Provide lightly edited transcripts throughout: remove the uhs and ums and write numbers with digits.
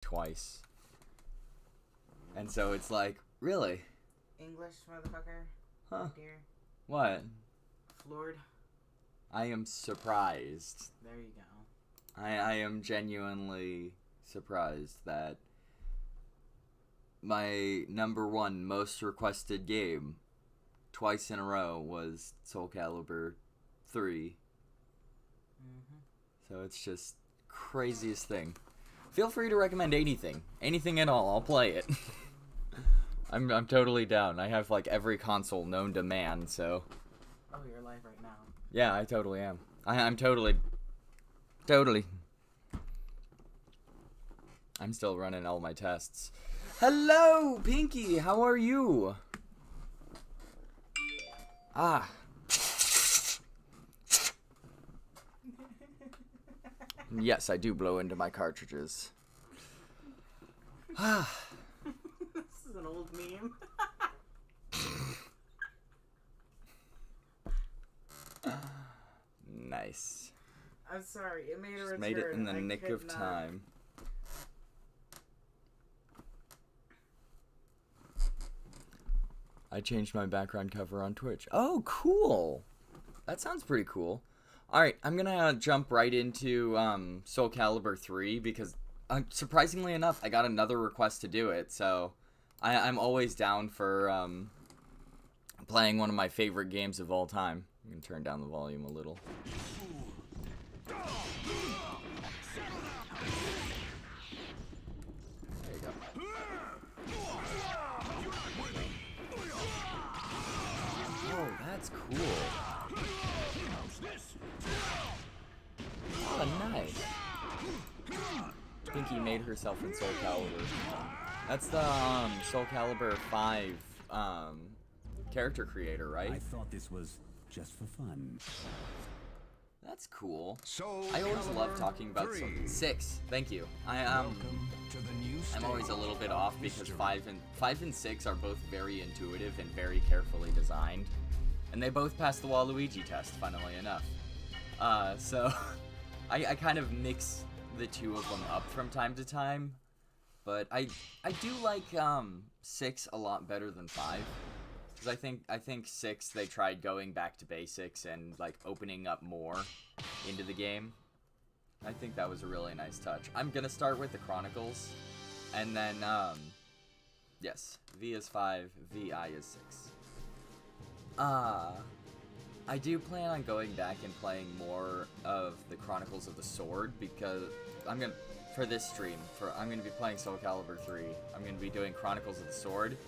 twice. And so it's like, really? English, motherfucker. Huh. Dear. What? Floored. I am surprised. There you go. I am genuinely surprised that my #1 most requested game twice in a row was Soul Calibur 3. So it's just craziest thing. Feel free to recommend anything. Anything at all. I'll play it. I'm totally down. I have like every console known to man, so. Oh, you're live right now. Yeah, I totally am. I'm totally. I'm still running all my tests. Hello, Pinky. How are you? Ah. Yes, I do blow into my cartridges. This is an old meme. Nice. I'm sorry, it made a return. Made it in the I nick could of not. time. I changed my background cover on Twitch. Oh, cool. That sounds pretty cool. Alright, I'm gonna jump right into Soul Calibur 3 because, surprisingly enough, I got another request to do it, so I'm always down for playing one of my favorite games of all time. I'm gonna turn down the volume a little. There you go. Oh, that's cool. Oh, nice. Pinky made herself in Soul Calibur. That's the Soul Calibur 5 character creator, right? I thought this was just for fun. That's cool. Soul I always Calibur love talking about 3. 6. Thank you. Welcome to the new I'm always a little bit off because history. 5 and 6 are both very intuitive and very carefully designed, and they both pass the Waluigi test, funnily enough. So I kind of mix the two of them up from time to time, but I do like 6 a lot better than 5. Because I think 6 they tried going back to basics and like opening up more into the game. I think that was a really nice touch. I'm gonna start with the Chronicles, and then yes, V is 5, VI is 6. I do plan on going back and playing more of the Chronicles of the Sword because I'm gonna be playing Soul Calibur 3. I'm gonna be doing Chronicles of the Sword.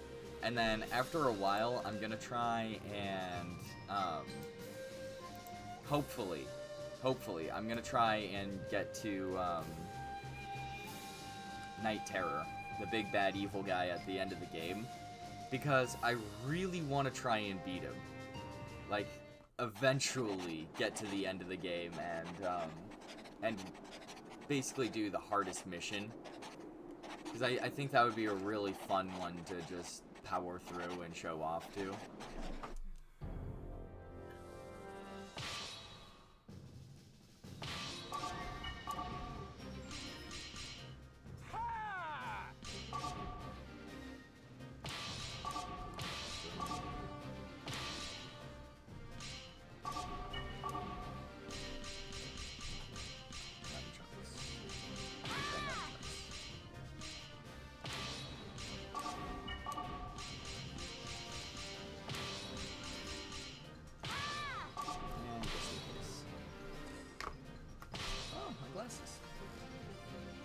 And then after a while, I'm gonna try and, hopefully, I'm gonna try and get to, Night Terror, the big bad evil guy at the end of the game, because I really want to try and beat him. Like, eventually get to the end of the game and basically do the hardest mission. Because I think that would be a really fun one to just power through and show off to.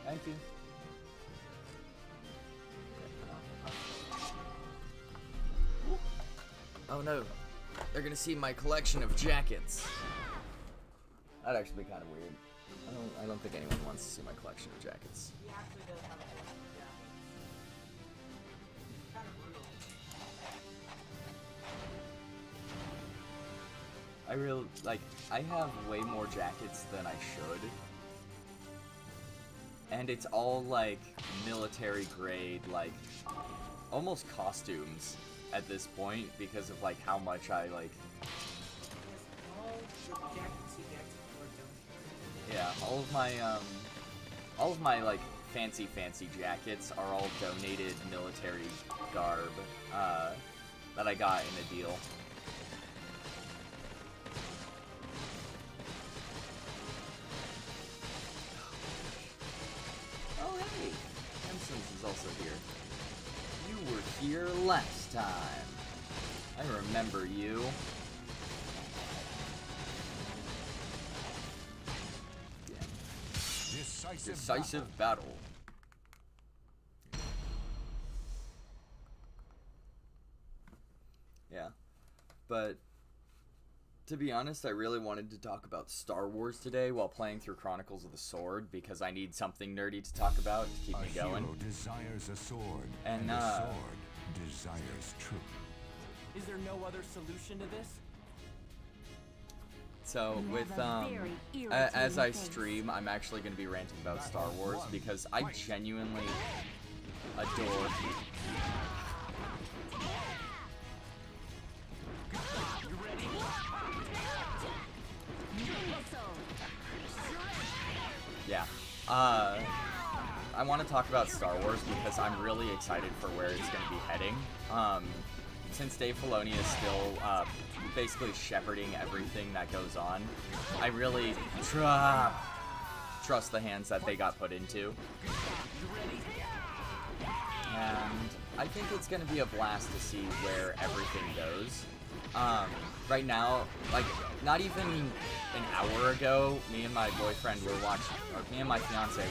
Thank you. Oh no, they're gonna see my collection of jackets. That'd actually be kind of weird. I don't think anyone wants to see my collection of jackets. He actually does have a collection of jackets. Kind of brutal. I have way more jackets than I should. And it's all, like, military grade, like, almost costumes at this point because of, like, how much I, like... All the jackets you get for don't. Yeah, all of my, like, fancy jackets are all donated military garb that I got in a deal. Oh hey, Simpsons is also here. You were here last time. I remember you. Decisive battle. Yeah. But to be honest, I really wanted to talk about Star Wars today while playing through Chronicles of the Sword because I need something nerdy to talk about to keep me going. A hero desires a sword, and a sword desires truth. Is there no other solution to this? So with as I stream, I'm actually going to be ranting about Star Wars because I genuinely adore. Yeah. I want to talk about Star Wars because I'm really excited for where it's going to be heading. Since Dave Filoni is still basically shepherding everything that goes on, I really trust the hands that they got put into. And I think it's going to be a blast to see where everything goes. Right now, like, not even an hour ago, me and my boyfriend were watching, or me and my fiance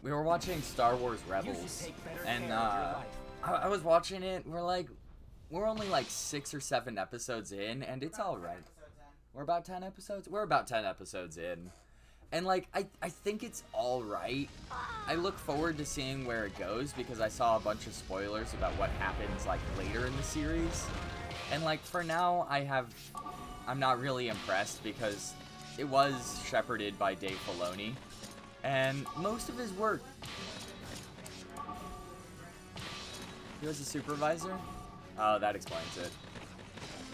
were watching Star Wars Rebels, and I was watching it. We're only like 6 or 7 episodes in, and it's all right. We're about 10 episodes. We're about 10 episodes in, and like I think it's all right. I look forward to seeing where it goes because I saw a bunch of spoilers about what happens like later in the series, and like for now I'm not really impressed because it was shepherded by Dave Filoni, and most of his work. He was a supervisor? Oh, that explains it.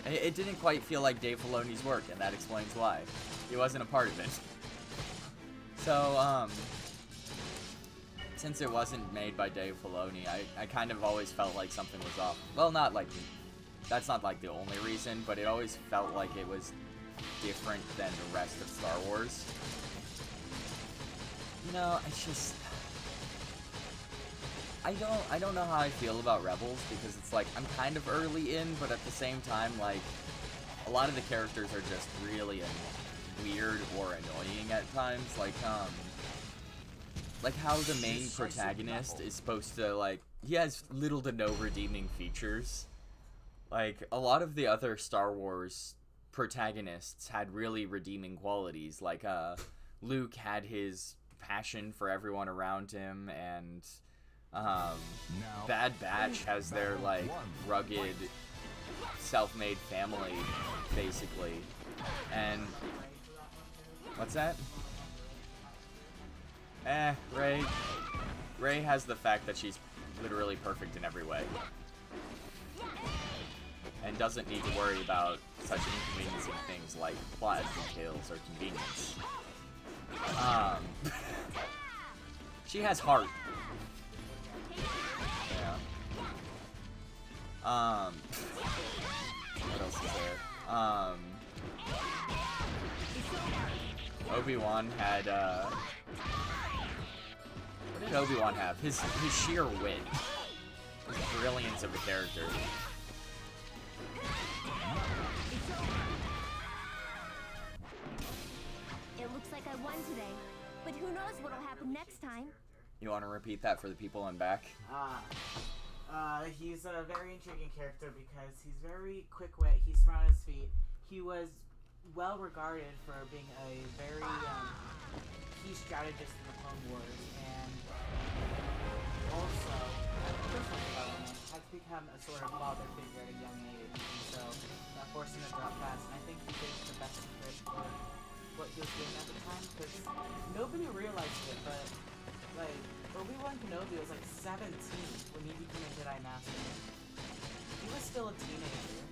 It didn't quite feel like Dave Filoni's work, and that explains why. He wasn't a part of it. So, since it wasn't made by Dave Filoni, I kind of always felt like something was off. Well, not like, that's not like the only reason, but it always felt like it was different than the rest of Star Wars. You know, it's just, I don't know how I feel about Rebels because it's like I'm kind of early in, but at the same time, like a lot of the characters are just really weird or annoying at times. Like how the main protagonist is supposed to, like, he has little to no redeeming features. Like a lot of the other Star Wars protagonists had really redeeming qualities. Like Luke had his passion for everyone around him, and Bad Batch has their like rugged self-made family basically. And what's that? Rey has the fact that she's literally perfect in every way and doesn't need to worry about such inconveniencing things like plot details or convenience. She has heart. Yeah. What else is there? Obi-Wan had, what did Obi-Wan have? His sheer wit. His brilliance of a character. It looks like I won today, but who knows what'll happen next time. You want to repeat that for the people in back? He's a very intriguing character because he's very quick-wit, he's smart on his feet. He was well regarded for being a very key strategist in the Clone Wars, and also, personal development, has become a sort of father figure at a young age, and so that forced him to drop fast, and I think he did the best he could for what he was doing at the time, because nobody realized it, but like, Obi-Wan Kenobi was like 17 when he became a Jedi Master. He was still a teenager.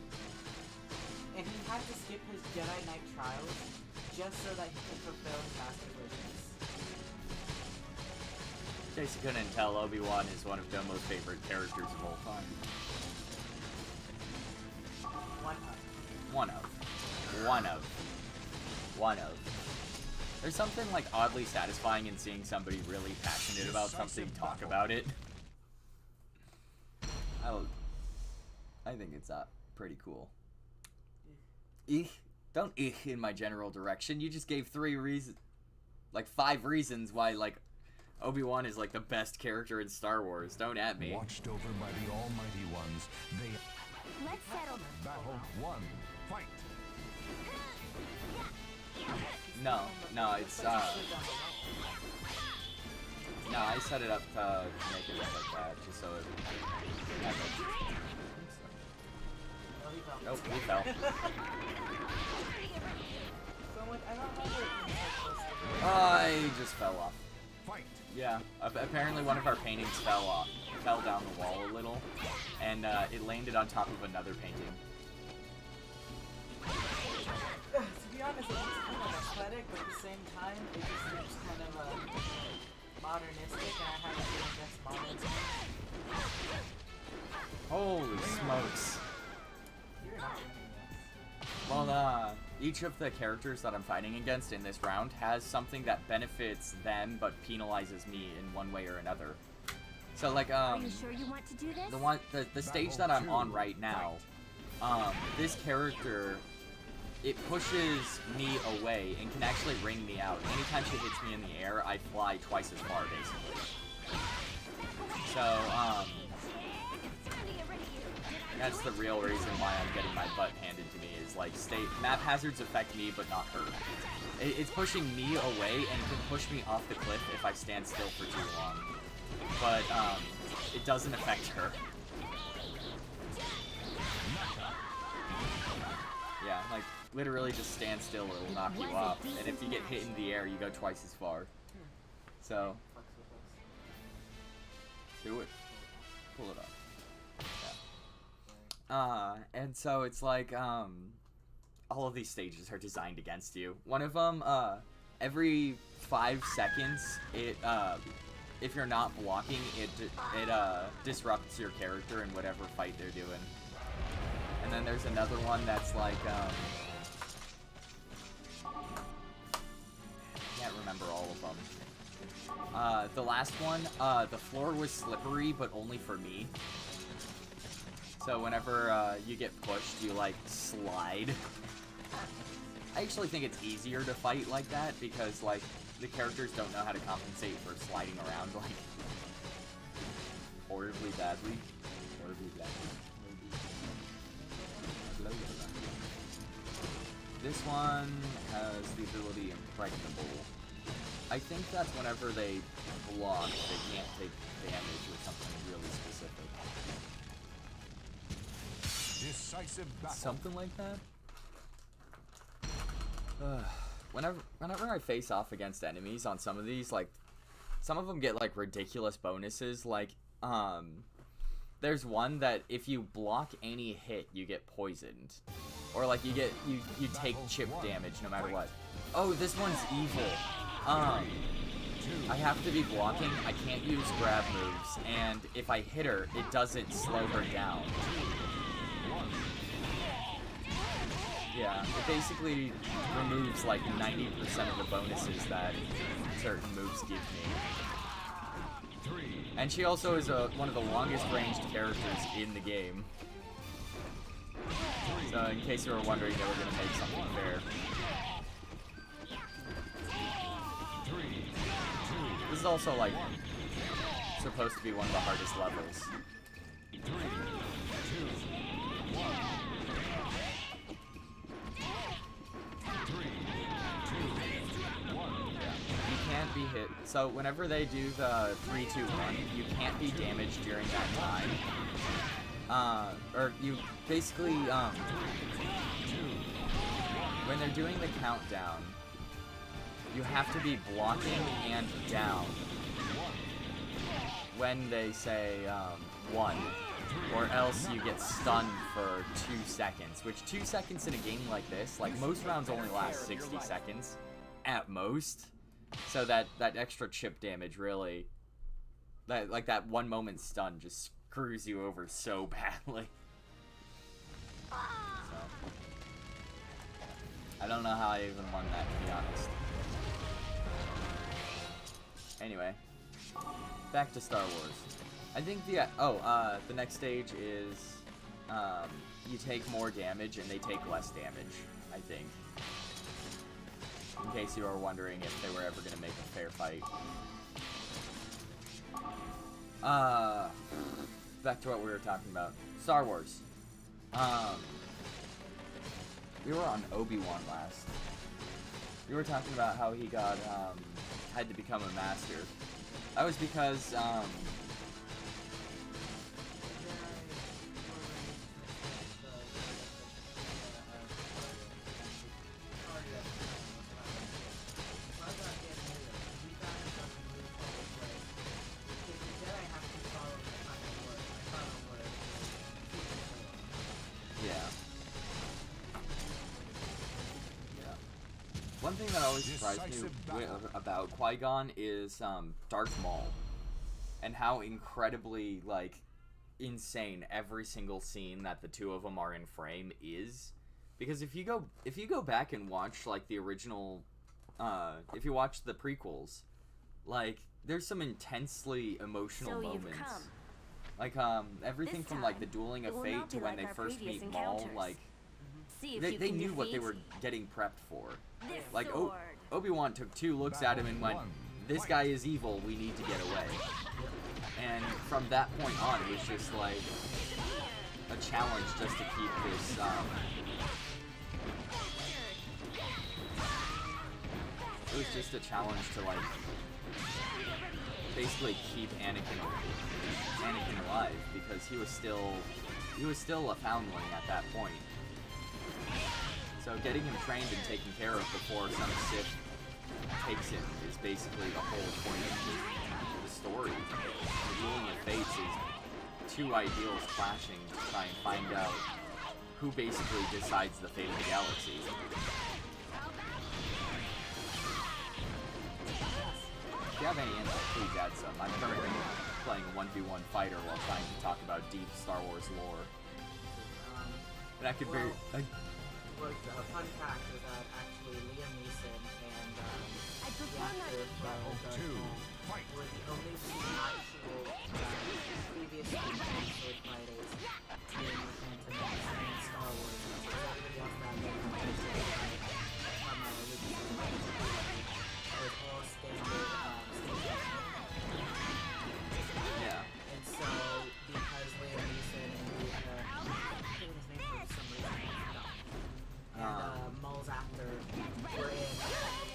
And he had to skip his Jedi Knight trials just so that he could fulfill his master wishes. In case you couldn't tell, Obi-Wan is one of my most favorite characters of all time. One of. There's something like oddly satisfying in seeing somebody really passionate about something talk about it. I think it's pretty cool. Don't in my general direction. You just gave 5 reasons why like Obi-Wan is like the best character in Star Wars. Don't at me. Watched over by the Almighty Ones, they Let's settle. battle one. Fight. No, it's no, I set it up to make it look like that, just so it. Nope, he fell. I just fell off. Fight. Yeah, apparently one of our paintings fell down the wall a little, and it landed on top of another painting. To be honest, it looks kind of aesthetic, but at the same time, it just looks kind of modernistic, and I haven't been against modernism. Holy smokes. You're not winning this. Well, each of the characters that I'm fighting against in this round has something that benefits them but penalizes me in one way or another. So like Are you sure you want to do this? the stage that I'm on right now, this character, it pushes me away and can actually ring me out. Anytime she hits me in the air, I fly twice as far, basically. So, that's the real reason why I'm getting my butt handed to me, is like, map hazards affect me, but not her. It's pushing me away and can push me off the cliff if I stand still for too long. But, it doesn't affect her. Yeah, like, literally just stand still, it'll knock you off. And if you get hit in the air, you go twice as far. So, do it. Pull it up. Yeah. And so it's like, all of these stages are designed against you. One of them, every 5 seconds, if you're not blocking, it disrupts your character in whatever fight they're doing. And then there's another one that's like, can't remember all of them. The last one, the floor was slippery, but only for me. So whenever you get pushed, you like slide. I actually think it's easier to fight like that because like the characters don't know how to compensate for sliding around like horribly badly. This one has the ability Impregnable. I think that's whenever they block, they can't take damage or something really specific. Decisive battle. Something like that? Whenever I face off against enemies on some of these, like, some of them get, like, ridiculous bonuses, like, there's one that if you block any hit, you get poisoned. Or, like, you take chip damage no matter what. Oh, this one's evil. I have to be blocking, I can't use grab moves, and if I hit her, it doesn't slow her down. Yeah, it basically removes like 90% of the bonuses that certain moves give me. And she also is one of the longest ranged characters in the game. So in case you were wondering, they were going to make something fair. This is also like supposed to be one of the hardest levels. Be hit. So whenever they do the 3, 2, 1, you can't be damaged during that time. Or you basically, when they're doing the countdown, you have to be blocking and down when they say 1, or else you get stunned for 2 seconds, which 2 seconds in a game like this, like most rounds only last 60 seconds at most. So that extra chip damage really that one moment stun just screws you over so badly. So, I don't know how I even won that, to be honest. Anyway, back to Star Wars. I think the next stage is you take more damage and they take less damage, I think. In case you are wondering if they were ever going to make a fair fight. Back to what we were talking about. Star Wars. We were on Obi-Wan last. We were talking about how he got, had to become a master. That was because, one thing that always surprised me about Qui-Gon is Darth Maul, and how incredibly insane every single scene that the two of them are in frame is. Because if you go back and watch the original, if you watch the prequels, there's some intensely emotional moments. Everything from the Dueling of Fate to when they first meet Maul, they knew what they were getting prepped for. Obi-Wan took 2 looks at him and went, "This guy is evil, we need to get away." And from that point on, it was just a challenge just to keep this, it was just a challenge to basically keep Anakin alive, because he was still a foundling at that point. So getting him trained and taken care of before some Sith takes him is basically the whole point of the story. The Dueling of Fates is 2 ideals clashing to try and find out who basically decides the fate of the galaxy. If you have any input, please add some. I'm currently playing a 1v1 fighter while trying to talk about deep Star Wars lore. And I could very... A fun fact is that actually Liam Neeson and the actor from Darth Maul were the only 2 actual previous sword fighters in Phantom Menace and Star Wars. Everybody else that was from Lucasfilm was all standard Yeah. And so, because Liam Neeson and his name for some reason, and Maul's actor were in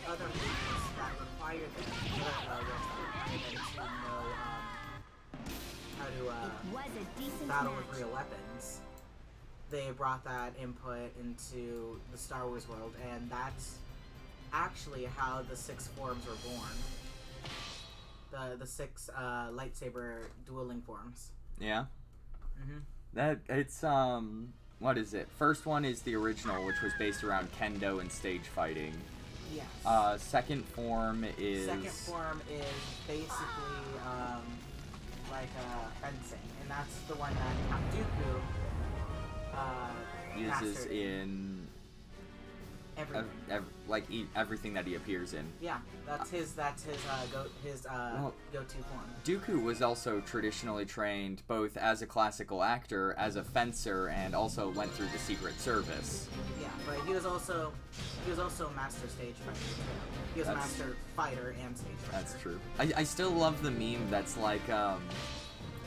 other movies that required them to know how to battle with real weapons. They brought that input into the Star Wars world, and that's actually how the 6 forms were born. The 6 lightsaber dueling forms. Yeah. It's what is it? First one is the original, which was based around kendo and stage fighting. Yes. Second form is basically fencing, and that's the one that Count Dooku uses in everything that he appears in. Yeah, that's his go-to form. Dooku was also traditionally trained both as a classical actor, as a fencer, and also went through the Secret Service. Yeah, but he was also a master stage fighter too. He was a master fighter and stage fighter. That's true. I still love the meme that's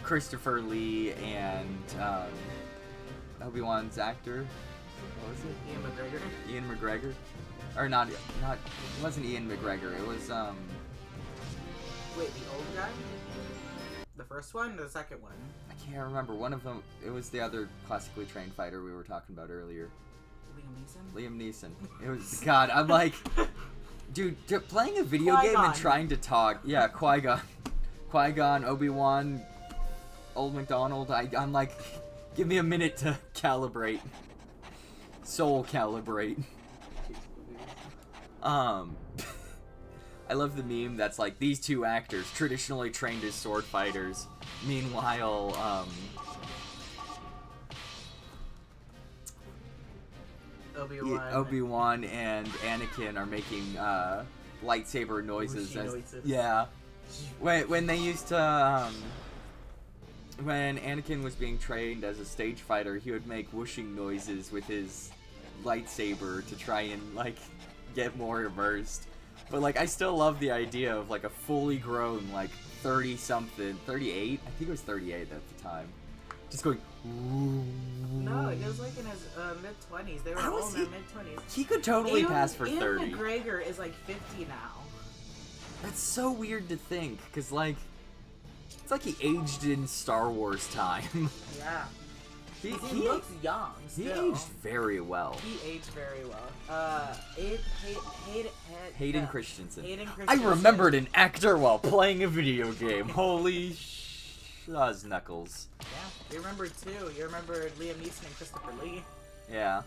Christopher Lee and Obi-Wan's actor. What was it? Ian McGregor? Or not, it wasn't Ian McGregor, it was, Wait, the old guy? The first one or the second one? I can't remember. One of them, it was the other classically trained fighter we were talking about earlier. Liam Neeson. It was, God, I'm like, dude, playing a video game and trying to talk, yeah, Qui-Gon, Obi-Wan, Old MacDonald, I'm like, give me a minute to calibrate. Soul calibrate. I I love the meme that's like, these two actors traditionally trained as sword fighters. Meanwhile, Obi-Wan and Anakin are making lightsaber noises. Yeah. When they used to, when Anakin was being trained as a stage fighter, he would make whooshing noises with his lightsaber to try and, like, get more immersed. But, like, I still love the idea of, like, a fully grown, like, 30-something, 38? I think it was 38 at the time. Just going, ooh. No, he was like in his mid-20s. They were all in their mid-20s. He could totally pass for 30. Ian McGregor is like 50 now. That's so weird to think, because, like, it's like he aged in Star Wars time. Yeah. He looks young still. He aged very well. He aged very well. Hayden Christensen. Hayden I Christensen. remembered an actor while playing a video game. Holy knuckles. Yeah, you remember too. You remember Liam Neeson and Christopher Lee. Yeah.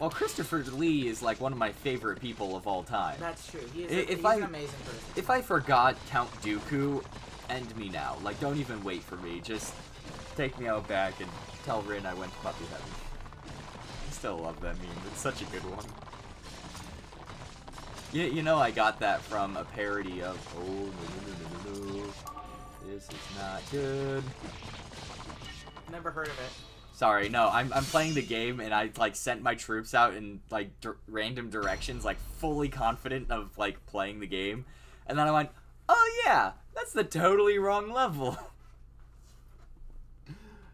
Well, Christopher Lee is like one of my favorite people of all time. That's true. He's If an amazing person. If I forgot Count Dooku, end me now. Like, don't even wait for me. Just take me out back and tell Rin I went to puppy heaven. I still love that meme. It's such a good one. You know I got that from a parody of no. This is not good. Never heard of it. Sorry, no, I'm playing the game and I like sent my troops out in like random directions, like fully confident of like playing the game, and then I went, oh yeah, that's the totally wrong level.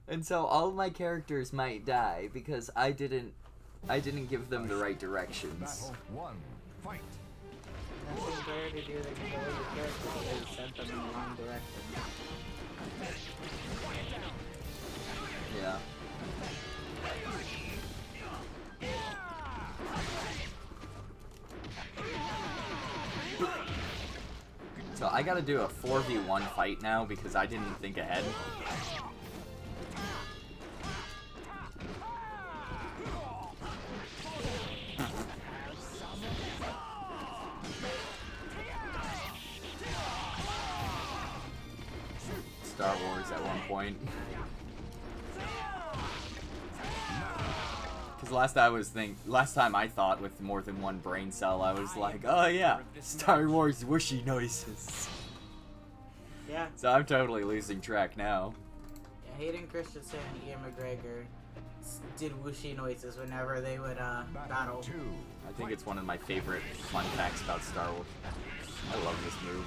And so all of my characters might die because I didn't give them the right directions. Battle 1. Fight. Nothing better to do than kill your character because you sent them in the wrong direction. Yeah. So I gotta do a 4v1 fight now because I didn't think ahead. Star Wars at one point. Because last time I thought with more than one brain cell, I was like, oh yeah, Star Wars whooshy noises. Yeah. So I'm totally losing track now. Yeah, Hayden Christensen and Ian McGregor did whooshy noises whenever they would battle. 2. I think it's one of my favorite fun facts about Star Wars. I love this move.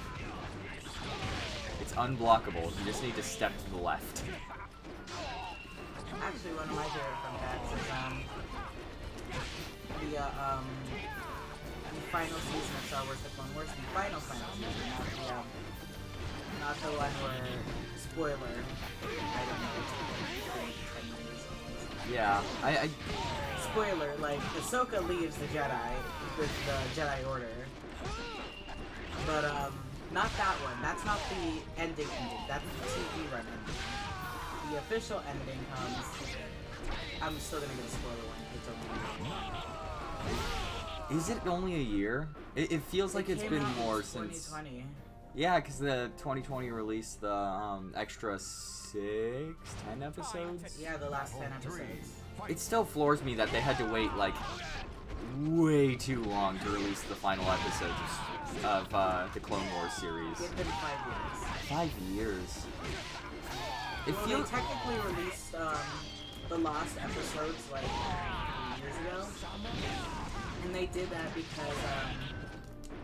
It's unblockable. You just need to step to the left. Actually, one of my favorite fun facts is the final season of Star Wars: The Clone Wars, the final season, not the one where spoiler. I don't know. Yeah, I Spoiler, like Ahsoka leaves the Jedi with the Jedi Order, but not that one. That's not the ending. That's the TV run ending. The official ending comes. I'm still gonna give a spoiler one. It's only a year. Is it only a year? It feels like it's came been out in more since. 2020. Yeah, because the 2020 released the extra 10 episodes. Yeah, the last 10 episodes. It still floors me that they had to wait like way too long to release the final episodes of the Clone Wars series. It's been 5 years. 5 years. It Well, feels. they technically released the last episodes like 3 years ago, and they did that because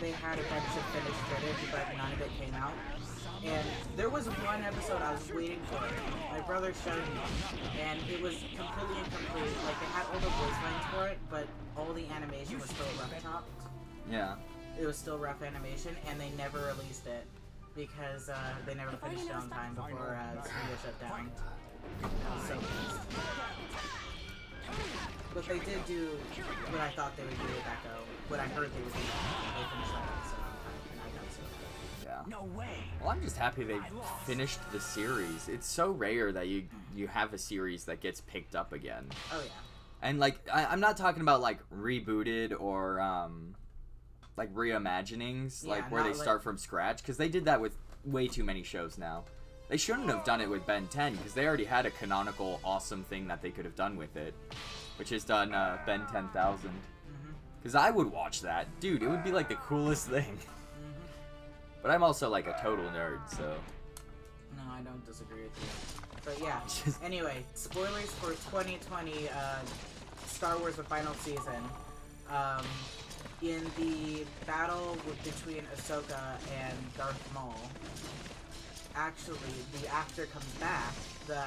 they had a bunch of finished footage, but none of it came out. And there was one episode I was waiting for. My brother showed me, and it was completely incomplete. Like they had all the voice lines for it, but all the animation was still rough chopped. Yeah. It was still rough animation, and they never released it because they never finished it on time before studio shut down. I was so pissed. But they did do what I thought they would do with Echo. What I heard they would do. They finished that episode on time, and I got so happy. Yeah. No way. Well, I'm just happy they finished the series. It's so rare that you have a series that gets picked up again. Oh yeah. And like I'm not talking about like rebooted or like reimaginings, Yeah, like where they not start from scratch, because they did that with way too many shows now. They shouldn't have done it with Ben 10, because they already had a canonical, awesome thing that they could have done with it, which is done Ben 10,000. Because I would watch that. Dude, it would be like the coolest thing. But I'm also like a total nerd, so... No, I don't disagree with you. But yeah, anyway, spoilers for 2020 Star Wars The Final Season. In the battle between Ahsoka and Darth Maul, actually, the actor comes back. The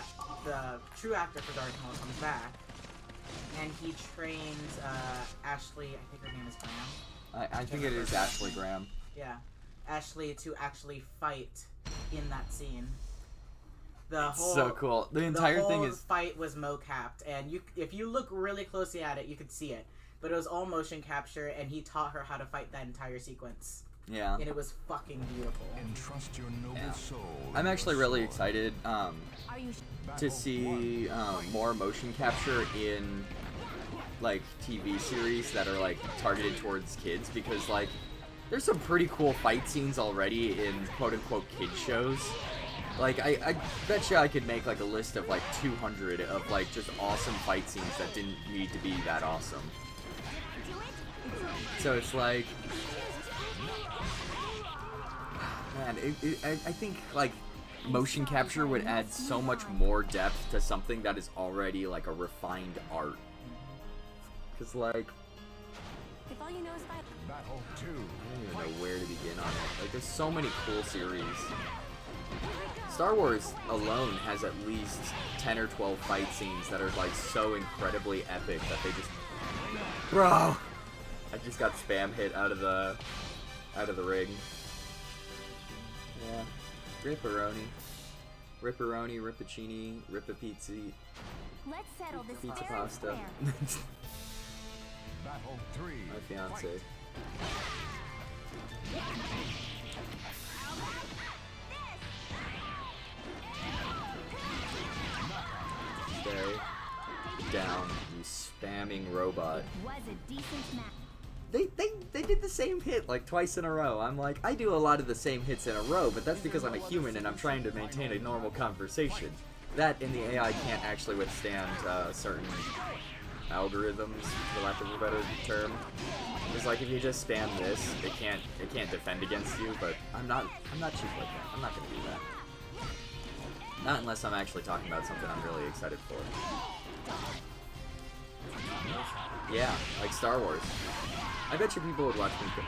true actor for Darth Maul comes back, and he trains Ashley. I think her name is Graham. I think it is Ashley Graham. Yeah, Ashley to actually fight in that scene. The whole So cool. The entire thing is... fight was mo-capped, and if you look really closely at it, you could see it. But it was all motion capture, and he taught her how to fight that entire sequence. Yeah. And it was fucking beautiful. Entrust your noble soul. I'm actually really excited Are you to see more motion capture in like TV series that are like targeted towards kids, because like there's some pretty cool fight scenes already in quote-unquote kid shows. Like, I bet you I could make, like, a list of, like, 200 of, like, just awesome fight scenes that didn't need to be that awesome. So it's like... Man, I think, like, motion capture would add so much more depth to something that is already, like, a refined art. Because, like... If all you know is fight. Battle 2. I don't even know where to begin on it. Like, there's so many cool series. Star Wars alone has at least 10 or 12 fight scenes that are like so incredibly epic that they just... Bro! I just got spam hit out of the ring. Yeah. Ripperoni. Ripperoni, Rippuccini, Rippapizzi, Let's settle this pizza fair and pasta. square. Battle 3. My fiance. Stay down, you spamming robot. Was a decent match. They did the same hit like twice in a row. I'm like, I do a lot of the same hits in a row, but that's because I'm a human and I'm trying to maintain a normal conversation. That and the AI can't actually withstand certain algorithms, for lack of a better term. It's like if you just spam this, it can't defend against you. But I'm not cheap like that. I'm not gonna do that. Not unless I'm actually talking about something I'm really excited for. Yeah, like Star Wars. I bet you people would watch me go.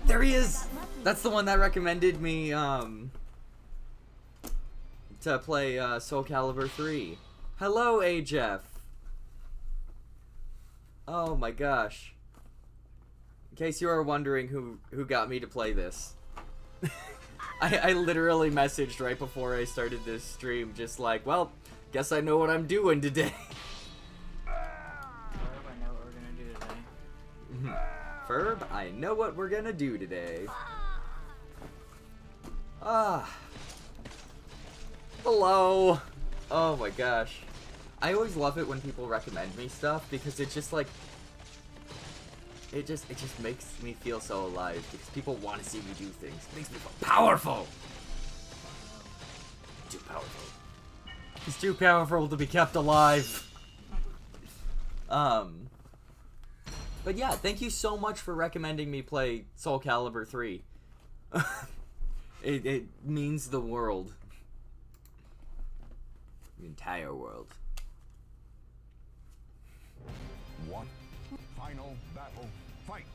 There he is! That's the one that recommended me, to play, Soul Calibur 3. Hello, Jeff. Oh my gosh. In case you are wondering who got me to play this. I literally messaged right before I started this stream, just like, well, guess I know what I'm doing today. Ferb, I know what we're gonna do today. Ah. Hello. Oh my gosh. I always love it when people recommend me stuff because it's just like it just makes me feel so alive because people want to see me do things. It makes me feel powerful. Too powerful. He's too powerful to be kept alive. But yeah, thank you so much for recommending me play Soul Calibur 3. It means the world. The entire world. One. Final battle. Fight.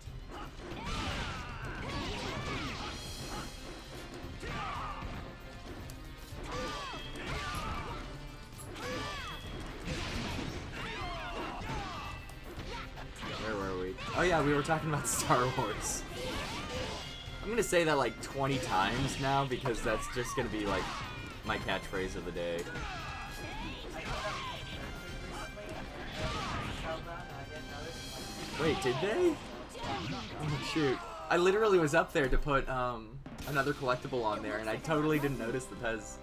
Where were we? Oh yeah, we were talking about Star Wars. I'm gonna say that like 20 times now because that's just gonna be like my catchphrase of the day. Wait, did they? Oh shoot. I literally was up there to put another collectible on there and I totally didn't notice the Pez.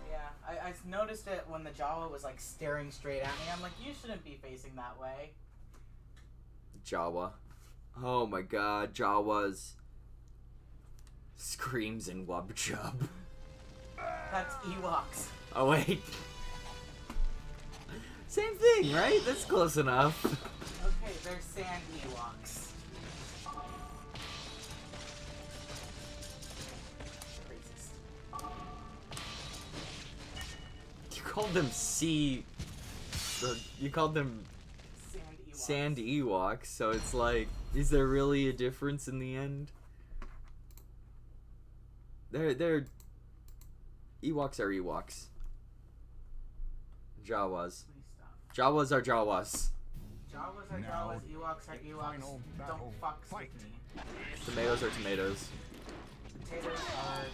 Yeah, I noticed it when the Jawa was like staring straight at me. I'm like, you shouldn't be facing that way. Jawa. Oh my god, Jawas. Screams and Wubchub. That's Ewoks. Oh wait. Same thing, right? That's close enough. Okay, they're sand Ewoks. Racist. You called them you called them Sand Ewoks. sand Ewoks, so it's like, is there really a difference in the end? They're Ewoks are Ewoks. Jawas. Please stop. Jawas are Jawas. Jawas are Now, Jawas, Ewoks are Ewoks. final battle, Don't fuck fight. with me. Tomatoes are tomatoes. Potatoes are...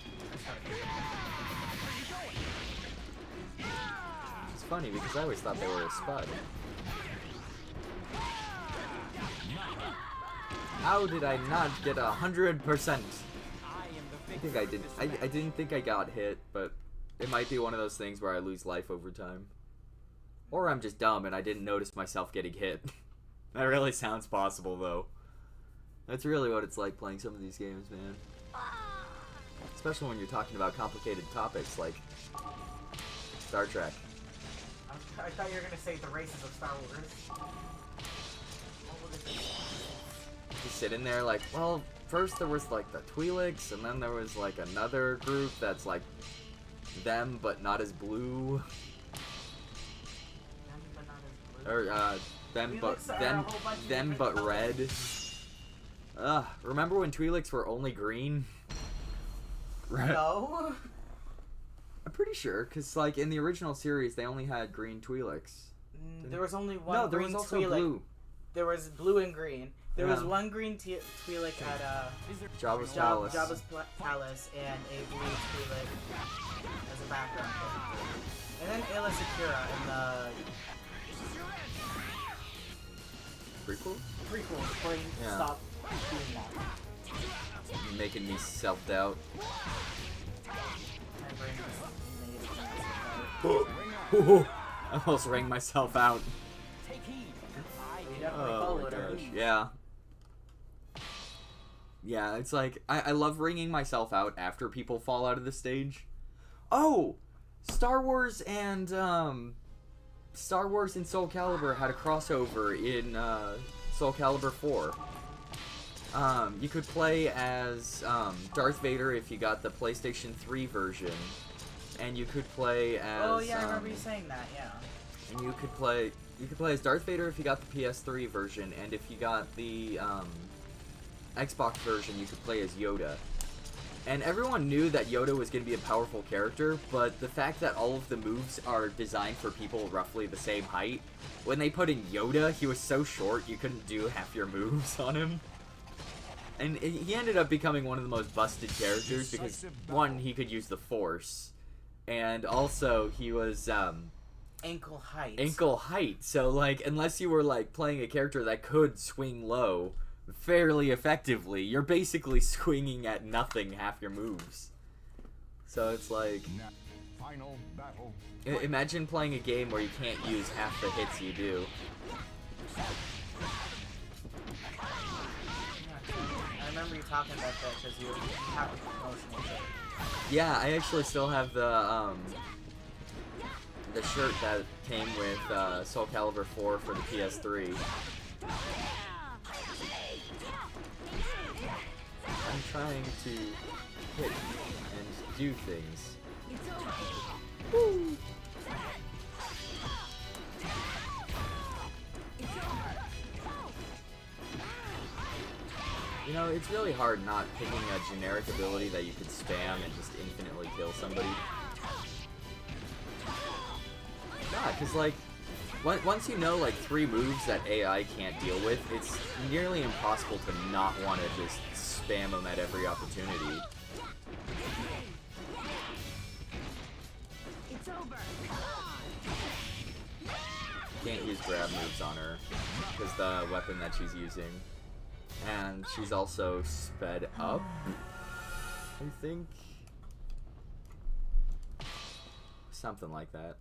It's funny because I always thought they were a spud. How did I not get 100%? I think I didn't. I didn't think I got hit, but it might be one of those things where I lose life over time. Or I'm just dumb and I didn't notice myself getting hit. That really sounds possible, though. That's really what it's like playing some of these games, man. Especially when you're talking about complicated topics like Star Trek. I thought you were gonna say the races of Star Wars. What would it be? Just sitting there like, well, first there was like the Twi'leks, and then there was like another group that's like them but not as blue. Them but not as blue. Or them but Twi'leks are a them whole bunch of them different but red. colors. Remember when Twi'leks were only green? Right. No. I'm pretty sure, cause like in the original series they only had green Twi'leks. There was only one No, there green was also Twi'lek. blue. There was blue and green. There was Yeah. one green Twi'lek at Jabba's palace. Jabba's palace and a blue Twi'lek as a background character. And then Ayla Secura in the Prequel? prequel before you Yeah. stop doing that. Making me self-doubt. My brain was made I almost rang myself out. Take heed. You definitely Oh followed my her. gosh. Yeah. Yeah, it's like, I love ringing myself out after people fall out of the stage. Oh! Star Wars and Soul Calibur had a crossover in Soul Calibur 4. You could play as Darth Vader if you got the PlayStation 3 version. And you could play as Oh yeah, I remember you saying that, yeah. and you could play as Darth Vader if you got the PS3 version, and if you got the Xbox version, you could play as Yoda. And everyone knew that Yoda was going to be a powerful character, but the fact that all of the moves are designed for people roughly the same height, when they put in Yoda, he was so short you couldn't do half your moves on him. And he ended up becoming one of the most busted characters because, one, he could use the Force, and also he was Ankle height. ankle height. So like, unless you were like playing a character that could swing low fairly effectively, you're basically swinging at nothing half your moves. So it's like, Now, final battle. imagine playing a game where you can't use half the hits you do. I remember you talking about that because you have a promotional shirt. Yeah, I actually still have the shirt that came with Soul Calibur 4 for the PS3. I'm trying to hit and do things. Woo. You know, it's really hard not picking a generic ability that you could spam and just infinitely kill somebody. Yeah, because, like, once you know, like, 3 moves that AI can't deal with, it's nearly impossible to not want to just spam them at every opportunity. It's over. Can't use grab moves on her, because the weapon that she's using. And she's also sped up, I think. Something like that.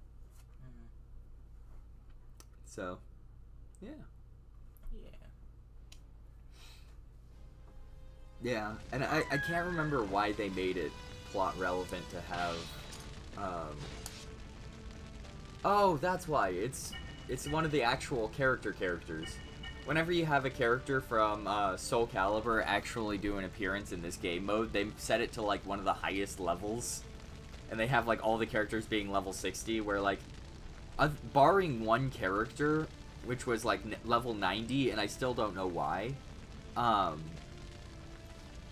So, yeah. Yeah. Yeah, and I can't remember why they made it plot relevant to have, oh, that's why. It's one of the actual characters. Whenever you have a character from Soul Calibur actually do an appearance in this game mode, they set it to like one of the highest levels, and they have like all the characters being level 60, where like, barring one character, which was like level 90, and I still don't know why,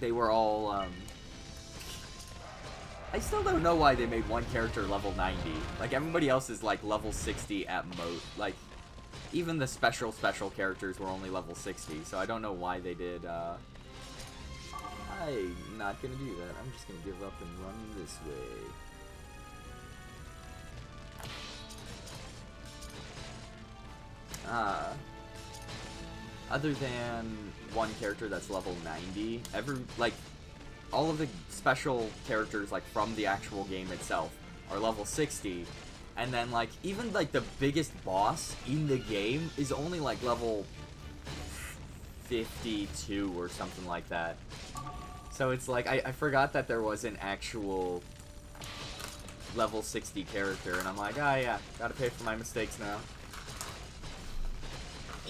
they were all, I still don't know why they made one character level 90. Like, everybody else is, like, level 60 at most. Like, even the special characters were only level 60, so I don't know why they did, I'm not gonna do that. I'm just gonna give up and run this way. Other than one character that's level 90, all of the special characters, like, from the actual game itself are level 60, and then, like, even, like, the biggest boss in the game is only, like, level 52 or something like that. So it's like, I forgot that there was an actual level 60 character, and I'm like, ah, yeah, gotta pay for my mistakes now.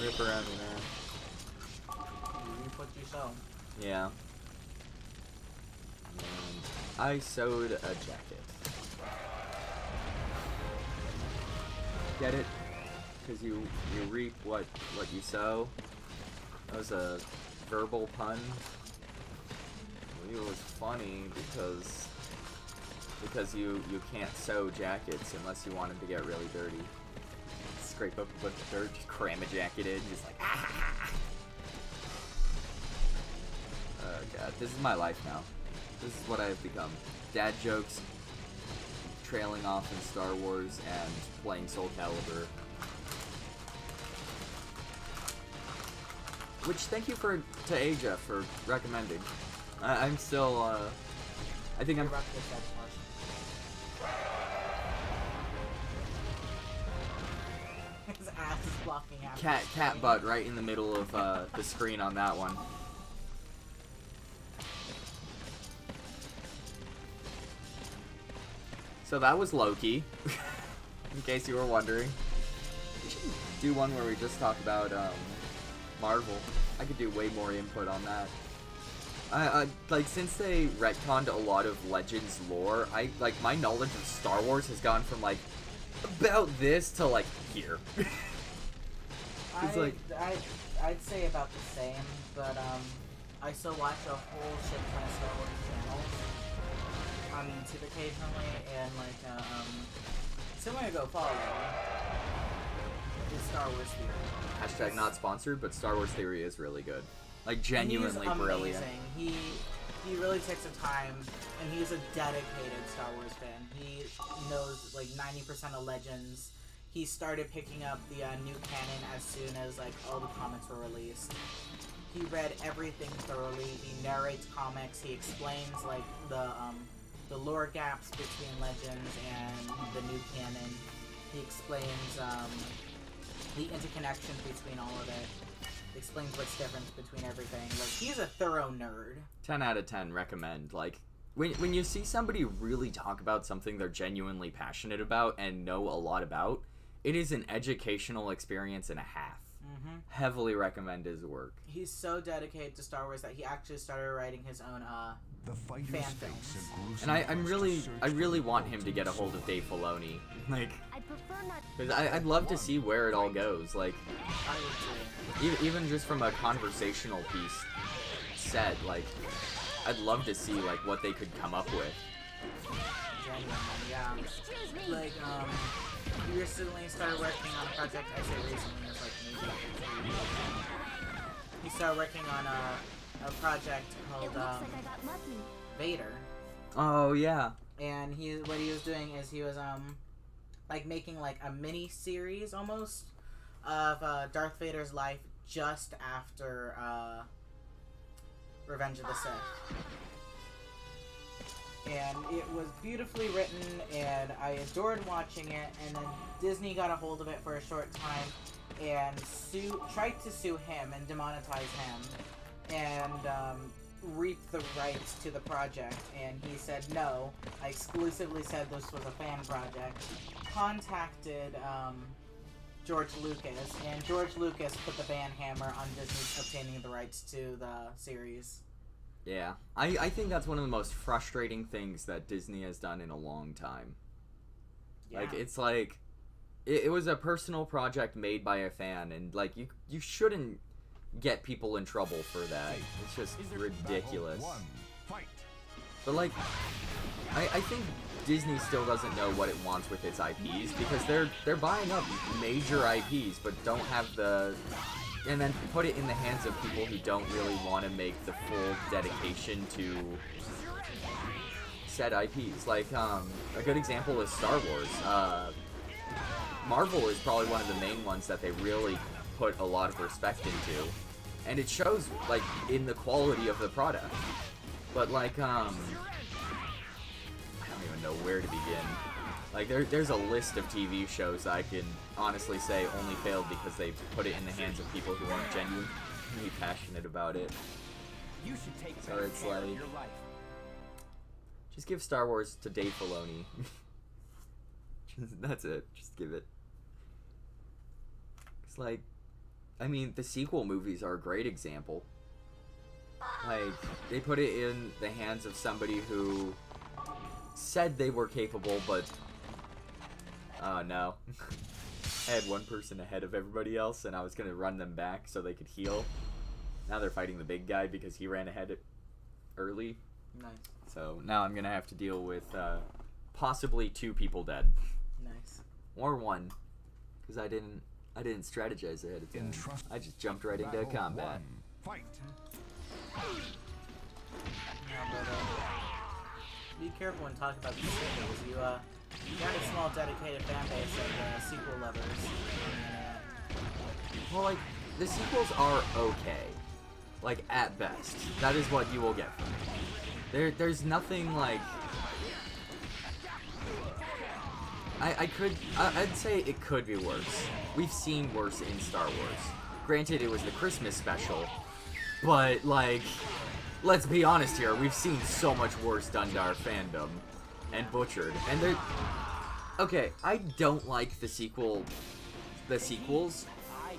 Rip around me, man. You put you so. Yeah. And I sewed a jacket. Get it? Because you reap what you sow. That was a verbal pun. It was funny because you can't sew jackets unless you want them to get really dirty. Scrape up a bunch of dirt, just cram a jacket in, just like, ah! Oh god, this is my life now. This is what I have become. Dad jokes, trailing off in Star Wars, and playing Soul Calibur. Which, thank you to Aja for recommending. I'm still, I think I'm... His ass is blocking out. Cat butt right in the middle of the screen on that one. So that was Loki, in case you were wondering. We should do one where we just talk about Marvel. I could do way more input on that. Like, since they retconned a lot of Legends lore, my knowledge of Star Wars has gone from, like, about this to, like, here. I'd say about the same, but, I still watch a whole shit ton of Star Wars channels on YouTube occasionally, and, like, someone to go follow is Star Wars Theory. Hashtag not sponsored, but Star Wars Theory is really good. Like, genuinely brilliant. He really takes the time, and he's a dedicated Star Wars fan. He knows, like, 90% of Legends. He started picking up the new canon as soon as, like, all the comics were released. He read everything thoroughly. He narrates comics. He explains, like, the lore gaps between Legends and the new canon. He explains the interconnections between all of it. Explains what's different between everything. Like, he's a thorough nerd. 10 out of 10 recommend. Like, when you see somebody really talk about something they're genuinely passionate about and know a lot about, it is an educational experience and a half. Mm-hmm. Heavily recommend his work. He's so dedicated to Star Wars that he actually started writing his own fan films. And I really want him to get a hold of Dave Filoni. Like, because I'd love to see where it all goes. Like, I would too. even just from a conversational piece set, like, I'd love to see, like, what they could come up with. Genuinely, yeah. Like, he recently started working on a project. I say recently, it's like maybe 3 years ago. He started working on a project called Vader. Oh yeah. And what he was doing is he was like making like a mini series almost of Darth Vader's life just after Revenge of the Sith. And it was beautifully written, and I adored watching it. And then Disney got a hold of it for a short time and tried to sue him and demonetize him. And reap the rights to the project, and he said no. I exclusively said this was a fan project. Contacted George Lucas, and George Lucas put the ban hammer on Disney obtaining the rights to the series. Yeah, I think that's one of the most frustrating things that Disney has done in a long time. Yeah. Like, it's like, it was a personal project made by a fan, and, like, you shouldn't get people in trouble for that. It's just ridiculous. Battle 1. Fight. But, like, I think Disney still doesn't know what it wants with its IPs, because they're buying up major IPs, but don't have the... and then put it in the hands of people who don't really want to make the full dedication to said IPs. Like, a good example is Star Wars. Marvel is probably one of the main ones that they really put a lot of respect into. And it shows, like, in the quality of the product. But, like, I don't even know where to begin. Like, there's a list of TV shows I can honestly say only failed because they put it in the hands of people who aren't genuinely passionate about it. You should take So better it's care of like- your life. Just give Star Wars to Dave Filoni. That's it. Just give it. It's like, I mean, the sequel movies are a great example. Like, they put it in the hands of somebody who said they were capable, but... oh, no. I had one person ahead of everybody else, and I was gonna run them back so they could heal. Now they're fighting the big guy because he ran ahead early. Nice. So now I'm gonna have to deal with possibly 2 people dead, Nice. or 1, because I didn't strategize ahead of time. Entrust- I just jumped right into Battle combat. 1. Fight. Yeah, but, be careful when talking about these sequels. You got a small dedicated fan base of sequel lovers on the internet. Well, like, the sequels are okay, like at best. That is what you will get from it. There's nothing like. I'd say it could be worse. We've seen worse in Star Wars. Granted, it was the Christmas special, but, like, let's be honest here, we've seen so much worse done to our fandom and butchered. And they're... okay, I don't like the sequels,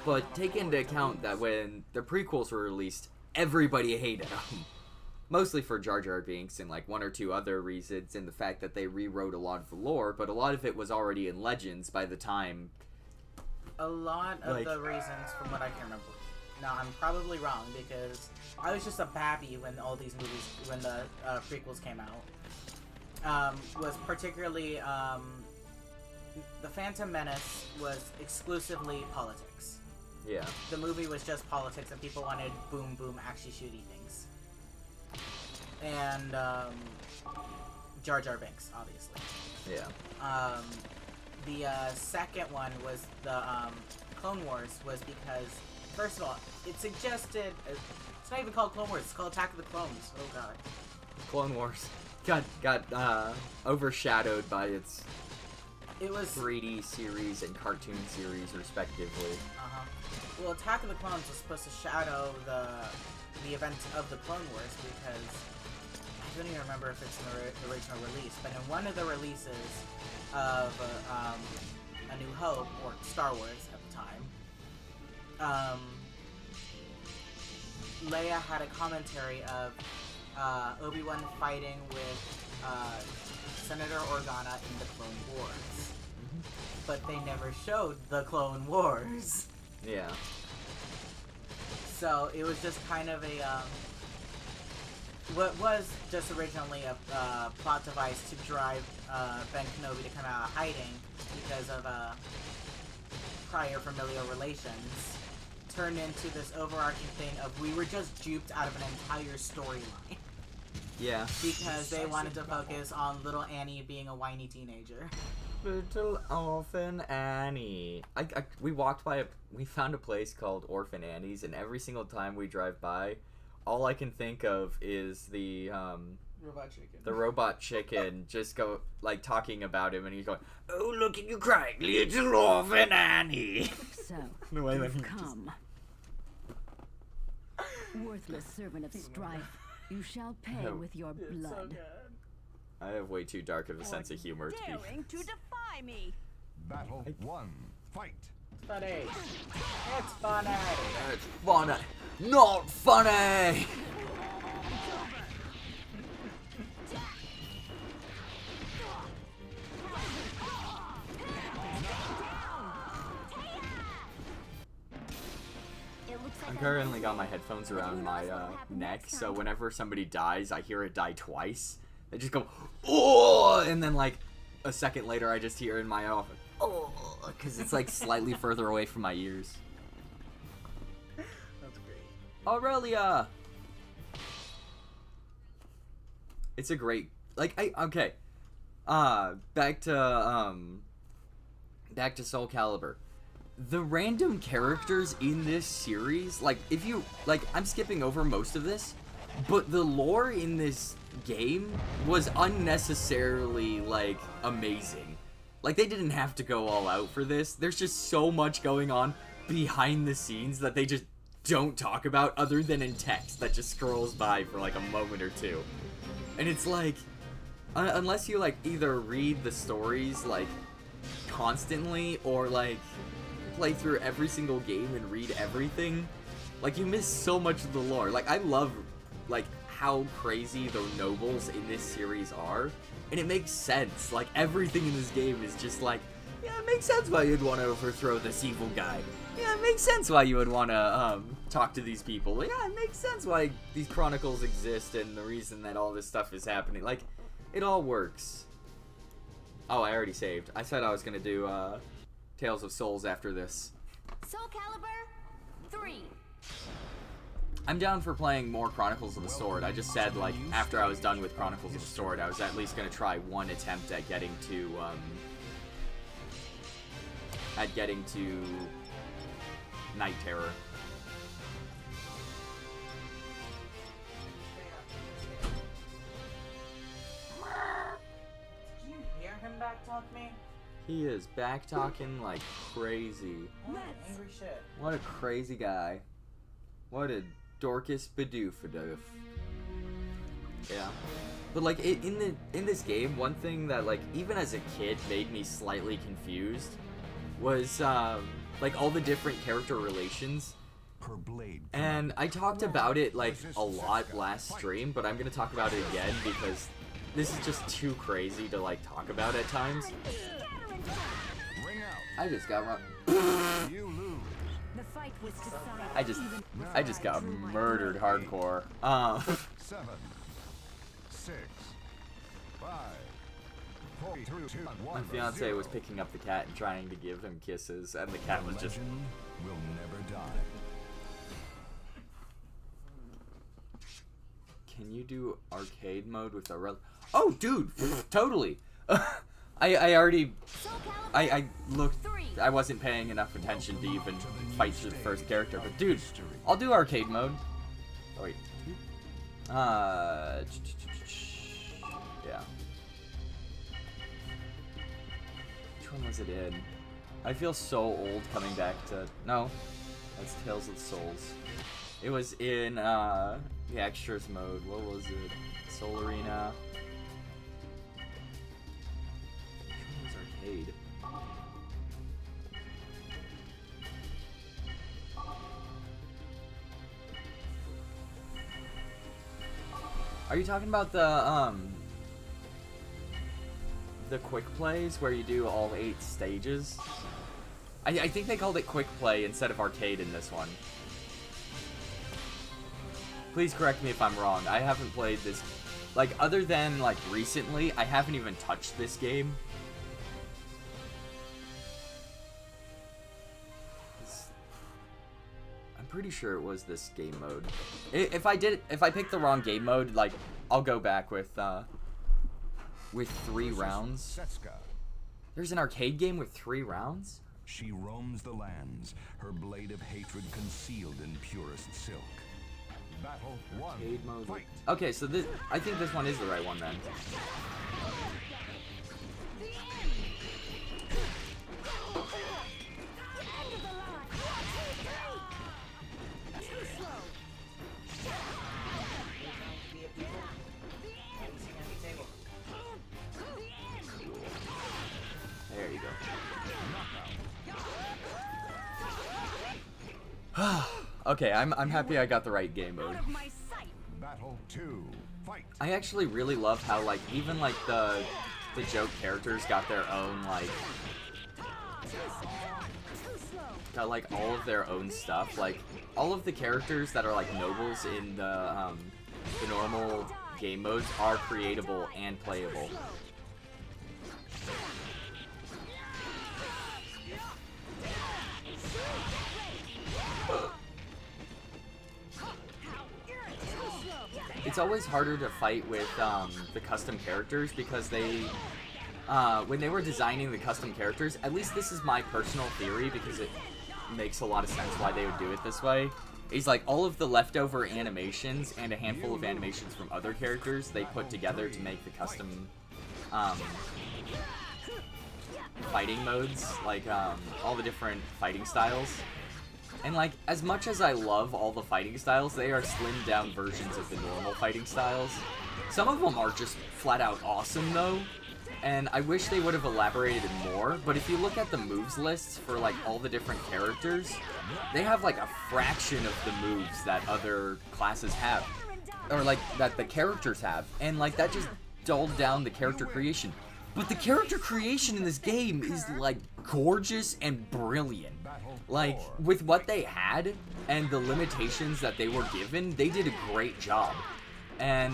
but take into account that when the prequels were released, everybody hated them. Mostly for Jar Jar Binks and, like, 1 or 2 other reasons, and the fact that they rewrote a lot of the lore, but a lot of it was already in Legends by the time... A lot of Like- the reasons, from what I can remember. Now, I'm probably wrong, because I was just a babby when all these movies, when the prequels came out. Was particularly, The Phantom Menace was exclusively politics. Yeah. The movie was just politics, and people wanted boom, boom, actually shooty things. And, Jar Jar Binks, obviously. Yeah. The second one was the Clone Wars, was because, first of all, it suggested, it's not even called Clone Wars, it's called Attack of the Clones. Oh god. Clone Wars got overshadowed by its It was, 3D series and cartoon series, respectively. well, Attack of the Clones was supposed to shadow the events of the Clone Wars, because I don't even remember if it's in the original release, but in one of the releases of A New Hope, or Star Wars at the time, Leia had a commentary of Obi-Wan fighting with Senator Organa in the Clone Wars. But they never showed the Clone Wars. Yeah. So it was just kind of a, what was just originally a plot device to drive Ben Kenobi to come out of hiding because of prior familial relations, turned into this overarching thing of we were just duped out of an entire storyline. Yeah. Because they wanted to focus on little Annie being a whiny teenager. Little Orphan Annie. We found a place called Orphan Annie's, and every single time we drive by, all I can think of is the Robot chicken. the robot chicken just go like talking about him, and he's going, "Oh, look at you crying, little Orphan Annie." So, The way that you've he just- come. Worthless servant of strife. You shall pay Oh. with your It's so blood. good. I have way too dark of a sense of humor to be. Daring to defy me. Battle 1. Fight. It's funny. It's funny. It's funny. Not funny! It looks like I'm I currently got my headphones around my neck, so time. whenever somebody dies, I hear it die twice. They just go, oh, and then like a second later, I just hear in my office, oh, because it's like slightly further away from my ears. That's great. Aurelia. It's a great, like, okay. Back to Soul Calibur. The random characters in this series, like, if you, like, I'm skipping over most of this, but the lore in this game was unnecessarily, like, amazing. Like, they didn't have to go all out for this. There's just so much going on behind the scenes that they just don't talk about other than in text that just scrolls by for, like, a moment or two. And it's like, unless you, like, either read the stories, like, constantly, or, like, play through every single game and read everything, like, you miss so much of the lore. Like, I love, like, how crazy the nobles in this series are, and it makes sense. Like, everything in this game is just like, yeah, it makes sense why you'd want to overthrow this evil guy. Yeah, it makes sense why you would want to, talk to these people. Yeah, it makes sense why these chronicles exist and the reason that all this stuff is happening. Like, it all works. Oh, I already saved. I said I was gonna do, Tales of Souls after this. Soul Calibur 3. I'm down for playing more Chronicles of the Sword. I just said, like, after I was done with Chronicles of the Sword, I was at least gonna try one attempt at getting to, Night Terror. Did you hear him backtalk me? He is back talking like crazy. Oh, angry shit. What a crazy guy. What a Dorcas Badoofadoof. Yeah. But like in this game, one thing that like even as a kid made me slightly confused was like all the different character relations. Per blade. And I talked about it like a lot last stream, but I'm gonna talk about it again because this is just too crazy to like talk about at times. Ring out. I just got run. You lose. The fight was decided. I just got murdered hardcore. 7, 6, 5, 4, 3, 2, 1. My fiance was picking up the cat and trying to give him kisses, and the cat was just. Legend will never die. Can you do arcade mode with a Oh, dude, totally. I already. Soul Calibur I looked. 3. I wasn't paying enough attention to even fight through the first character, but dude, I'll do arcade mode. Oh wait. Yeah. Which one was it in? I feel so old coming back to. No, that's Tales of the Souls. It was in the extras mode. What was it? Soul Arena. Which one was arcade? Are you talking about the quick plays where you do all 8 stages? I think they called it quick play instead of arcade in this one. Please correct me if I'm wrong. I haven't played this, like, other than, like, recently, I haven't even touched this game. I'm pretty sure it was this game mode. If I picked the wrong game mode, like, I'll go back with 3 rounds. Setsuka. There's an arcade game with 3 rounds? She roams the lands, her blade of hatred concealed in purest silk. Battle 1. Arcade mode. Fight. Okay, so this, I think this one is the right one then. Be Okay, I'm happy I got the right game mode. Out of my sight. Battle 2. Fight. I actually really love how, like, even, like, the joke characters got their own, like, got, like, all of their own stuff. Like, all of the characters that are, like, nobles in the normal game modes are creatable and playable. It's always harder to fight with the custom characters because they, when they were designing the custom characters, at least this is my personal theory because it makes a lot of sense why they would do it this way, is like all of the leftover animations and a handful of animations from other characters they put together to make the custom fighting modes, like all the different fighting styles. And, like, as much as I love all the fighting styles, they are slimmed down versions of the normal fighting styles. Some of them are just flat out awesome, though, and I wish they would have elaborated more, but if you look at the moves lists for, like, all the different characters, they have, like, a fraction of the moves that other classes have, or, like, that the characters have, and, like, that just dulled down the character creation. But the character creation in this game is, like, gorgeous and brilliant. Like, with what they had and the limitations that they were given, they did a great job. And,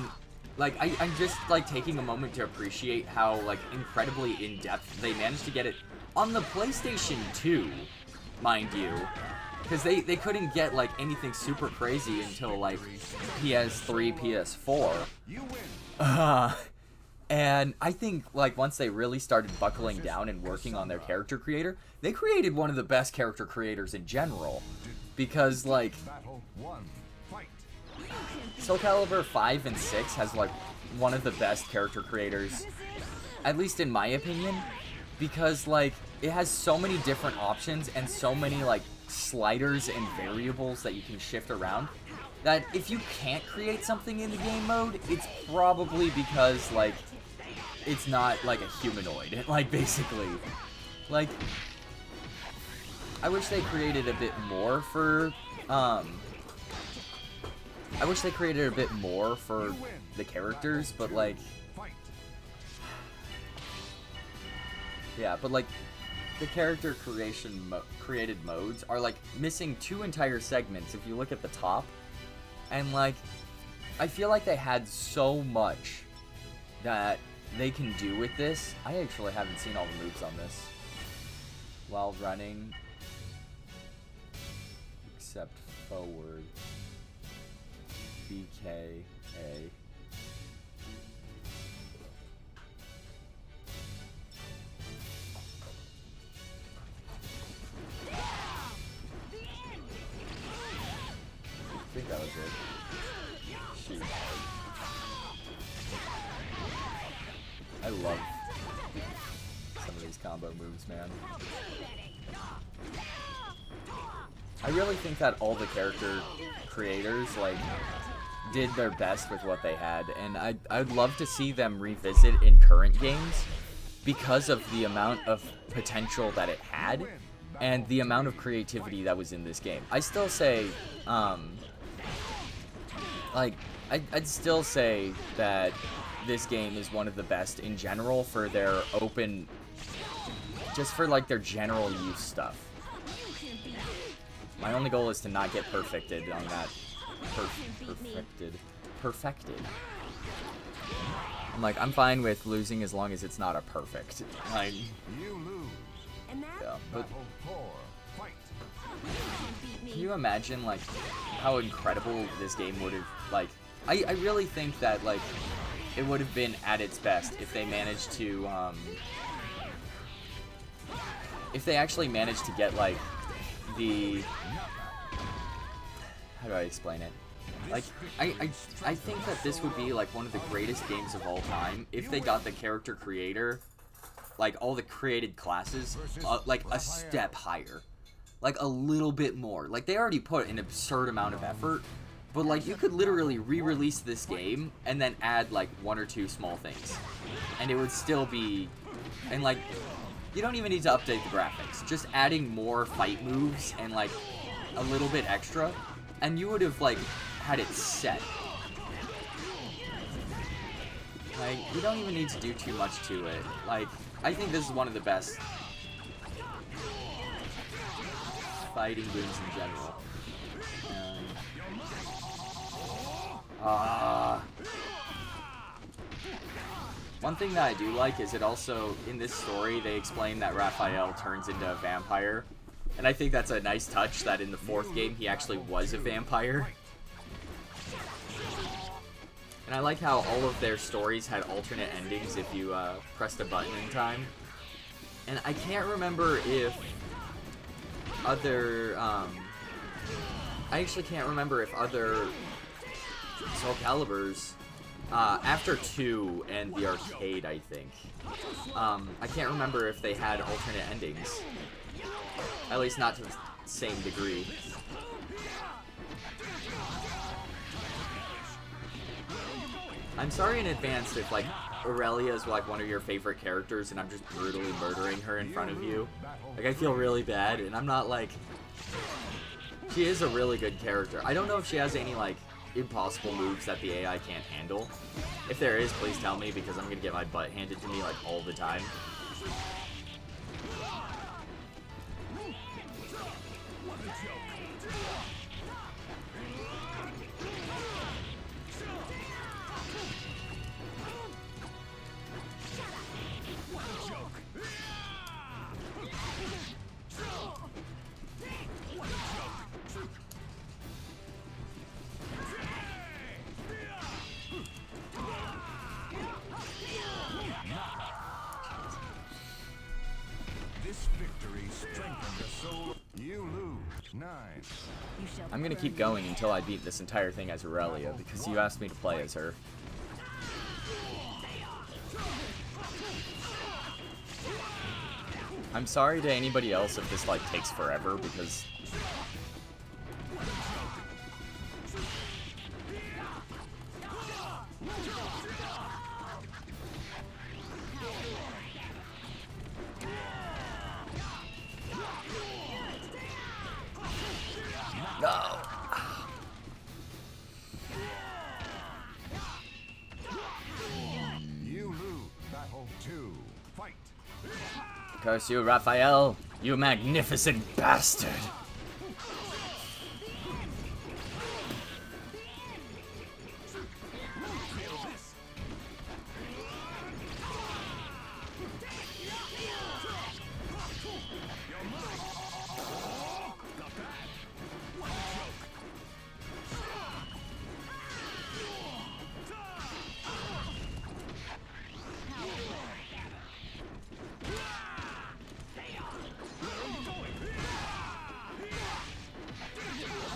like, I'm just, like, taking a moment to appreciate how, like, incredibly in-depth they managed to get it on the PlayStation 2, mind you. Because they couldn't get, like, anything super crazy until, like, PS3, PS4. And I think, like, once they really started buckling down and working on their character creator, they created one of the best character creators in general. Because, like, Soul Calibur 5 and 6 has, like, one of the best character creators, at least in my opinion, because, like, it has so many different options and so many, like, sliders and variables that you can shift around, that if you can't create something in the game mode, it's probably because, like, it's not, like, a humanoid, like, basically. Like, I wish they created a bit more for, I wish they created a bit more for the characters, but, like, yeah, but, like, the character created modes are, like, missing 2 entire segments if you look at the top, and, like, I feel like they had so much that they can do with this. I actually haven't seen all the moves on this. While running, except forward, BKA. I think that was it. Shoot. I love some of these combo moves, man. I really think that all the character creators, like, did their best with what they had, and I'd love to see them revisit in current games because of the amount of potential that it had and the amount of creativity that was in this game. I still say, like, I'd still say that this game is one of the best in general for their open, just for, like, their general use stuff. My only goal is to not get perfected on that. Perfected. I'm like, I'm fine with losing as long as it's not a perfect. Like, You lose. yeah, but Battle 4. Fight. can you imagine, like, how incredible this game would have, like, I really think that, like, it would have been at its best if they managed to, if they actually managed to get, like, the, how do I explain it? Like, I think that this would be, like, one of the greatest games of all time if they got the character creator, like, all the created classes, like, a step higher. Like, a little bit more. Like, they already put an absurd amount of effort, but, like, you could literally re-release this game and then add, like, 1 or 2 small things. And it would still be, and, like, you don't even need to update the graphics. Just adding more fight moves and, like, a little bit extra, and you would have, like, had it set. Like, you don't even need to do too much to it. Like, I think this is one of the best fighting booms in general. One thing that I do like is it also, in this story, they explain that Raphael turns into a vampire. And I think that's a nice touch that in the 4th game he actually was a vampire. And I like how all of their stories had alternate endings if you pressed a button in time. And I can't remember if other, I actually can't remember if other Soul Caliburs, after 2 and the arcade, I think, I can't remember if they had alternate endings. At least not to the same degree. I'm sorry in advance if, like, Aurelia is, like, one of your favorite characters and I'm just brutally murdering her in front of you. Like, I feel really bad, and I'm not, like... She is a really good character. I don't know if she has any, like, impossible moves that the AI can't handle. If there is, please tell me, because I'm gonna get my butt handed to me, like, all the time. This victory strengthened the soul. You lose 9. I'm gonna keep going until I beat this entire thing as Aurelia, because you asked me to play as her. I'm sorry to anybody else if this, like, takes forever, because... No! You lose. Battle 2. Fight. Curse you, Raphael! You magnificent bastard!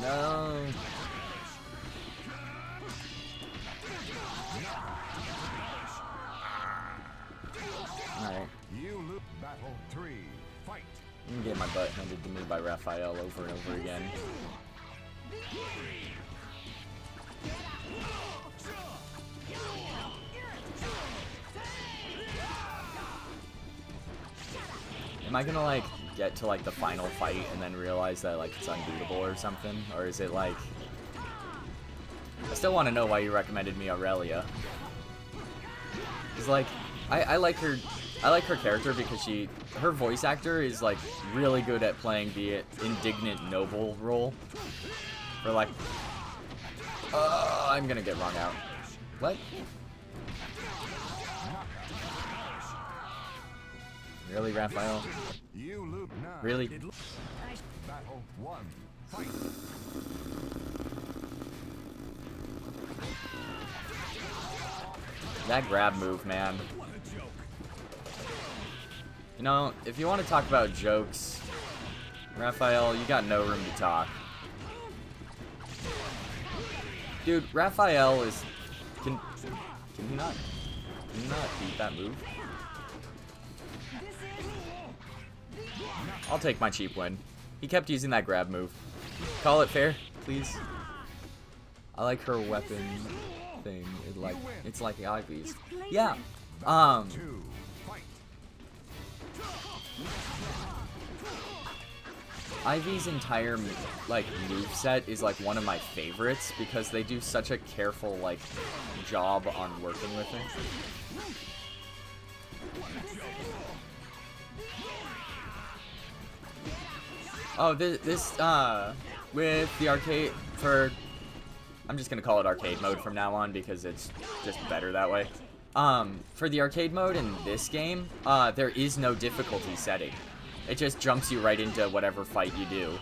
No. Alright. You lose. Battle 3. Fight. I'm gonna get my butt handed to me by Raphael over and over again. Am I gonna, like, get to, like, the final fight and then realize that, like, it's unbeatable or something? Or is it, like... I still want to know why you recommended me Aurelia. Because, like, I like her... I like her character because her voice actor is, like, really good at playing the indignant noble role. For, like... I'm gonna get wrong out. What? Really, Raphael? You lose 9. Really? Battle 1. Fight. That grab move, man. You know, if you want to talk about jokes, Raphael, you got no room to talk. Dude, Raphael is... Can you not beat that move? I'll take my cheap win. He kept using that grab move. Call it fair, please. I like her weapon thing. It's like Ivy's. Yeah. Ivy's entire like moveset is like one of my favorites because they do such a careful like job on working with it. Oh, this with the arcade for, I'm just gonna call it arcade mode from now on because it's just better that way. For the arcade mode in this game, there is no difficulty setting. It just jumps you right into whatever fight you do.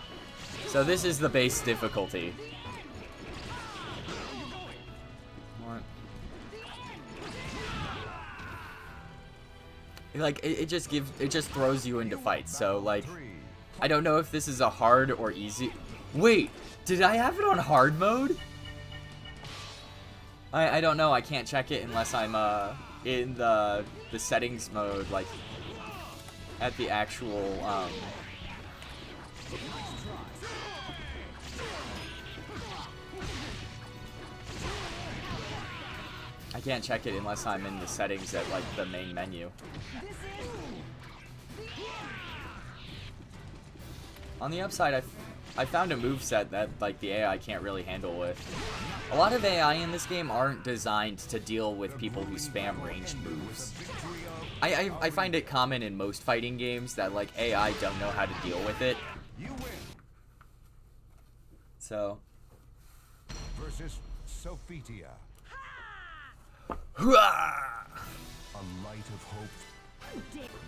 So this is the base difficulty. What? Like, it just throws you into fights. So, like, I don't know if this is a hard or easy. Wait, did I have it on hard mode? I don't know. I can't check it unless I'm in the settings mode, like at the actual I can't check it unless I'm in the settings at like the main menu. On the upside, I found a moveset that like the AI can't really handle with. A lot of AI in this game aren't designed to deal with people who spam ranged moves. I find it common in most fighting games that like AI don't know how to deal with it. So. Versus Sophitia. A light of hope.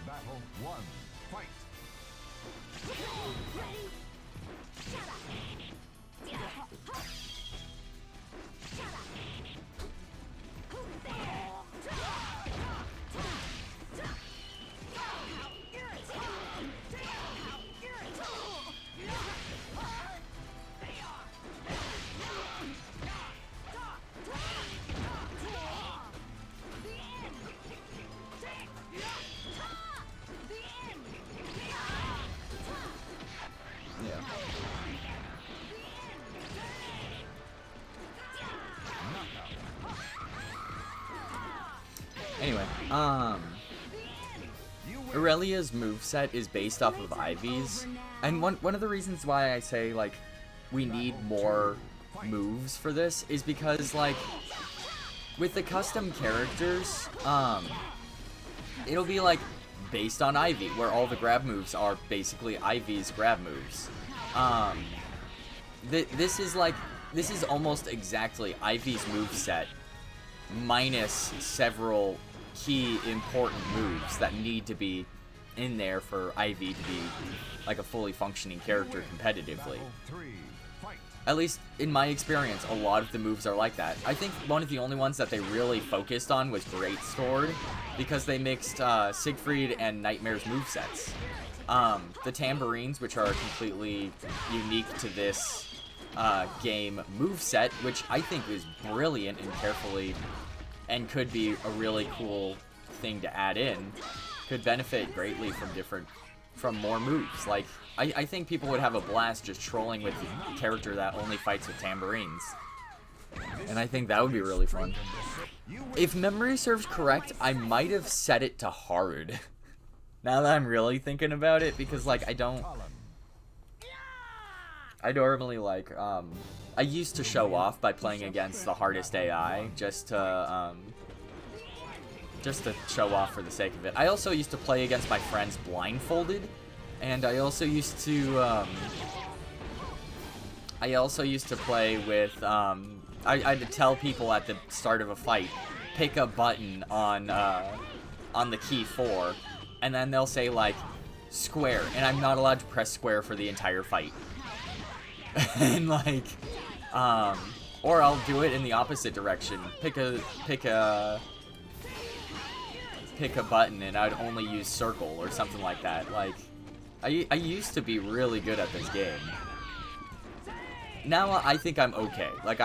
Battle 1. Fight. Anyway, Aurelia's moveset is based off of Ivy's, and one of the reasons why I say, like, we need more moves for this is because, like, with the custom characters, it'll be, like, based on Ivy, where all the grab moves are basically Ivy's grab moves. This is almost exactly Ivy's moveset, minus several key important moves that need to be in there for Ivy to be like a fully functioning character competitively. At least in my experience, a lot of the moves are like that. I think one of the only ones that they really focused on was Great Sword, because they mixed Siegfried and Nightmare's movesets. The tambourines, which are completely unique to this game moveset, which I think is brilliant and carefully, and could be a really cool thing to add in, could benefit greatly from more moves. Like, I think people would have a blast just trolling with a character that only fights with tambourines. And I think that would be really fun. If memory serves correct, I might have set it to hard. Now that I'm really thinking about it, because, like, I normally, like, I used to show off by playing against the hardest AI, just to show off for the sake of it. I also used to play against my friends blindfolded, and I also used to play with, I'd tell people at the start of a fight, pick a button on the key 4, and then they'll say, like, square, and I'm not allowed to press square for the entire fight. And, like, or I'll do it in the opposite direction. Pick a button, and I'd only use circle or something like that. Like, I used to be really good at this game. Now I think I'm okay. Like,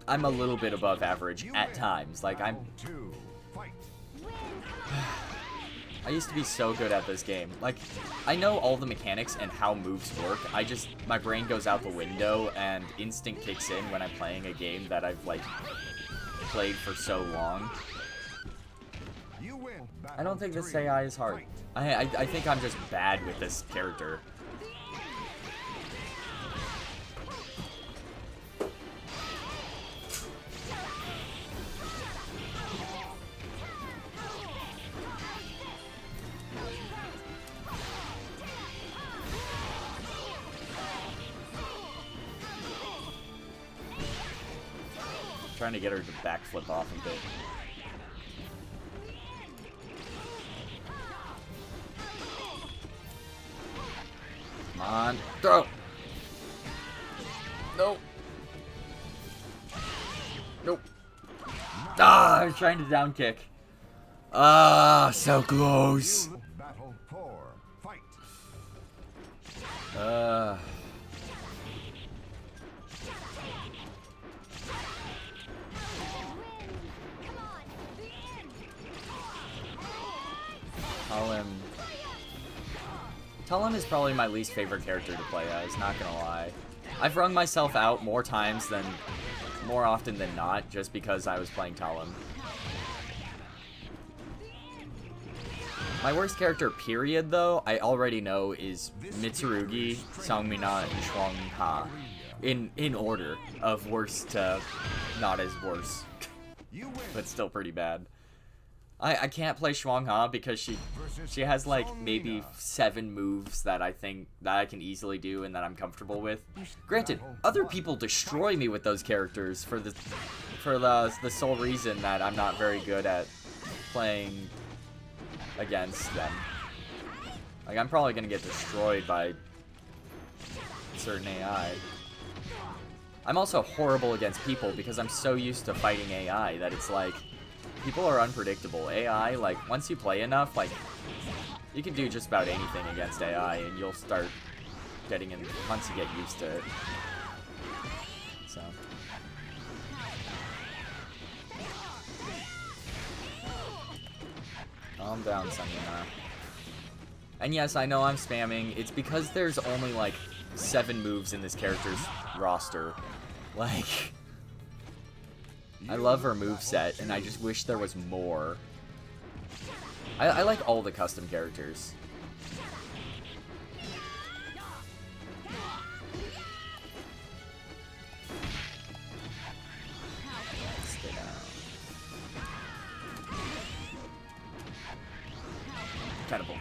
I'm a little bit above average at times. Like, I used to be so good at this game. Like, I know all the mechanics and how moves work. My brain goes out the window and instinct kicks in when I'm playing a game that I've, like, played for so long. I don't think this AI is hard. I think I'm just bad with this character. trying to get her to backflip off of it. Come on, throw! Nope. Nope. Ah, I was trying to down kick. Ah, so close. Battle 4. Fight. Talon is probably my least favorite character to play as, not gonna lie. I've wrung myself out more often than not, just because I was playing Talon. My worst character, period, though, I already know is Mitsurugi, Sangmina, and Shuang-Ha. In order of worst to not as worse. But still pretty bad. I can't play Shuang-Ha because she has like maybe 7 moves that I think that I can easily do and that I'm comfortable with. Granted, other people destroy me with those characters for the sole reason that I'm not very good at playing against them. Like, I'm probably gonna get destroyed by certain AI. I'm also horrible against people because I'm so used to fighting AI that it's like, people are unpredictable. AI, like, once you play enough, like, you can do just about anything against AI, and you'll start getting in once you get used to it. So. Calm down, Sangmina. And yes, I know I'm spamming. It's because there's only, like, 7 moves in this character's roster. Like... I love her moveset, and I just wish there was more. I like all the custom characters. Stay down. Catapult.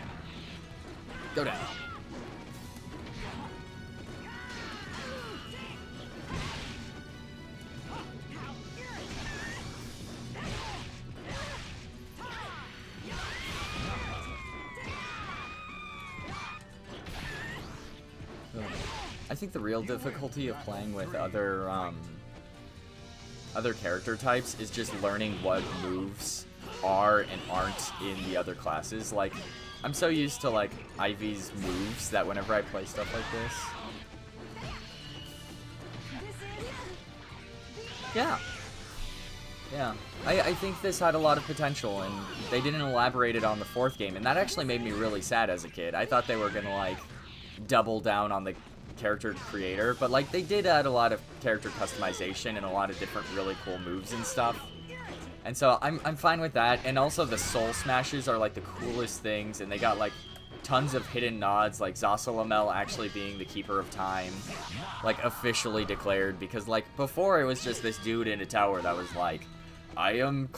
Go down. I think the real difficulty of playing with other character types is just learning what moves are and aren't in the other classes. Like, I'm so used to, like, Ivy's moves that whenever I play stuff like this... Yeah. Yeah. I think this had a lot of potential, and they didn't elaborate it on the 4th game, and that actually made me really sad as a kid. I thought they were gonna, like, double down on the character creator, but like they did add a lot of character customization and a lot of different really cool moves and stuff, and so I'm fine with that. And also the soul smashes are like the coolest things, and they got like tons of hidden nods, like Zasalamel actually being the Keeper of Time, like officially declared, because like before it was just this dude in a tower that was like, I'm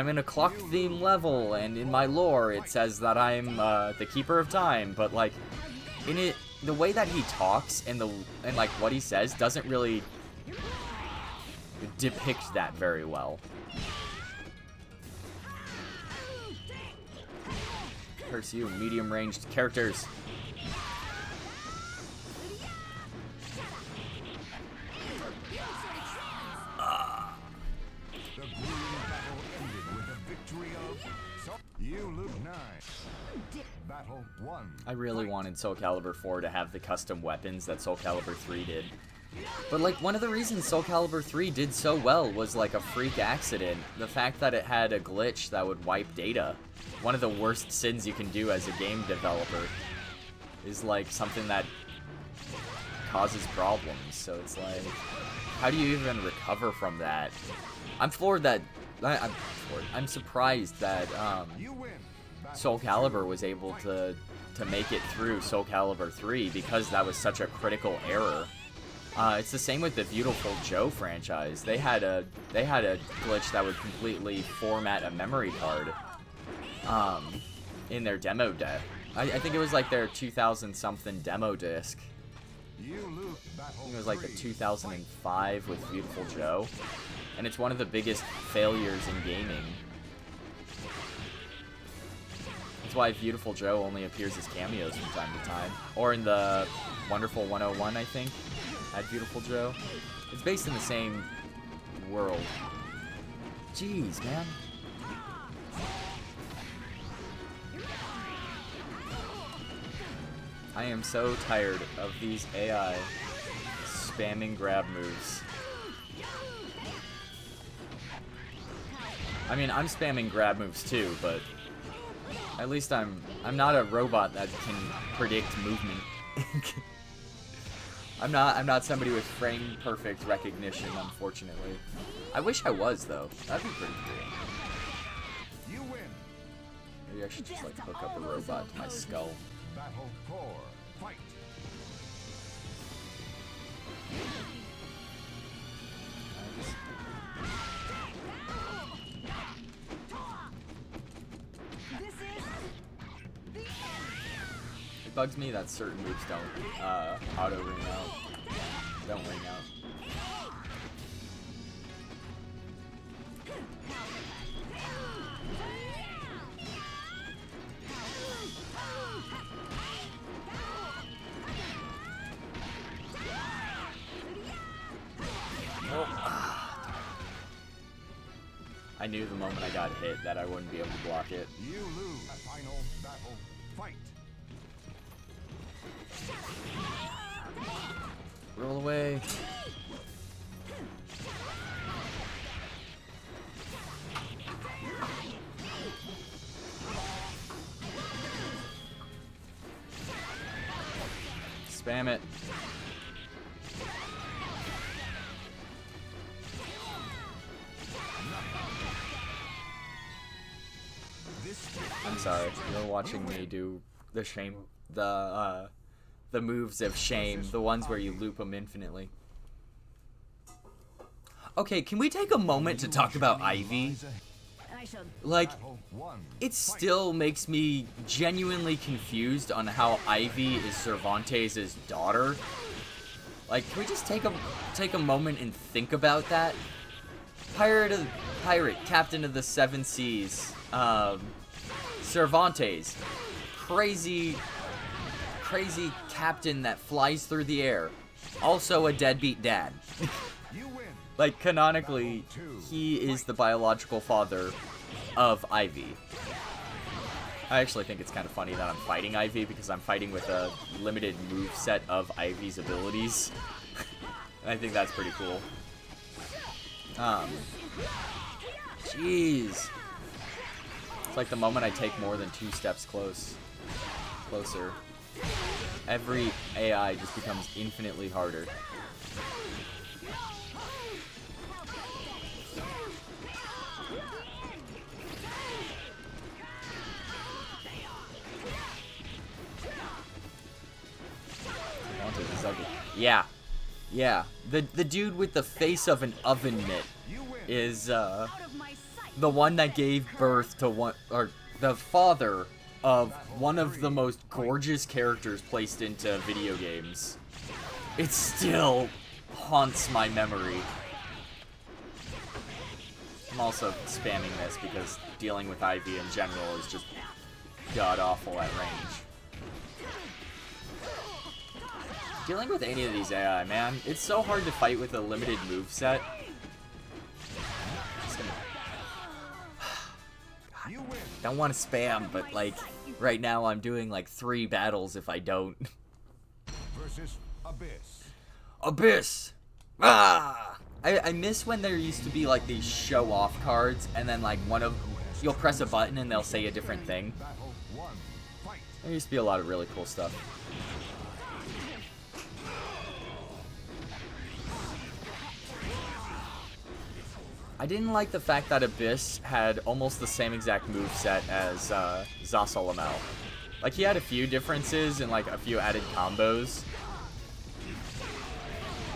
in a clock theme level, and in my lore it says that I'm the Keeper of Time, but like in it, the way that he talks and like what he says doesn't really depict that very well. Curse you, medium-ranged characters. The grueling battle ended with a victory of you look nice. Battle 1. I really wanted Soul Calibur 4 to have the custom weapons that Soul Calibur 3 did. But like, one of the reasons Soul Calibur 3 did so well was like a freak accident. The fact that it had a glitch that would wipe data. One of the worst sins you can do as a game developer is like something that causes problems. So it's like, how do you even recover from that? I'm floored that... I'm surprised that Soul Calibur was able to make it through Soul Calibur 3 because that was such a critical error. It's the same with the Beautiful Joe franchise. They had a glitch that would completely format a memory card in their demo deck. I think it was like their 2000 something demo disc. I think it was like the 2005 with Beautiful Joe, and it's one of the biggest failures in gaming. That's why Beautiful Joe only appears as cameos from time to time, or in the Wonderful 101, I think, had Beautiful Joe. It's based in the same world. Jeez, man. I am so tired of these AI spamming grab moves. I mean, I'm spamming grab moves too, but at least I'm not a robot that can predict movement. I'm not somebody with frame perfect recognition, unfortunately. I wish I was though. That'd be pretty cool. You win. Maybe I should just like hook up a robot to my skull. Battle 4. Fight. It bugs me that certain moves don't auto ring out. Don't ring out. I knew the moment I got hit that I wouldn't be able to block it. You lose. Final battle. Fight. Roll away. Spam it. I'm sorry. You're watching me do the shame, the moves of shame, the ones where you loop them infinitely. Okay, can we take a moment to talk about Ivy? Like, it still makes me genuinely confused on how Ivy is Cervantes' daughter. Like, can we just take a moment and think about that? Pirate, captain of the seven seas, Cervantes, crazy captain that flies through the air, also a deadbeat dad. Like, canonically, he is the biological father of Ivy. I actually think it's kind of funny that I'm fighting Ivy because I'm fighting with a limited move set of Ivy's abilities. And I think that's pretty cool. Jeez. It's like the moment I take more than 2 steps closer, every AI just becomes infinitely harder. Yeah. Yeah. The dude with the face of an oven mitt is the one that gave birth to the father of one of the most gorgeous characters placed into video games. It still haunts my memory. I'm also spamming this because dealing with Ivy in general is just god-awful at range. Dealing with any of these AI, man, it's so hard to fight with a limited moveset. Don't want to spam, but like right now I'm doing like 3 battles if I don't. Versus Abyss. Abyss! Ah! I miss when there used to be like these show-off cards, and then like you'll press a button and they'll say a different thing. There used to be a lot of really cool stuff. I didn't like the fact that Abyss had almost the same exact moveset as Zasalamel. Like, he had a few differences and like a few added combos.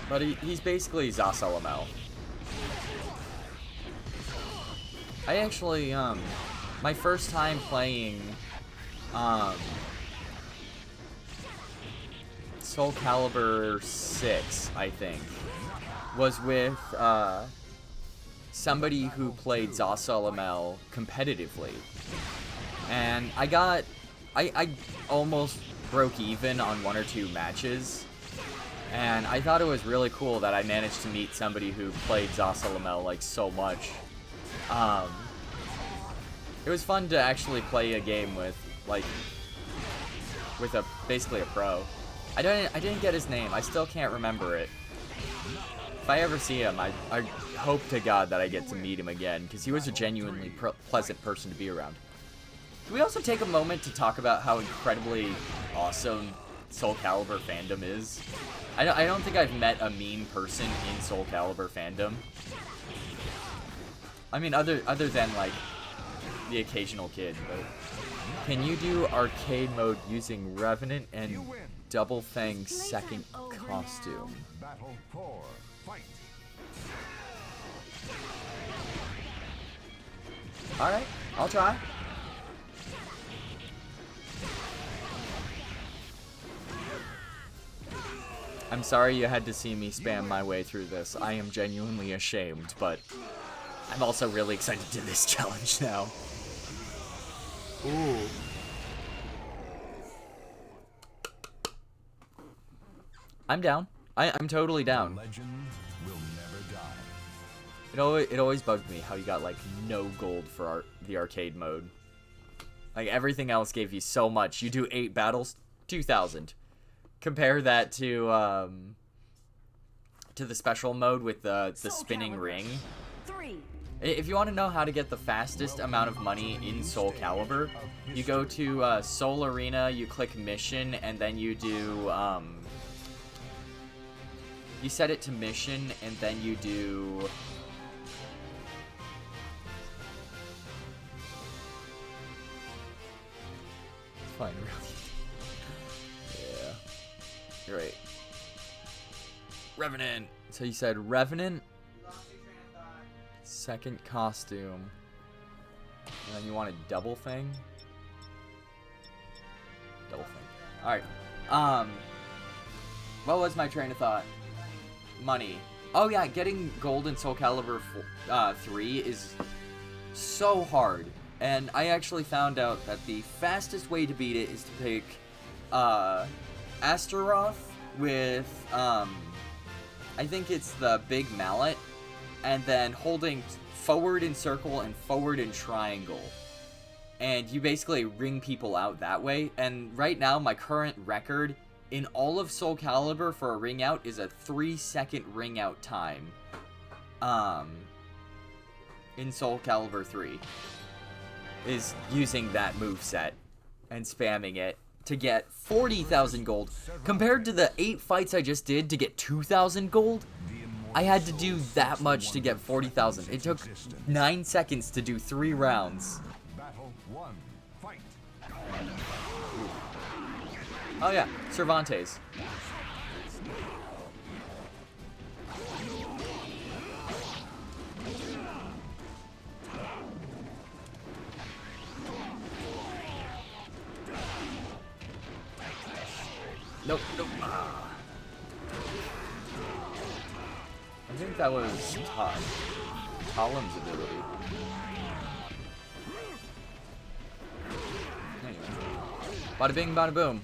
But he's basically Zasalamel. I actually, my first Soul Calibur 6, I think, was with somebody who played Zasalamel competitively. And I almost broke even on 1 or 2 matches. And I thought it was really cool that I managed to meet somebody who played Zasalamel like so much. It was fun to actually play a game with basically a pro. I didn't get his name. I still can't remember it. If I ever see him, I hope to God that I get to meet him again, because he was a genuinely pleasant person to be around. Can we also take a moment to talk about how incredibly awesome Soul Calibur fandom is? I don't think I've met a mean person in Soul Calibur fandom. I mean, other than, like, the occasional kid, but... Can you do arcade mode using Revenant and Double Fang's second costume? Battle 4, fight. Alright, I'll try. I'm sorry you had to see me spam my way through this. I am genuinely ashamed, but I'm also really excited to do this challenge now. Ooh. I'm down. I'm totally down. Legend will never die. It always bugged me how you got like no gold for the arcade mode. Like everything else gave you so much. You do 8 battles, 2,000. Compare that to the special mode with the spinning ring. 3. If you want to know how to get the fastest amount of money in Soul Calibur, you go to Soul Arena, you click mission, and then you do you set it to mission, and then you do it's fine, really. Yeah. You're right. Revenant. So you said Revenant, second costume, and then you want a double thing? Double thing. Alright. What was my train of thought? Money. Oh yeah, getting gold in Soul Calibur 3 is so hard. And I actually found out that the fastest way to beat it is to pick Astaroth with I think it's the big mallet, and then holding forward in circle and forward in triangle. And you basically ring people out that way. And right now, my current record in all of Soul Calibur for a ring out is a 3-second ring out time. In Soul Calibur 3. Is using that moveset and spamming it to get 40,000 gold. Compared to the 8 fights I just did to get 2,000 gold, I had to do that much to get 40,000. It took 9 seconds to do 3 rounds. Battle 1, fight. Oh yeah, Cervantes. Nope, nope. I think that was Column's ability. Anyway. Bada bing, bada boom.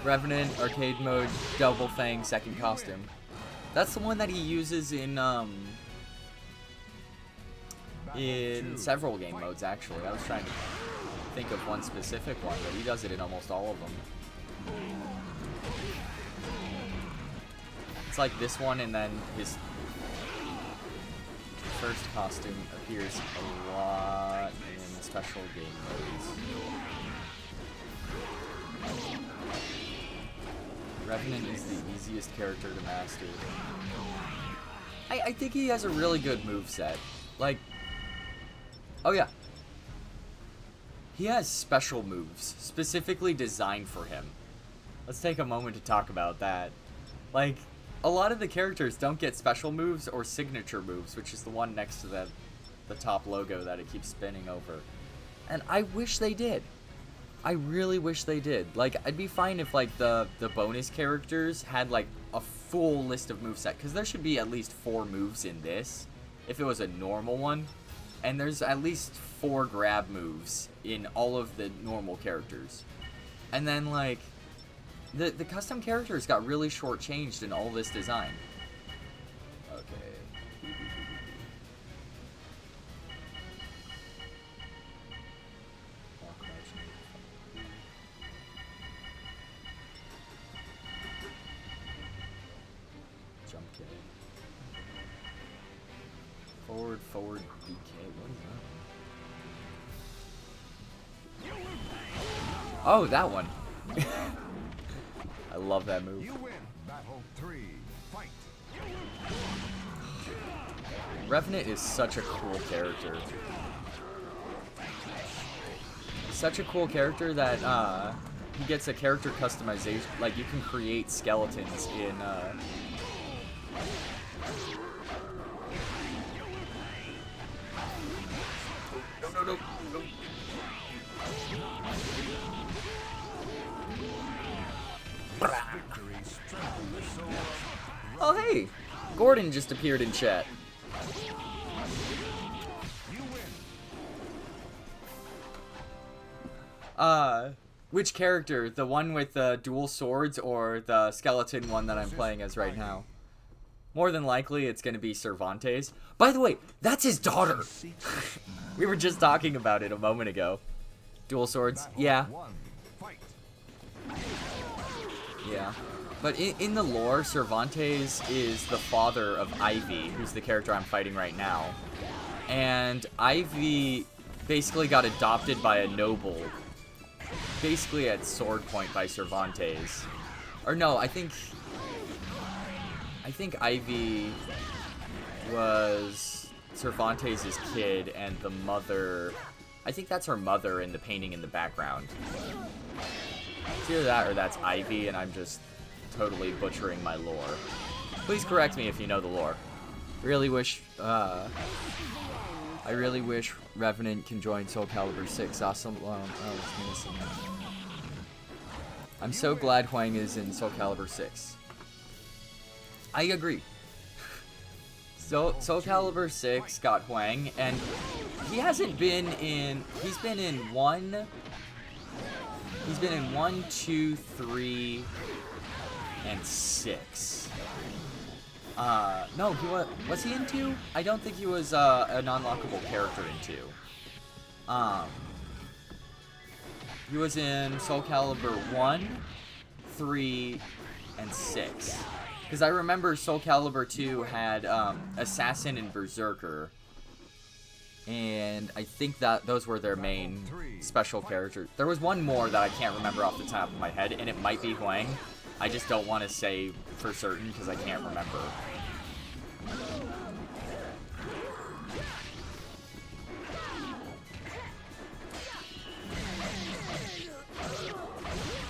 Revenant, arcade mode, double fang, second costume. That's the one that he uses in several game modes, actually. I was trying to think of one specific one, but he does it in almost all of them. It's like this one, and then his first costume appears a lot in special game modes. Revenant is the easiest character to master. I think he has a really good moveset. Like, oh yeah. He has special moves, specifically designed for him. Let's take a moment to talk about that. Like, a lot of the characters don't get special moves or signature moves, which is the one next to the top logo that it keeps spinning over. And I wish they did. I really wish they did. Like, I'd be fine if, like, the bonus characters had, like, a full list of moveset. Because there should be at least 4 moves in this, if it was a normal one. And there's at least 4 grab moves in all of the normal characters. And then, like, the custom characters got really shortchanged in all this design. Okay. Jump kick. Forward, BK. What is that? Oh, that one. I love that move. You win. Battle 3. Fight. Revenant is such a cool character. Such a cool character that he gets a character customization. Like, you can create skeletons in No. Oh, hey! Gordon just appeared in chat. Which character? The one with the dual swords or the skeleton one that I'm playing as right now? More than likely, it's going to be Cervantes. By the way, that's his daughter! We were just talking about it a moment ago. Dual swords, yeah. Yeah. But in the lore, Cervantes is the father of Ivy, who's the character I'm fighting right now. And Ivy basically got adopted by a noble, basically at sword point by Cervantes. Or no, I think Ivy was Cervantes' kid, and the mother, I think that's her mother in the painting in the background. It's either that or that's Ivy, and I'm just totally butchering my lore. Please correct me if you know the lore. I really wish Revenant can join Soul Calibur 6. Awesome. I'm so glad Huang is in Soul Calibur 6. I agree. So Soul Calibur 6 got Huang, and he hasn't been in. He's been in 1, 2, 3, and 6. No, was he in 2? I don't think he was a non-lockable character in 2. He was in Soul Calibur 1, 3, and 6. Because I remember Soul Calibur 2 had Assassin and Berserker. And I think that those were their main special characters. There was one more that I can't remember off the top of my head, and it might be Huang. I just don't want to say for certain because I can't remember.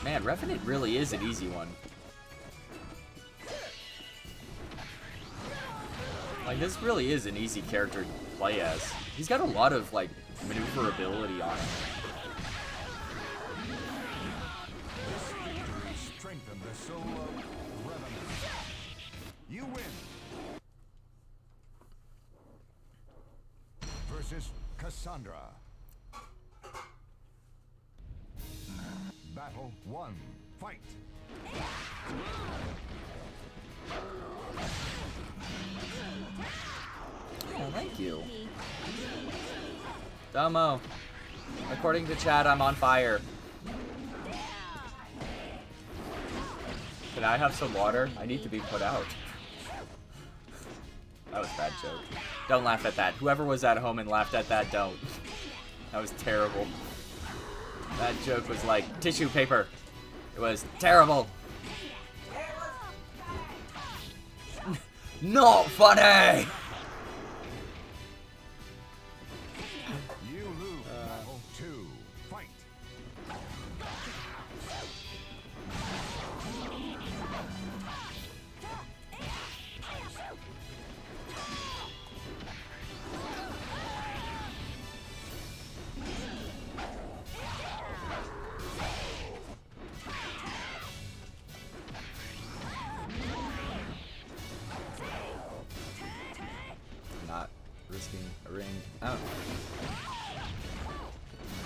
Man, Revenant really is an easy one. Like, this really is an easy character to play as. He's got a lot of, like, maneuverability on him. Strengthen the soul of Revenant. You win. Versus Cassandra. Battle 1. Fight. Oh, thank you. Domo. According to chat, I'm on fire. Can I have some water? I need to be put out. That was a bad joke. Don't laugh at that. Whoever was at home and laughed at that, don't. That was terrible. That joke was like tissue paper. It was terrible. Not funny! You lose. Battle 2. Fight.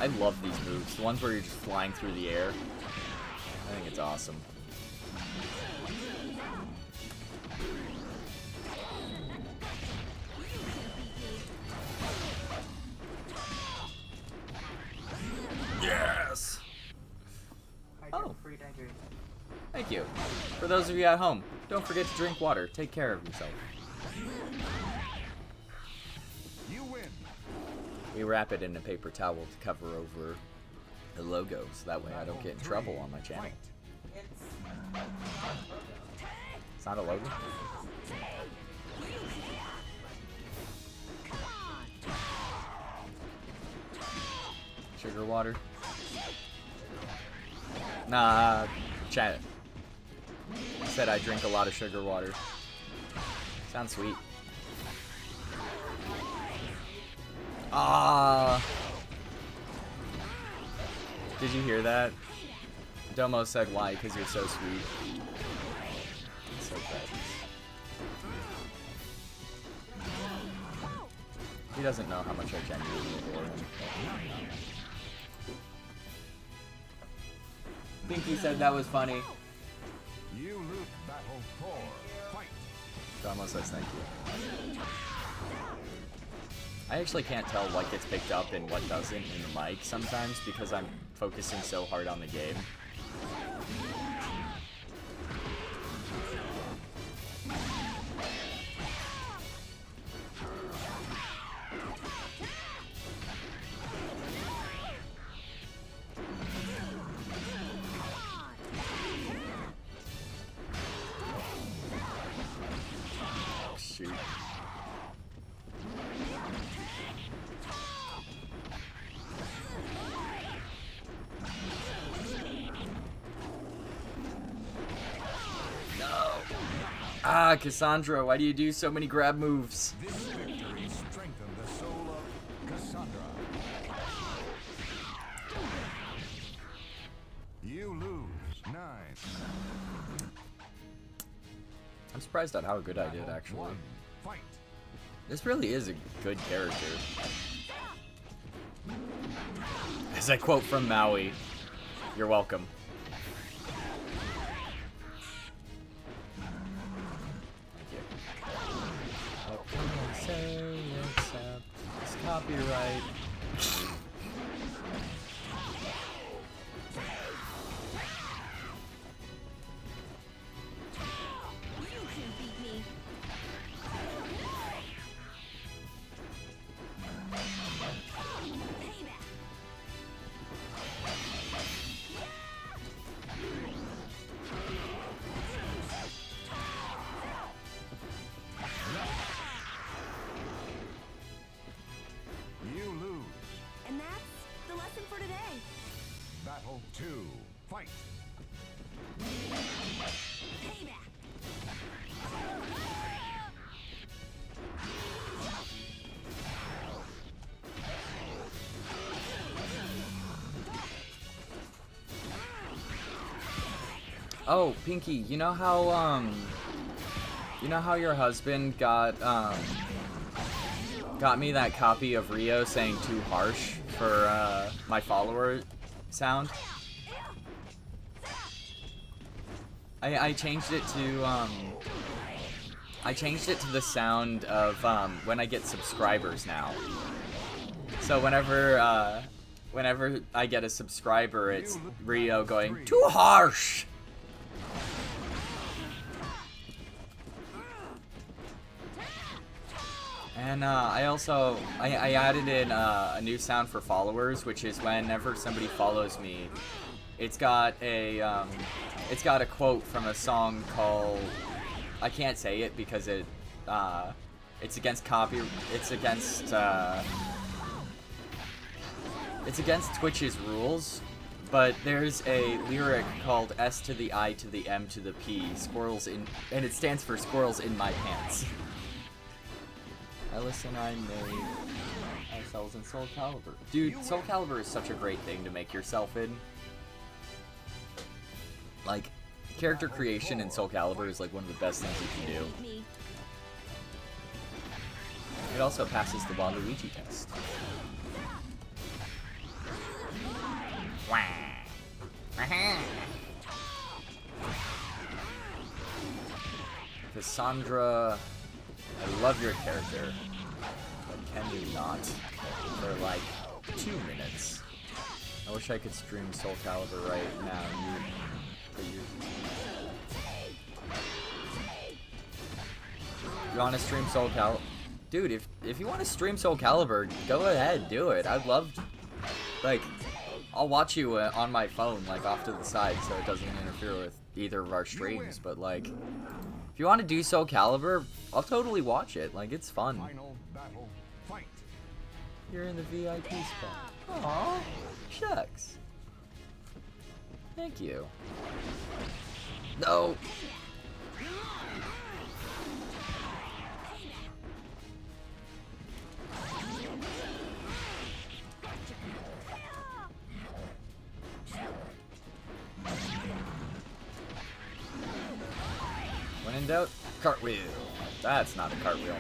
I love these moves. The ones where you're just flying through the air. I think it's awesome. Yes! Oh. Free hydrate. Thank you. For those of you at home, don't forget to drink water. Take care of yourself. You win. We wrap it in a paper towel to cover over the logo, so that way I don't get in trouble on my channel. It's not a logo? Sugar water? Nah, chat. I said I drink a lot of sugar water. Sounds sweet. Ah. Did you hear that? Domo said why, because you're so sweet. So precious. He doesn't know how much I genuinely adore him. Pinky said that was funny. You lose battle 4. Fight. Domo says thank you. I actually can't tell what gets picked up and what doesn't in the mic sometimes because I'm focusing so hard on the game. Shoot. Ah, Cassandra, why do you do so many grab moves? This victory strengthened the soul of Cassandra. You lose 9. I'm surprised at how good I did, actually. 1. Fight. This really is a good character. As I quote from Maui, you're welcome. What can I say except it's copyright? You can beat me. Payback. You lose. And that's the lesson for today. Battle 2. Fight. Payback. Oh, Pinky, you know how your husband got me that copy of Rio saying too harsh for my follower sound? I changed it to the sound of when I get subscribers now. So whenever I get a subscriber, it's Rio going too harsh. And I also I added in a new sound for followers, which is whenever somebody follows me, it's got a quote from a song called, I can't say it because it's against Twitch's rules, but there's a lyric called S to the I to the M to the P, and it stands for squirrels in my pants. I made ourselves in Soul Calibur. Dude, Soul Calibur is such a great thing to make yourself in. Like, character creation in Soul Calibur is like one of the best things you can do. Me. It also passes the Waluigi test. Cassandra, I love your character, but can you not for like 2 minutes? I wish I could stream Soul Calibur right now. You want to stream Soul Calibur? Dude, if you want to stream Soul Calibur, go ahead, do it. I'd love, like, I'll watch you on my phone, like, off to the side so it doesn't interfere with either of our streams, but, like, if you want to do Soul Calibur, I'll totally watch it. Like, it's fun. Final battle, fight. You're in the VIP spot. Aww, shucks. Thank you. No. When in doubt, cartwheel. That's not a cartwheel.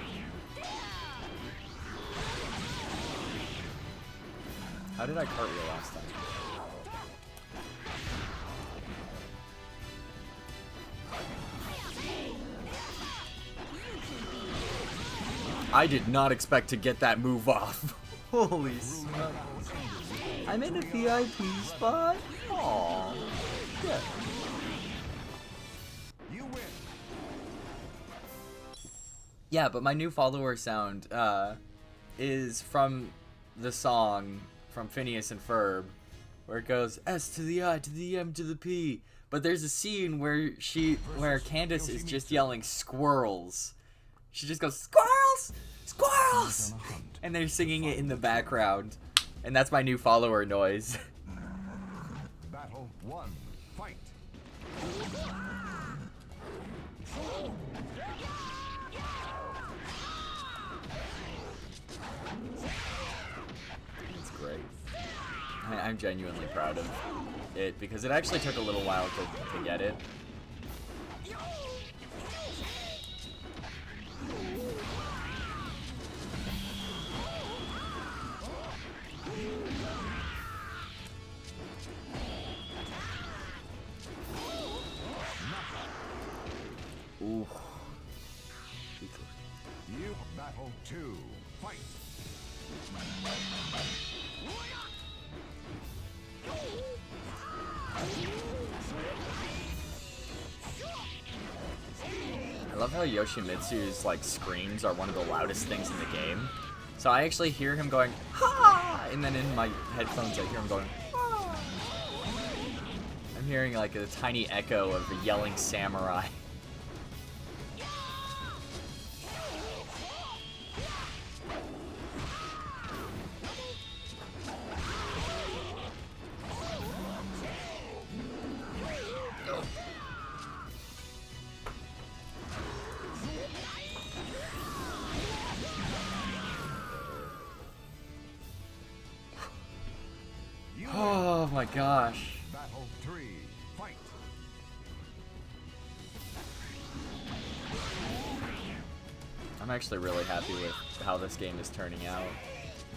How did I cartwheel last time? I did not expect to get that move off. Holy smokes. I'm in a VIP spot? Aww. Good. You win. Yeah, but my new follower sound is from the song from Phineas and Ferb, where it goes S to the I to the M to the P. But there's a scene where Candace is just yelling squirrels. She just goes squirrels, squirrels, and they're singing it in the background, and that's my new follower noise. Battle 1, fight. It's great. I'm genuinely proud of it because it actually took a little while to get it. Ooh. You battle 2, fight. I love how Yoshimitsu's like screams are one of the loudest things in the game. So I actually hear him going, ha! And then in my headphones I hear him going, ha! I'm hearing like a tiny echo of a yelling samurai. Oh my gosh. Battle 3, fight. I'm actually really happy with how this game is turning out.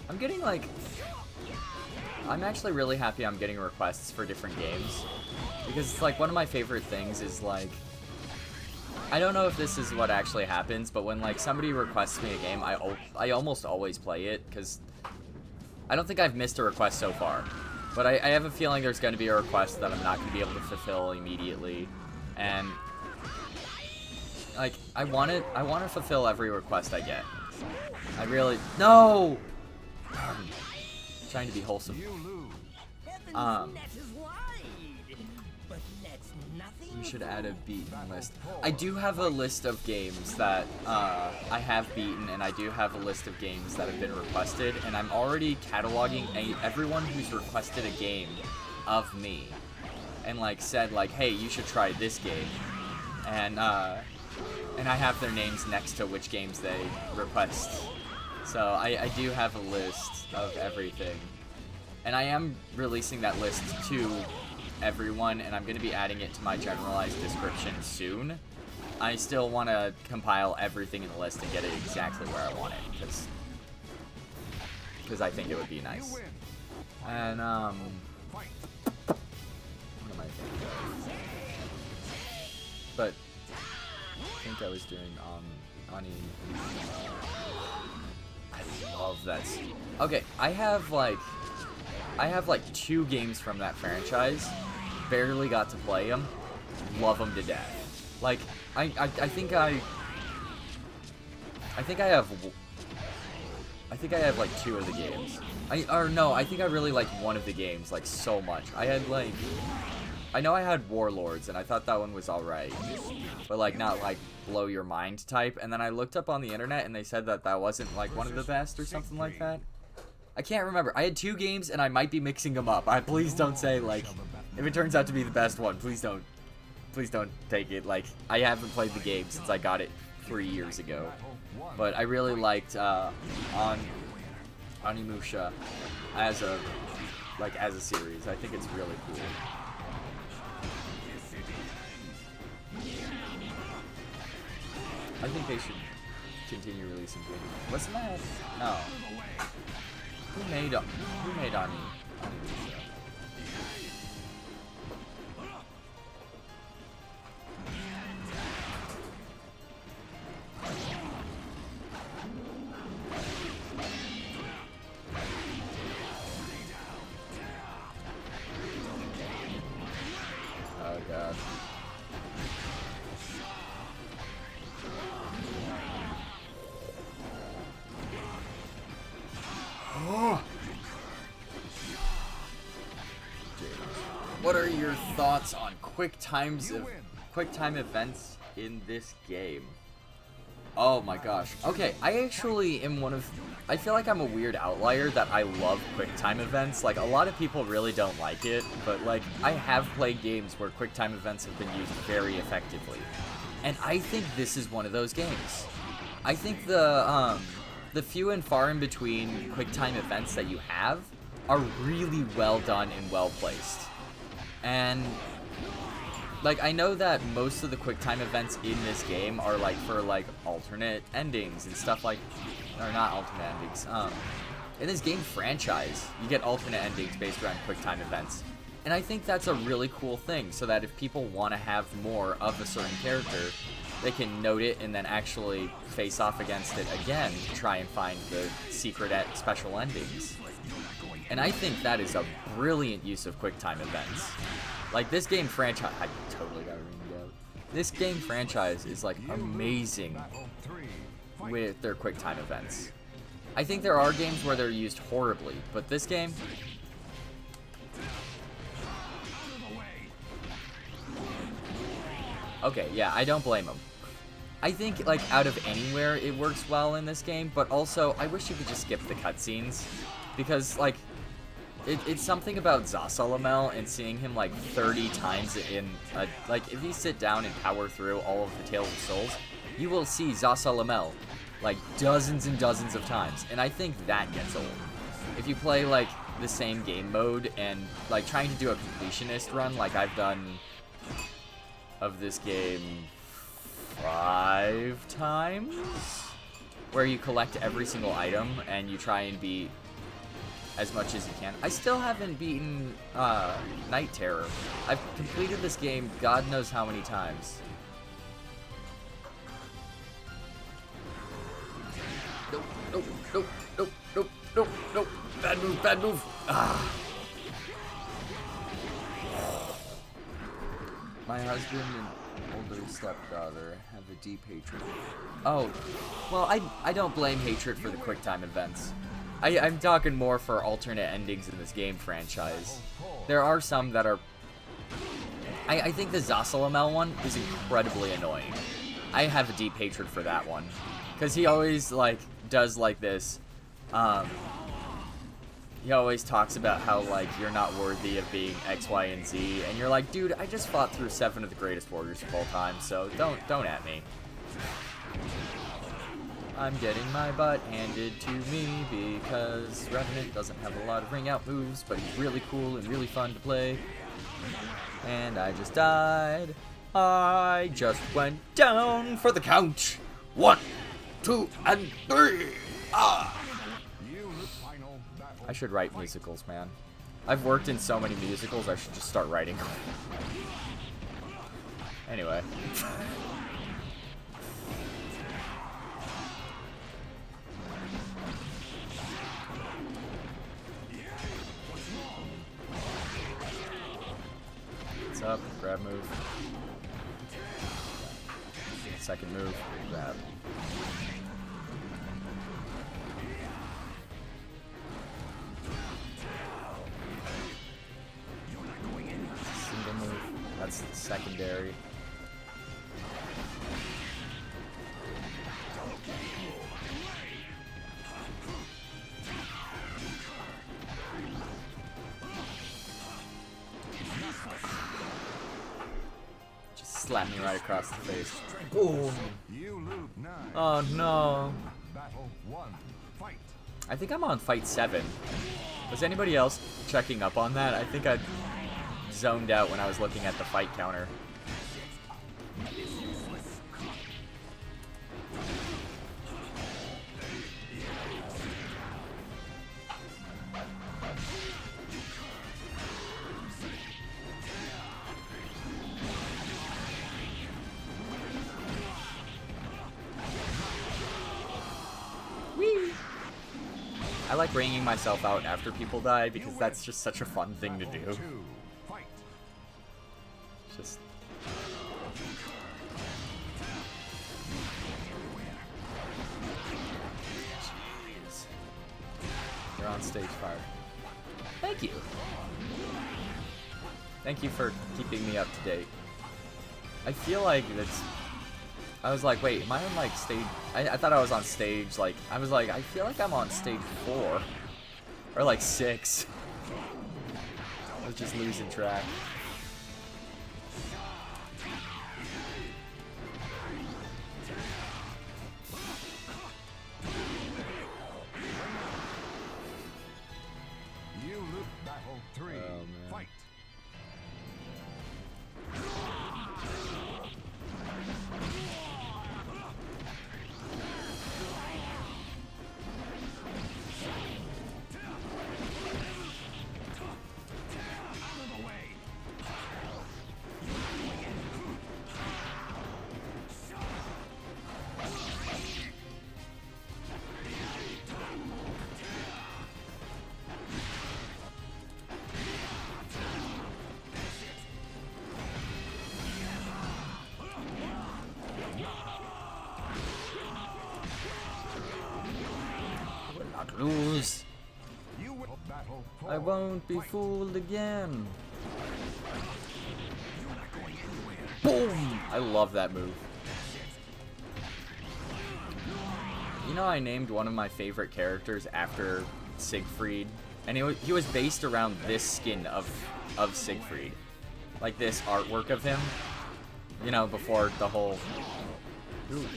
I'm getting like... I'm actually really happy I'm getting requests for different games. Because it's like one of my favorite things is like... I don't know if this is what actually happens, but when like somebody requests me a game, I almost always play it, because I don't think I've missed a request so far. But I have a feeling there's going to be a request that I'm not going to be able to fulfill immediately. And like I want to fulfill every request I get. I really no. Trying to be wholesome. You lose. You should add a beaten list. I do have a list of games that I have beaten, and I do have a list of games that have been requested, and I'm already cataloging everyone who's requested a game of me, and like said like, hey, you should try this game, and I have their names next to which games they request. So I do have a list of everything, and I am releasing that list to everyone, and I'm going to be adding it to my generalized description soon. I still want to compile everything in the list and get it exactly where I want it, because I think it would be nice. And what am but I think I was doing Ani. I love that. Okay, I have like 2 games from that franchise. Barely got to play them. Love them to death. Like I think I have like 2 of the games. I think I really like one of the games like so much. I know I had Warlords and I thought that one was alright, but like not like blow your mind type. And then I looked up on the internet and they said that that wasn't like one of the best or something like that. I can't remember. I had 2 games and I might be mixing them up. Please don't say like if it turns out to be the best one. Please don't take it. Like I haven't played the game since I got it 3 years ago, but I really liked Onimusha as a series. I think it's really cool. I think they should continue releasing games. Wasn't that? No. Who made Onimusha? Oh god. What are your thoughts on quick time events in this game? Oh my gosh. Okay, I actually am I feel like I'm a weird outlier that I love quick time events. Like a lot of people really don't like it, but like I have played games where quick time events have been used very effectively. And I think this is one of those games. I think the few and far in between quick time events that you have are really well done and well placed. And like I know that most of the quick time events in this game are like for like alternate endings and stuff like, or not alternate endings. In this game franchise, you get alternate endings based around quick time events. And I think that's a really cool thing, so that if people want to have more of a certain character, they can note it and then actually face off against it again to try and find the secret special endings. And I think that is a brilliant use of quick time events. Like this game franchise, I totally got ringed out. This game franchise is like amazing with their quick time events. I think there are games where they're used horribly, but this game, okay, yeah, I don't blame them. I think, like, out of anywhere, it works well in this game, but also, I wish you could just skip the cutscenes, because, like, it's something about Zasalamel and seeing him, like, 30 times in, like, if you sit down and power through all of the Tales of Souls, you will see Zasalamel, like, dozens and dozens of times, and I think that gets old. If you play, like, the same game mode and, like, trying to do a completionist run, like I've done of this game 5 times, where you collect every single item and you try and beat as much as you can. I still haven't beaten Night Terror. I've completed this game God knows how many times. Nope, nope, nope, nope, nope, nope, nope. Bad move, bad move. Ah. My husband and older stepdaughter have a deep hatred. Oh, well, I don't blame hatred for the quick time events. I'm talking more for alternate endings in this game franchise. There are some that are... I think the Zasalamel one is incredibly annoying. I have a deep hatred for that one. Because he always, like, does like this. He always talks about how, like, you're not worthy of being X, Y, and Z, and you're like, dude, I just fought through 7 of the greatest warriors of all time, so don't at me. I'm getting my butt handed to me because Revenant doesn't have a lot of ring-out moves, but he's really cool and really fun to play. And I just died. I just went down for the count. 1, 2, and 3. Ah! I should write musicals, man. I've worked in so many musicals, I should just start writing. Anyway. What's up? Grab move. Second move. Grab. Single move. That's the secondary. Slap me right across the face. Boom. Oh no. I think I'm on fight 7. Was anybody else checking up on that? I think I zoned out when I was looking at the fight counter. I like bringing myself out after people die because that's just such a fun thing to do. Just... Jeez. You're on stage 5. Thank you. Thank you for keeping me up to date. I feel like that's... I was like, wait, am I on like stage... I thought I was on stage, like, I was like, I feel like I'm on stage 4. Or like 6. I was just losing track. You loop battle 3. Fight. Lose. I won't be fooled again. Boom! I love that move. You know, I named one of my favorite characters after Siegfried, and he was based around this skin of Siegfried, like this artwork of him. You know, before the whole. Ooh.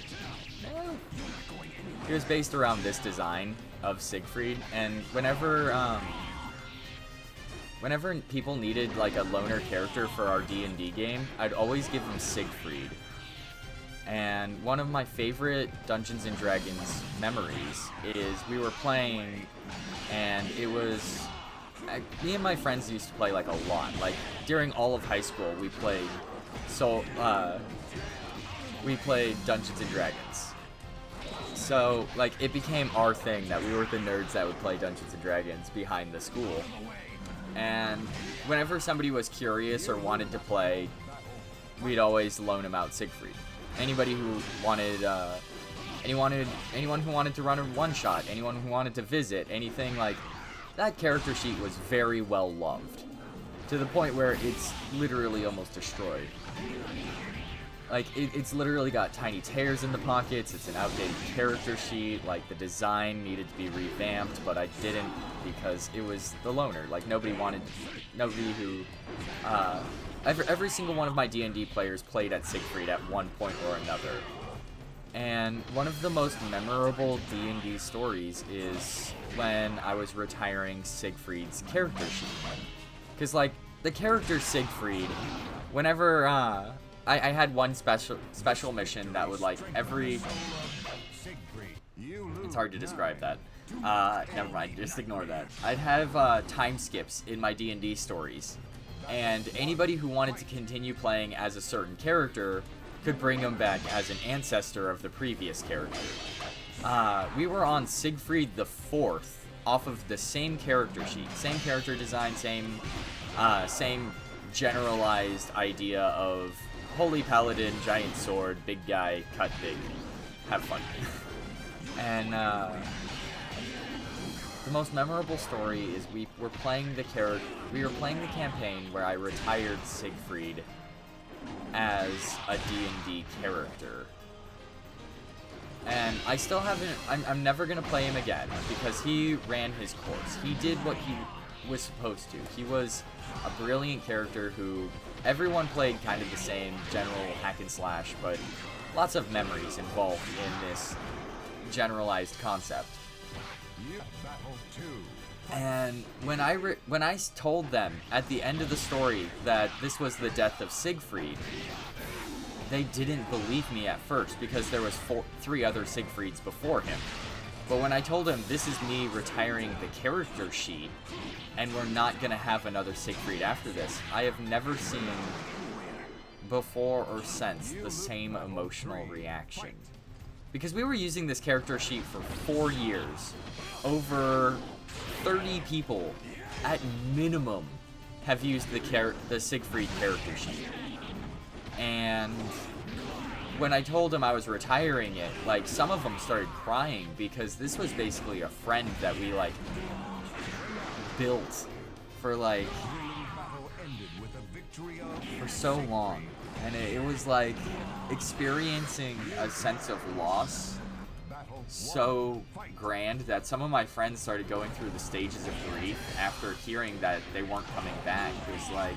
He was based around this design of Siegfried, and whenever people needed like a loner character for our D&D game, I'd always give them Siegfried. And one of my favorite Dungeons and Dragons memories is we were playing, and it was me and my friends used to play like a lot. Like during all of high school, we played Dungeons and Dragons. So, like, it became our thing that we were the nerds that would play Dungeons & Dragons behind the school. And whenever somebody was curious or wanted to play, we'd always loan them out Siegfried. Anybody who wanted, anyone who wanted to run a one-shot, anyone who wanted to visit, anything like... That character sheet was very well loved. To the point where it's literally almost destroyed. Like, it's literally got tiny tears in the pockets, it's an outdated character sheet, like, the design needed to be revamped, but I didn't because it was the loner. Like, nobody who, every single one of my D&D players played at Siegfried at one point or another. And one of the most memorable D&D stories is when I was retiring Siegfried's character sheet. Because, like, the character Siegfried, whenever, I had one special mission that would, like, every... It's hard to describe that. Never mind, just ignore that. I'd have time skips in my D&D stories. and anybody who wanted to continue playing as a certain character could bring him back as an ancestor of the previous character. We were on Siegfried the Fourth, off of the same character sheet, same character design, same generalized idea of holy paladin, giant sword, big guy, cut big, have fun. And the most memorable story is we were playing the campaign where I retired Siegfried as a D&D character. And I still haven't, I'm never gonna play him again, because he ran his course. He did what he was supposed to. He was a brilliant character who everyone played kind of the same general hack and slash, but lots of memories involved in this generalized concept. And when I told them at the end of the story that this was the death of Siegfried, they didn't believe me at first because there was 3 other Siegfrieds before him. But when I told him this is me retiring the character sheet and we're not gonna have another Siegfried after this, I have never seen before or since the same emotional reaction. Because we were using this character sheet for 4 years. Over 30 people, at minimum, have used the Siegfried character sheet. And when I told him I was retiring it, like, some of them started crying because this was basically a friend that we, like, built for, like, for so long. And it was like experiencing a sense of loss so grand that some of my friends started going through the stages of grief after hearing that they weren't coming back. It was like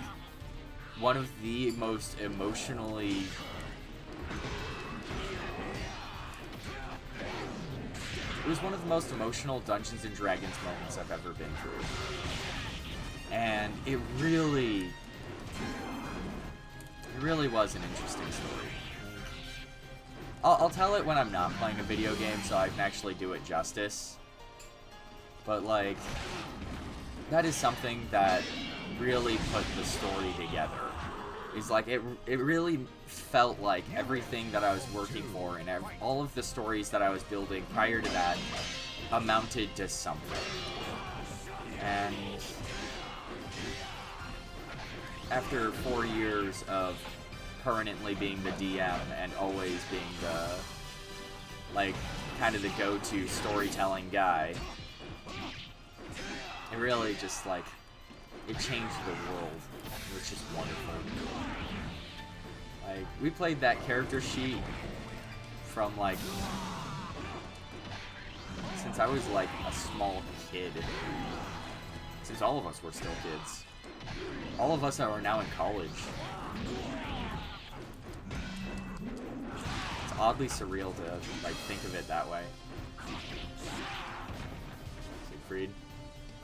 one of the most emotionally Dungeons and Dragons moments I've ever been through. And it really was an interesting story. I'll tell it when I'm not playing a video game so I can actually do it justice. But, like, that is something that really put the story together. It's like, it really felt like everything that I was working for and all of the stories that I was building prior to that amounted to something. And after 4 years of permanently being the DM and always being the, like, kind of the go-to storytelling guy, it really just, like, it changed the world. It was just wonderful. Like, we played that character sheet from, like, since I was, like, a small kid. Since all of us were still kids. All of us are now in college. It's oddly surreal to, like, think of it that way.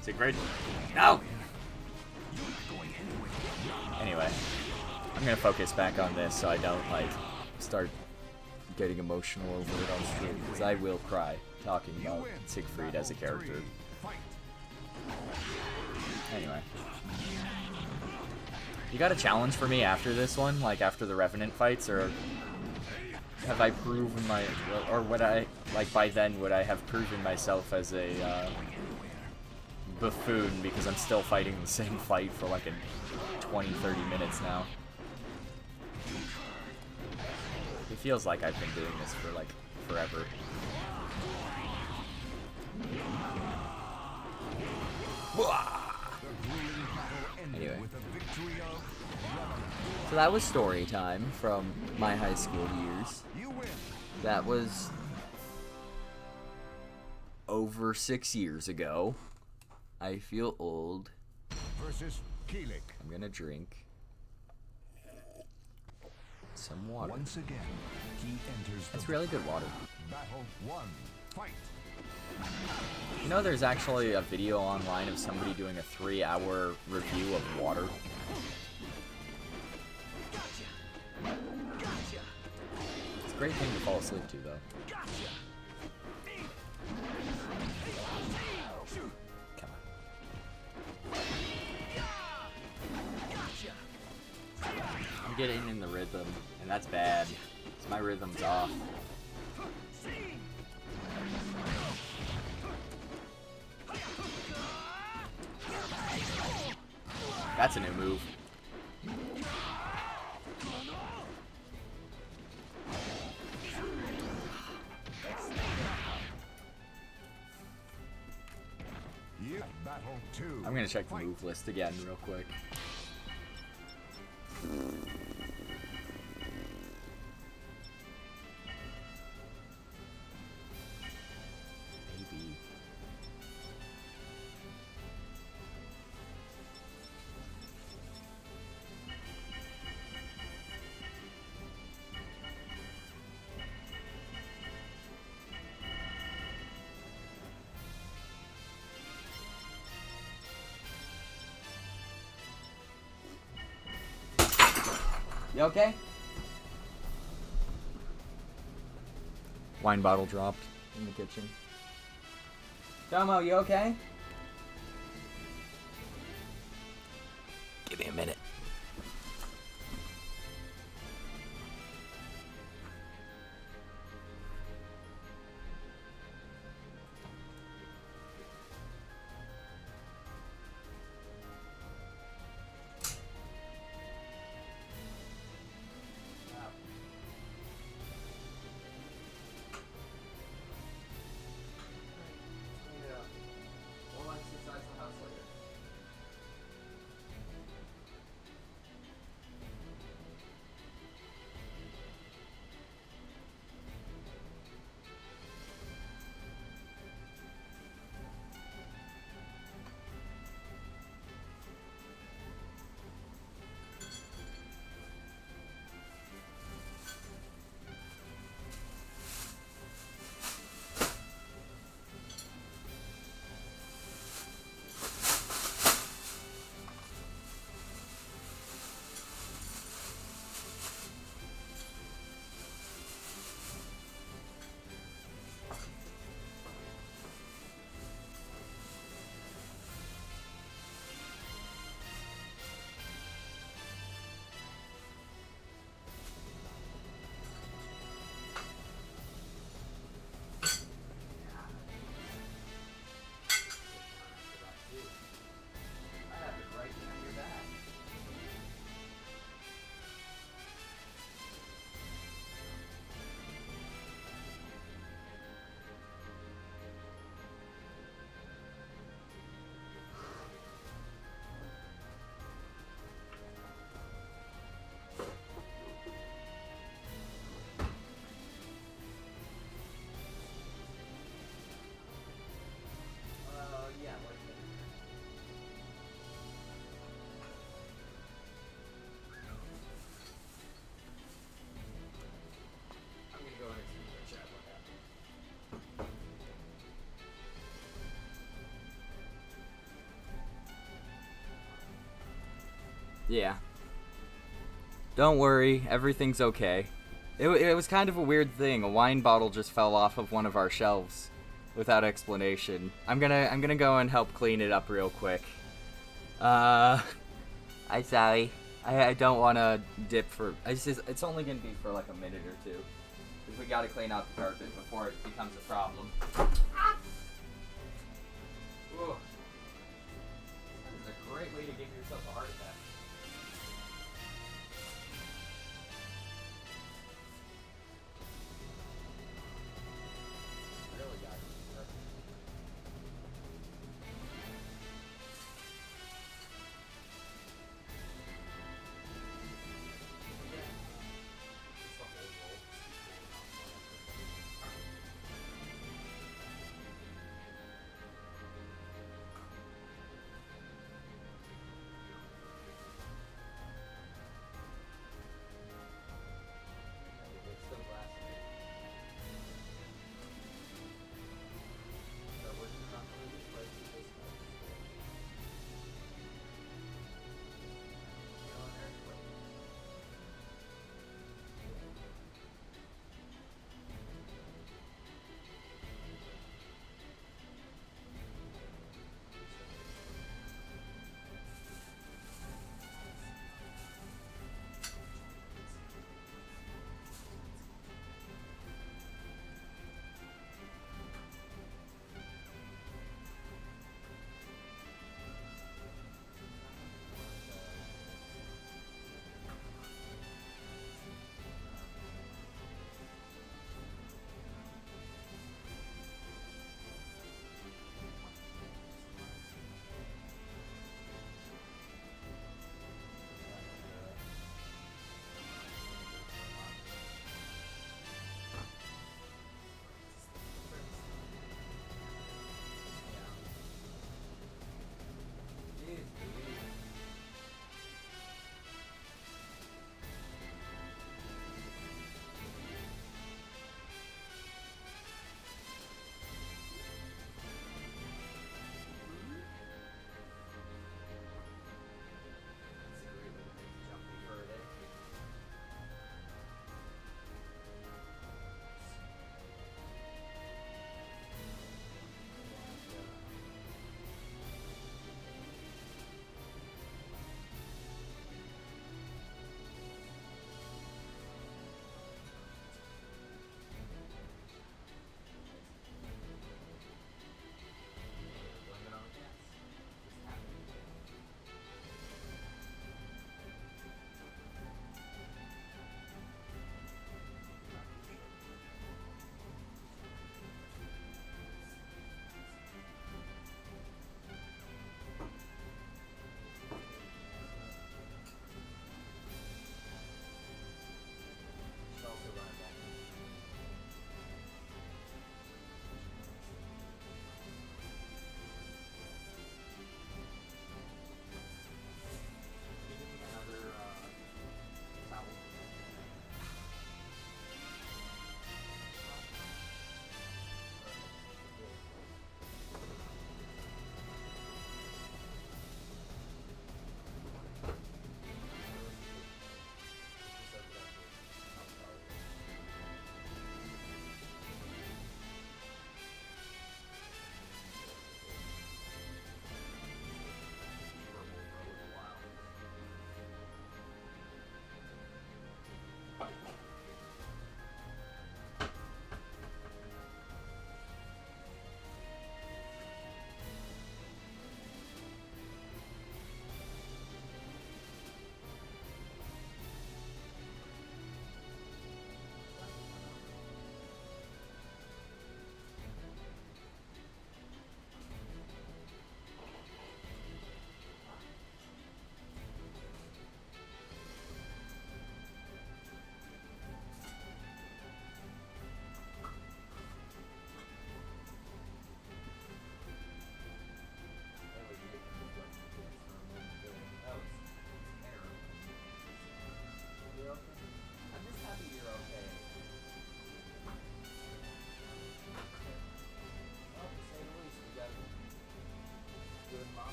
Siegfried? No! Anyway, I'm gonna focus back on this so I don't, like, start getting emotional over it on stream, because I will cry talking about Siegfried as a character. Anyway. You got a challenge for me after this one? Like, after the Revenant fights? Or have I proven or would I, like, by then, would I have proven myself as a, buffoon because I'm still fighting the same fight for, like, 20-30 minutes now? It feels like I've been doing this for, like, forever. Anyway. So that was story time from my high school years. That was over 6 years ago. I feel old. I'm gonna drink some water. Once again, he enters. That's really good water. Battle 1. Fight. You know, there's actually a video online of somebody doing a 3-hour review of water. It's a great thing to fall asleep to, though. Come on. getting in the rhythm, and that's bad. 'Cause my rhythm's off. That's a new move. Yeah, battle 2. I'm gonna check the move list again real quick. Maybe. You okay? Wine bottle dropped in the kitchen. Domo, you okay? Give me a minute. Yeah. Don't worry, everything's okay. It was kind of a weird thing. A wine bottle just fell off of one of our shelves without explanation. I'm gonna go and help clean it up real quick. I'm sorry. I don't want to dip for... It's only gonna be for like a minute or two. Because we gotta clean out the carpet before it becomes a problem. Ooh. That is a great way to give yourself a heart attack. Really got it. Perfect. It's the whole roll.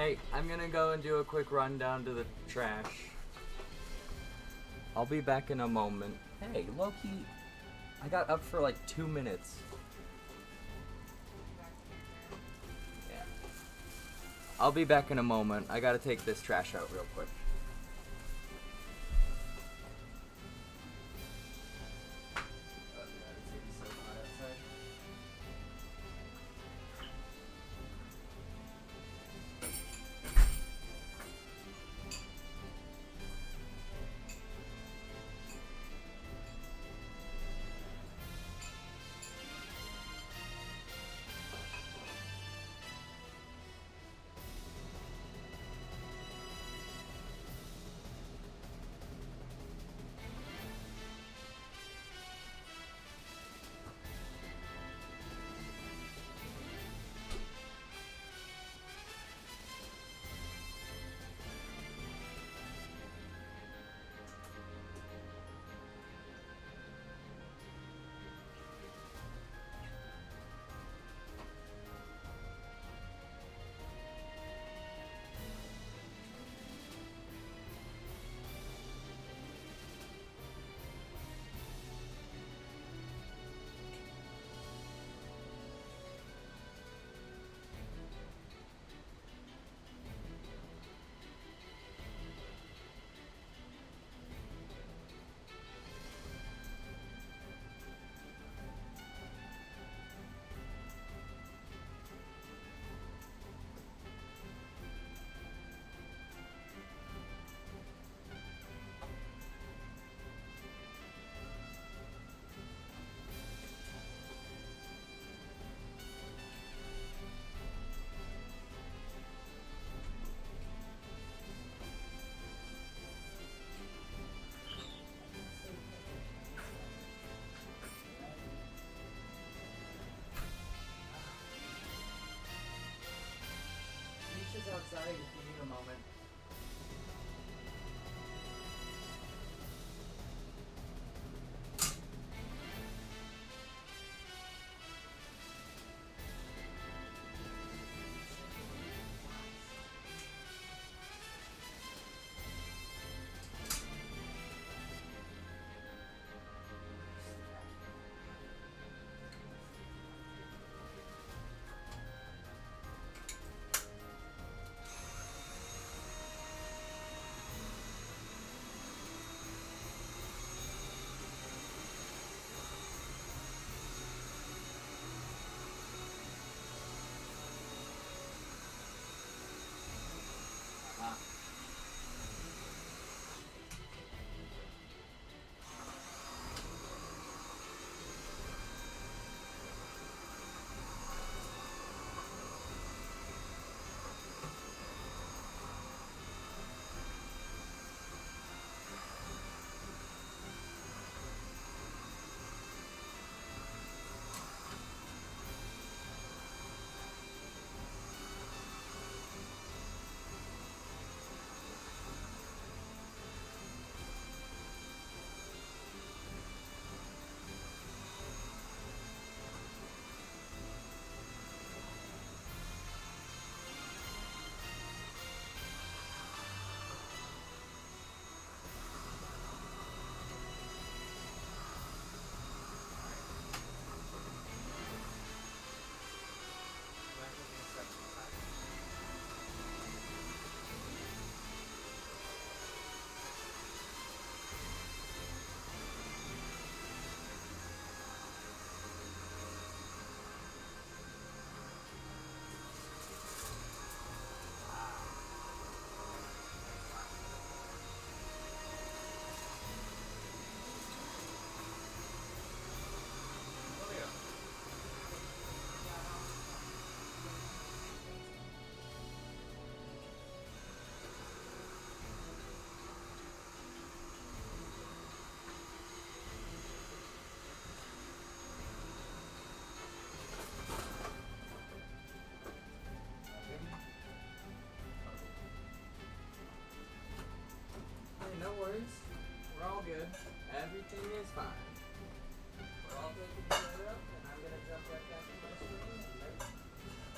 Alright, I'm gonna go and do a quick run down to the trash. I'll be back in a moment. Hey, low-key, I got up for like 2 minutes. Yeah. I'll be back in a moment. I gotta take this trash out real quick. Outside if you need a moment. No worries. We're all good. Everything is fine. We're all taken care of, and I'm gonna jump right back in my screen and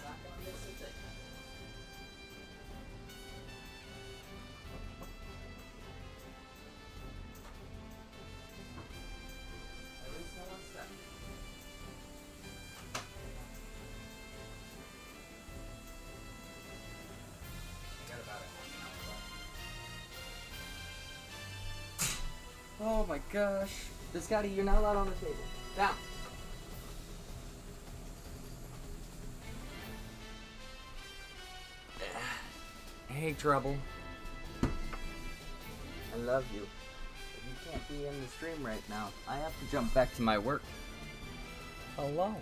back on this thing. Oh my gosh. Scotty, you're not allowed on the table. Down. Hey, Trouble. I love you. But you can't be in the stream right now. I have to jump back to my work. Hello.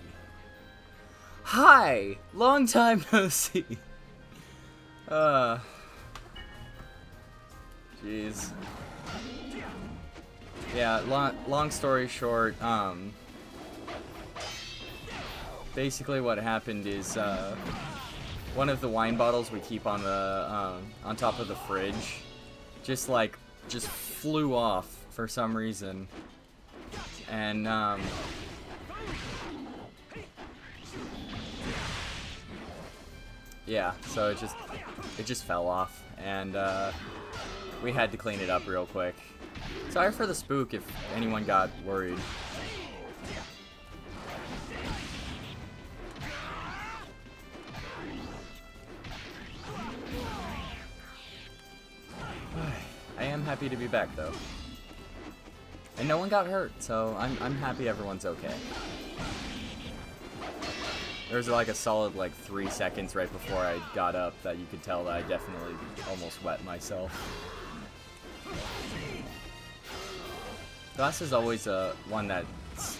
Hi! Long time no see. Jeez. Yeah, long story short, basically what happened is, one of the wine bottles we keep on the, on top of the fridge, just flew off for some reason. And, yeah, so it just fell off, and, we had to clean it up real quick. Sorry for the spook if anyone got worried. I am happy to be back though. And no one got hurt, so I'm happy everyone's okay. There was like a solid 3 seconds right before I got up that you could tell that I definitely almost wet myself. Glass is always one that's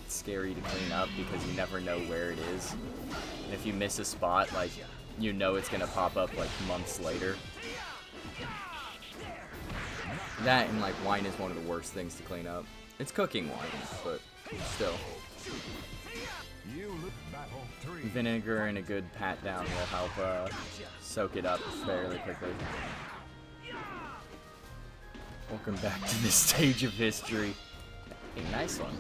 scary to clean up because you never know where it is. And if you miss a spot, you know it's gonna pop up months later. That and wine is one of the worst things to clean up. It's cooking wine, but still. Vinegar and a good pat down will help soak it up fairly quickly. Welcome back to this stage of history. Hey, nice one.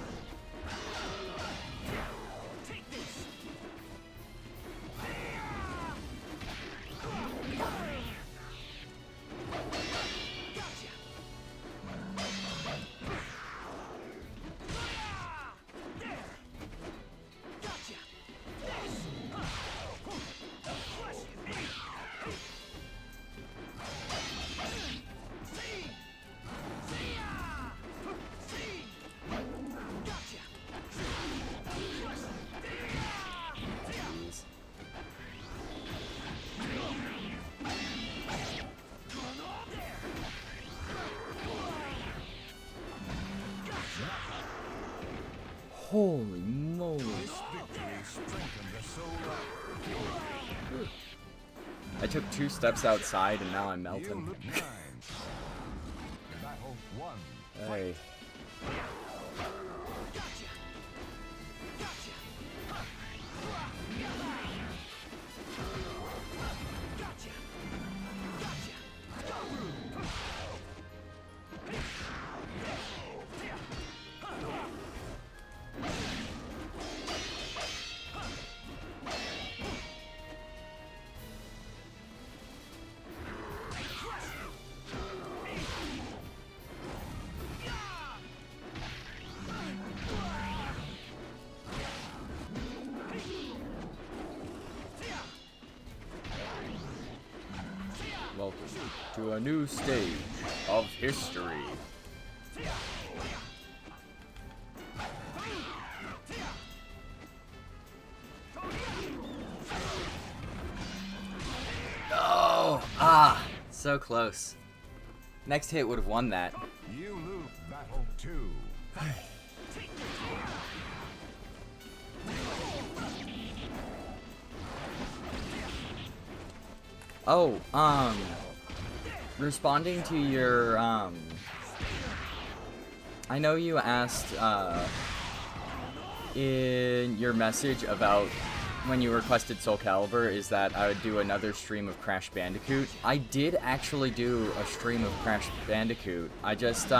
Holy moly. I took 2 steps outside and now I'm melting. Hey. Welcome to a new stage of history. Oh, so close. Next hit would have won that. You lose battle 2. Oh, responding to your, I know you asked, in your message about when you requested Soul Calibur is that I would do another stream of Crash Bandicoot. I did actually do a stream of Crash Bandicoot. I just,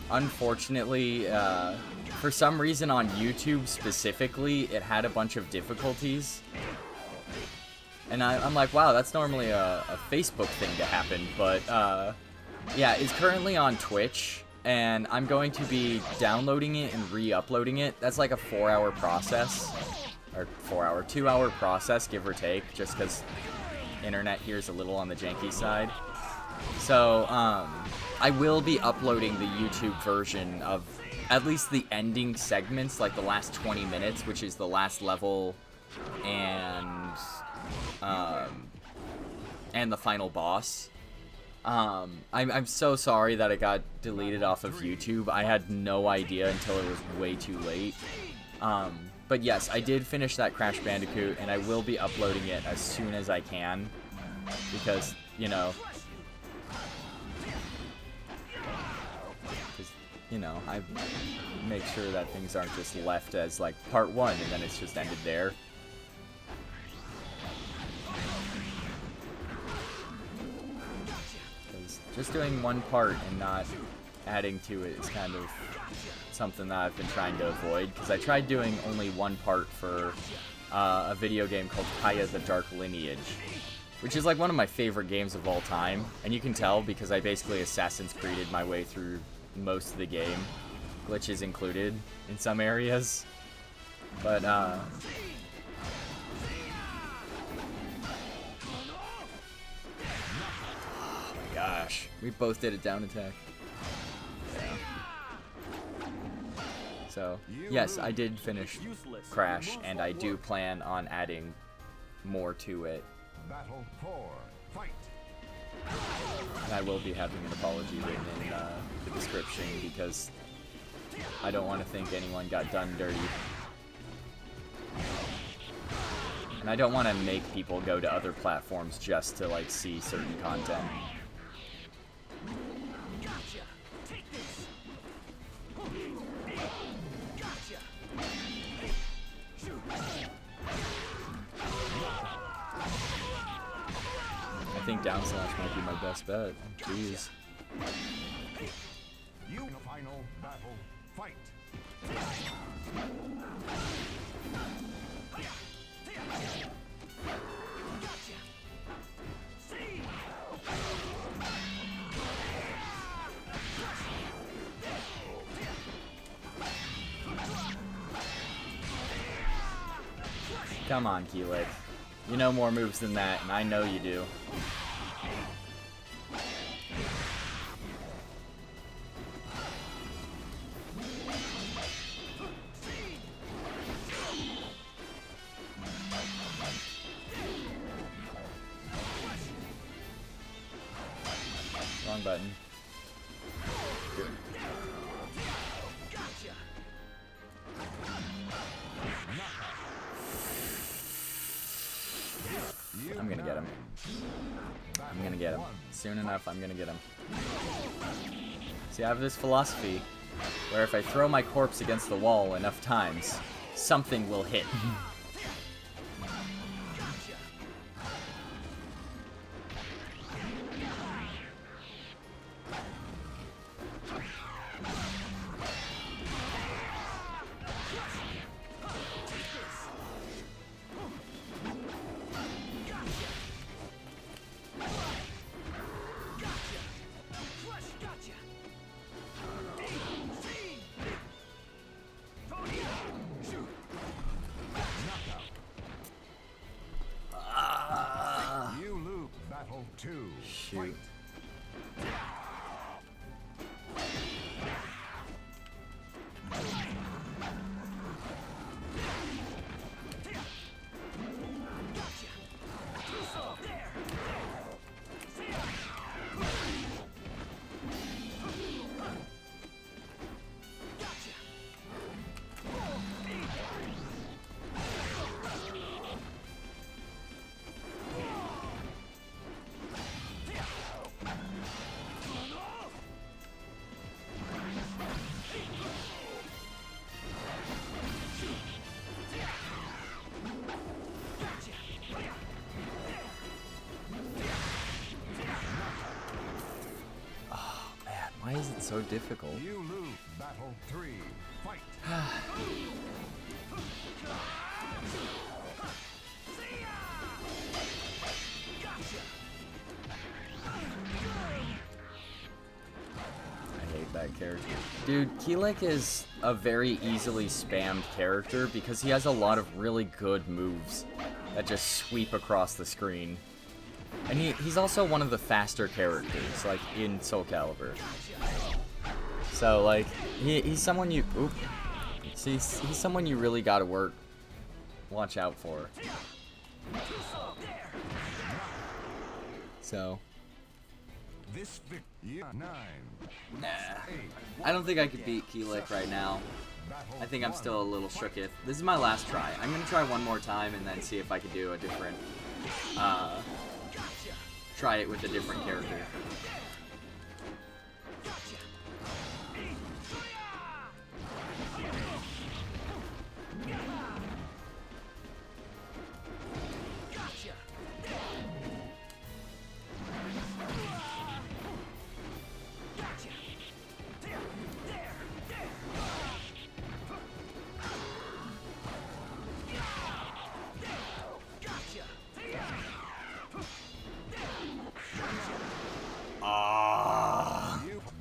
unfortunately, for some reason on YouTube specifically, it had a bunch of difficulties. And I'm like, wow, that's normally a Facebook thing to happen, but, yeah, it's currently on Twitch, and I'm going to be downloading it and re-uploading it. That's like a 4-hour process, or 2-hour process, give or take, just because internet here is a little on the janky side. So, I will be uploading the YouTube version of at least the ending segments, like the last 20 minutes, which is the last level and the final boss. I'm so sorry that it got deleted off of YouTube. I had no idea until it was way too late. But yes, I did finish that Crash Bandicoot, and I will be uploading it as soon as I can, because, you know, I make sure that things aren't just left as, like, part 1, and then it's just ended there. Just doing one part and not adding to it is kind of something that I've been trying to avoid, because I tried doing only one part for a video game called Kaya the Dark Lineage, which is like one of my favorite games of all time, and you can tell because I basically Assassin's Creeded my way through most of the game, glitches included in some areas, but oh my gosh, we both did a down attack. So, yes, I did finish Crash, and I do plan on adding more to it. Battle 4, fight. And I will be having an apology written in the description, because I don't want to think anyone got done dirty. And I don't want to make people go to other platforms just to, like, see certain content. I think down slash might be my best bet. Jeez. You final battle, fight. Come on, Keelik. You know more moves than that, and I know you do. Wrong button. Good. I'm gonna get him. I'm gonna get him. Soon enough, I'm gonna get him. See, I have this philosophy where if I throw my corpse against the wall enough times, something will hit. Shoot. Why is it so difficult? You lose battle 3, fight. I hate that character. Dude, Keelik is a very easily spammed character because he has a lot of really good moves that just sweep across the screen. And he's also one of the faster characters, like, in Soul Calibur. So, like, he's someone you... Oop. He's someone you really gotta watch out for. So... This year 9. Nah. I don't think I could beat Keelik right now. I think I'm still a little shooketh. This is my last try. I'm gonna try one more time and then see if I could do a different... try it with a different character.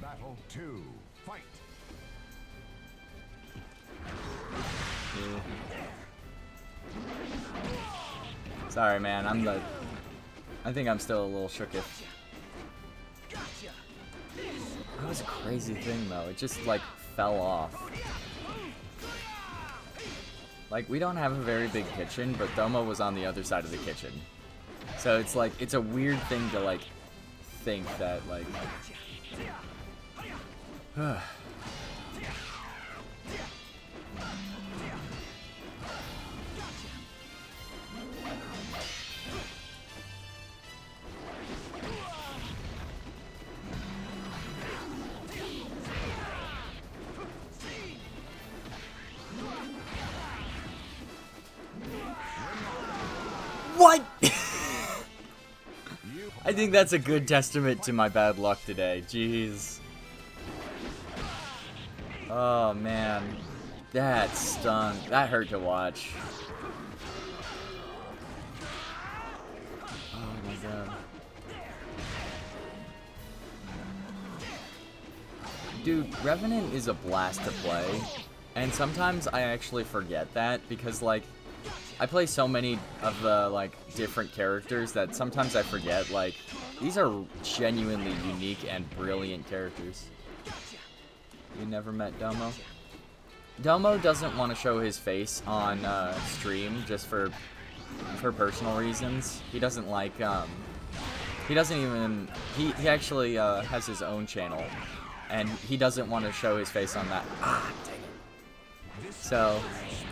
Battle 2. Fight. Sorry, man. I think I'm still a little shooketh. That was a crazy thing, though. It just, like, fell off. Like, we don't have a very big kitchen, but Domo was on the other side of the kitchen. So it's, like, it's a weird thing to, like, think that, like... What? I think that's a good testament to my bad luck today. Jeez. Oh, man. That stung. That hurt to watch. Oh, my God. Dude, Revenant is a blast to play. And sometimes I actually forget that because, like, I play so many of the, like, different characters that sometimes I forget, like, these are genuinely unique and brilliant characters. You never met Domo? Domo doesn't want to show his face on stream just for personal reasons. He doesn't like, he doesn't even, he actually has his own channel, and he doesn't want to show his face on that. Ah, dang it. So,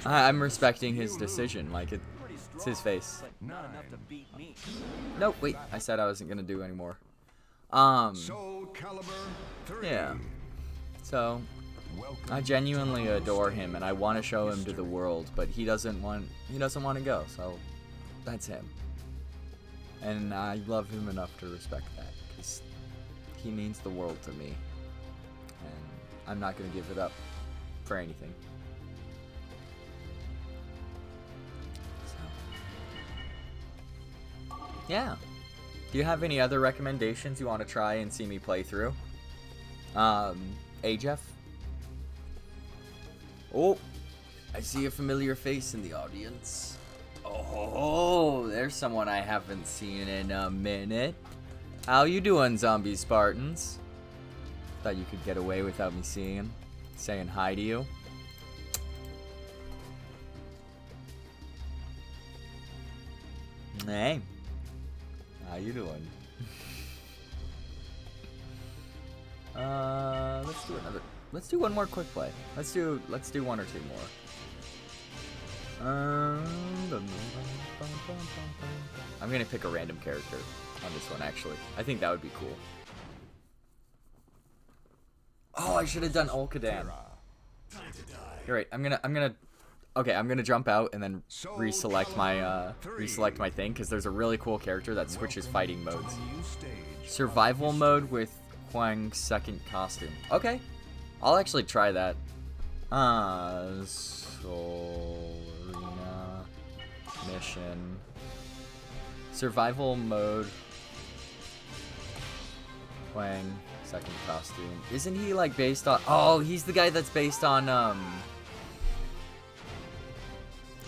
I'm respecting his decision, like, it's his face. Not enough to beat me. Nope, wait, I said I wasn't gonna do any more. Soul Calibur 3. Yeah. So, I genuinely adore him, and I want to show him to the world, but he doesn't want to go, so that's him. And I love him enough to respect that, because he means the world to me, and I'm not going to give it up for anything. So, yeah. Do you have any other recommendations you want to try and see me play through? Jeff? Oh, I see a familiar face in the audience. Oh, there's someone I haven't seen in a minute. How you doing, zombie Spartans? Thought you could get away without me saying hi to you. Hey, how you doing? Let's do one more quick play. Let's do one or two more. I'm gonna pick a random character on this one, actually. I think that would be cool. Oh, I should have done Olkadan. You're right. I'm gonna jump out and then reselect my thing, because there's a really cool character that switches fighting modes. Survival mode with Huang's second costume. Okay, I'll actually try that. Soul Arena mission. Survival mode. Huang second costume. Isn't he like based on? Oh, he's the guy that's based on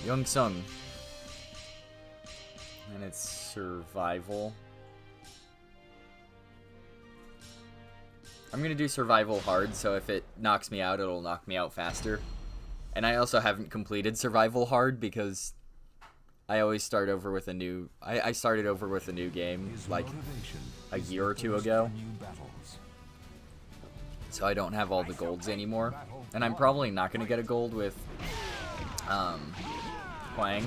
Young Sung. And it's survival. I'm gonna do survival hard, so if it knocks me out, it'll knock me out faster. And I also haven't completed survival hard because I always start over with a new... I started over with a new game, like, a year or two ago. So I don't have all the golds anymore. And I'm probably not gonna get a gold with, Huang.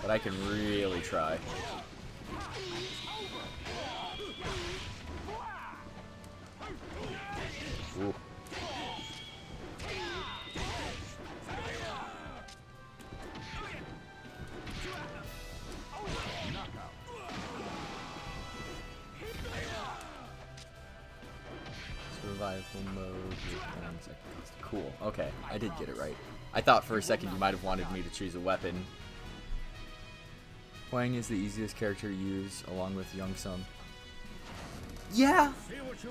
But I can really try. Ooh. Survival mode with 1 second. Cool. Okay, I did get it right. I thought for a second you might have wanted me to choose a weapon. Huang is the easiest character to use, along with Youngsung. Yeah!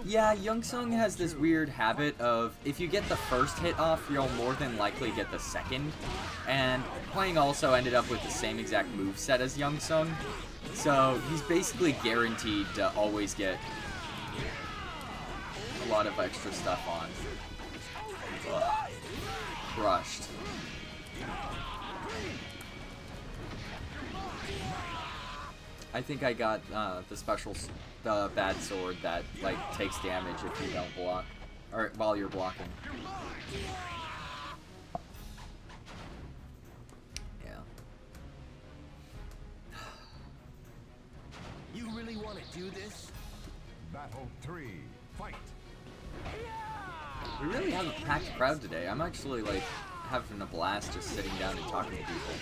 Yeah, Youngsung has this weird habit of, if you get the first hit off, you'll more than likely get the second. And Huang also ended up with the same exact moveset as Youngsung. So, he's basically guaranteed to always get a lot of extra stuff on. Ugh. Crushed. I think I got the special, bad sword that like takes damage if you don't block, or while you're blocking. Yeah. You really want to do this? Battle 3, fight! We really have a packed crowd today. I'm actually like having a blast just sitting down and talking to people.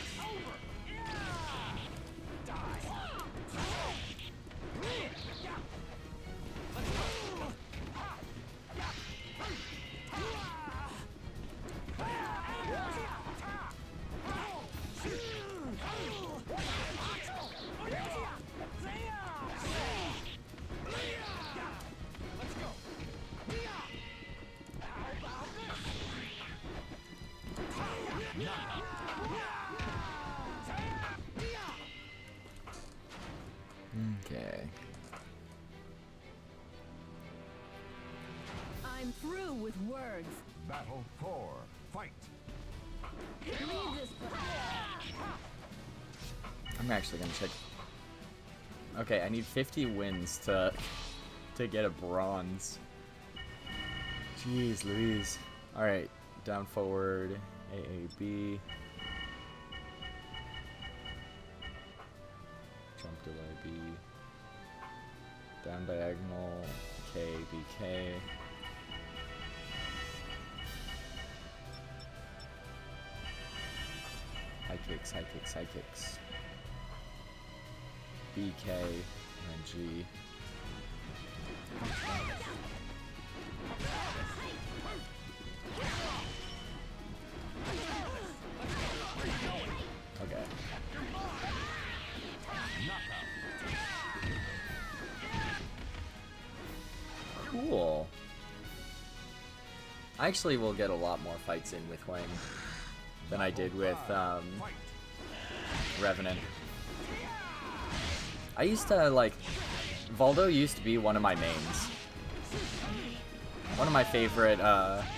Okay. I'm through with words. Battle 4, fight! Leave this I'm actually gonna check. Okay, I need 50 wins to get a bronze. Jeez Louise. Alright, down forward, AAB. Jump delay B. Down diagonal, K, BK. High kicks, high kicks, high kicks. BK and G. Okay. Cool. I actually will get a lot more fights in with Huang than I did with Revenant. I used to like Valdo used to be one of my mains. One of my favorite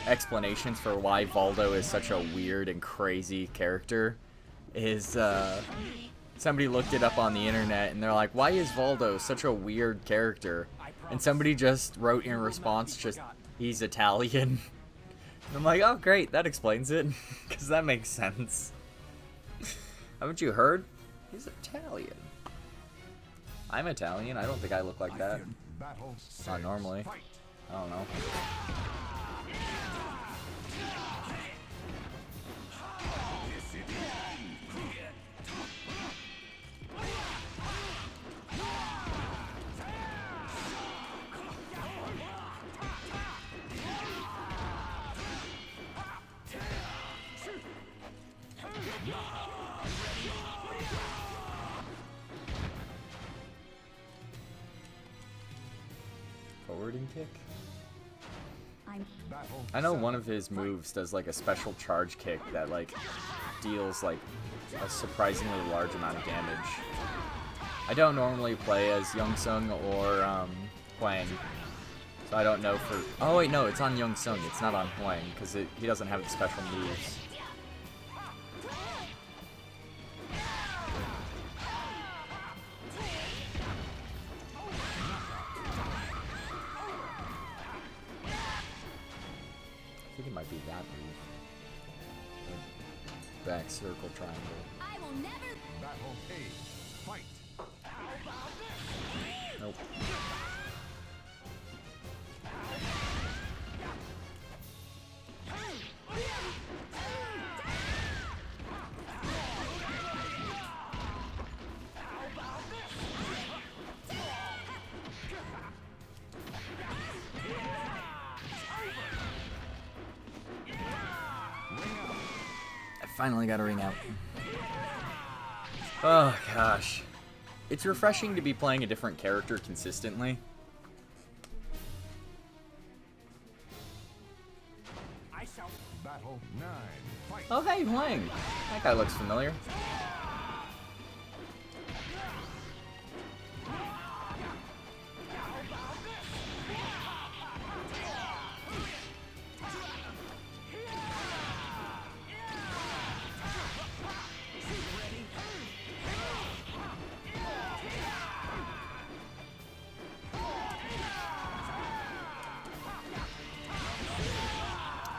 explanations for why Valdo is such a weird and crazy character is somebody looked it up on the internet and they're like, why is Valdo such a weird character? And somebody just wrote in response, just, he's Italian. And I'm like, oh great, that explains it, because that makes sense. Haven't you heard? He's Italian. I'm Italian, I don't think I look like that. Not normally. I don't know. Forwarding kick? I know one of his moves does like a special charge kick that like deals like a surprisingly large amount of damage. I don't normally play as Youngsung or Huang, So I don't know for... Oh wait, no, it's on Young Sung. It's not on Huang, because he doesn't have the special moves. I think it might be that move. The back circle triangle. I will never. Battle A. Fight. Nope. I finally got a ring out. Oh gosh. It's refreshing to be playing a different character consistently. Battle 9. Fight. Oh hey, Huang. That guy looks familiar.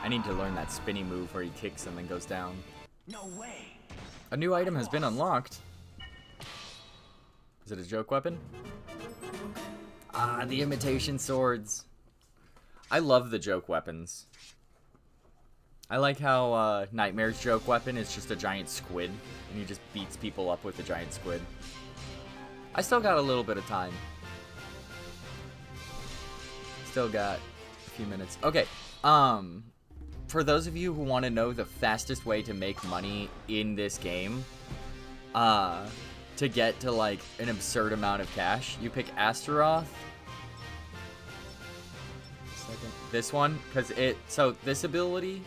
I need to learn that spinny move where he kicks and then goes down. No way. A new item has been unlocked. Is it a joke weapon? Ah, the imitation swords. I love the joke weapons. I like how Nightmare's joke weapon is just a giant squid, and he just beats people up with a giant squid. I still got a little bit of time. Still got a few minutes. Okay, for those of you who want to know the fastest way to make money in this game, to get to like an absurd amount of cash, you pick Astaroth. This one, because so this ability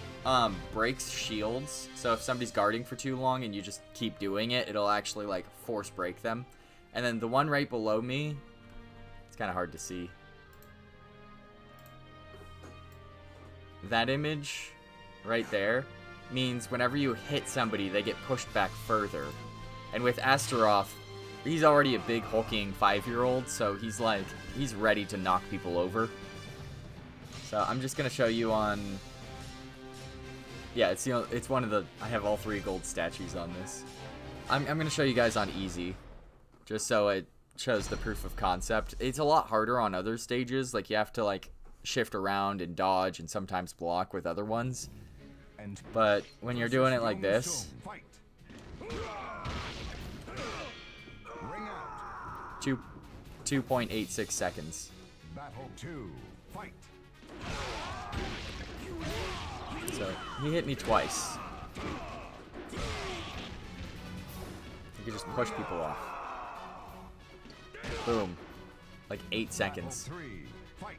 breaks shields. So if somebody's guarding for too long and you just keep doing it, it'll actually like force break them. And then the one right below me, it's kind of hard to see. That image right there means whenever you hit somebody, they get pushed back further. And with Astaroth, he's already a big hulking 5-year-old, so he's ready to knock people over. So I'm just gonna show you on. Yeah, it's one of the. I have all 3 gold statues on this. I'm gonna show you guys on easy, just so it shows the proof of concept. It's a lot harder on other stages. Like you have to like shift around and dodge and sometimes block with other ones. But when you're doing it like this, 2.86 seconds. Battle 2. Fight. So he hit me twice. You can just push people off. Boom. Like 8 seconds. Battle 3. Fight.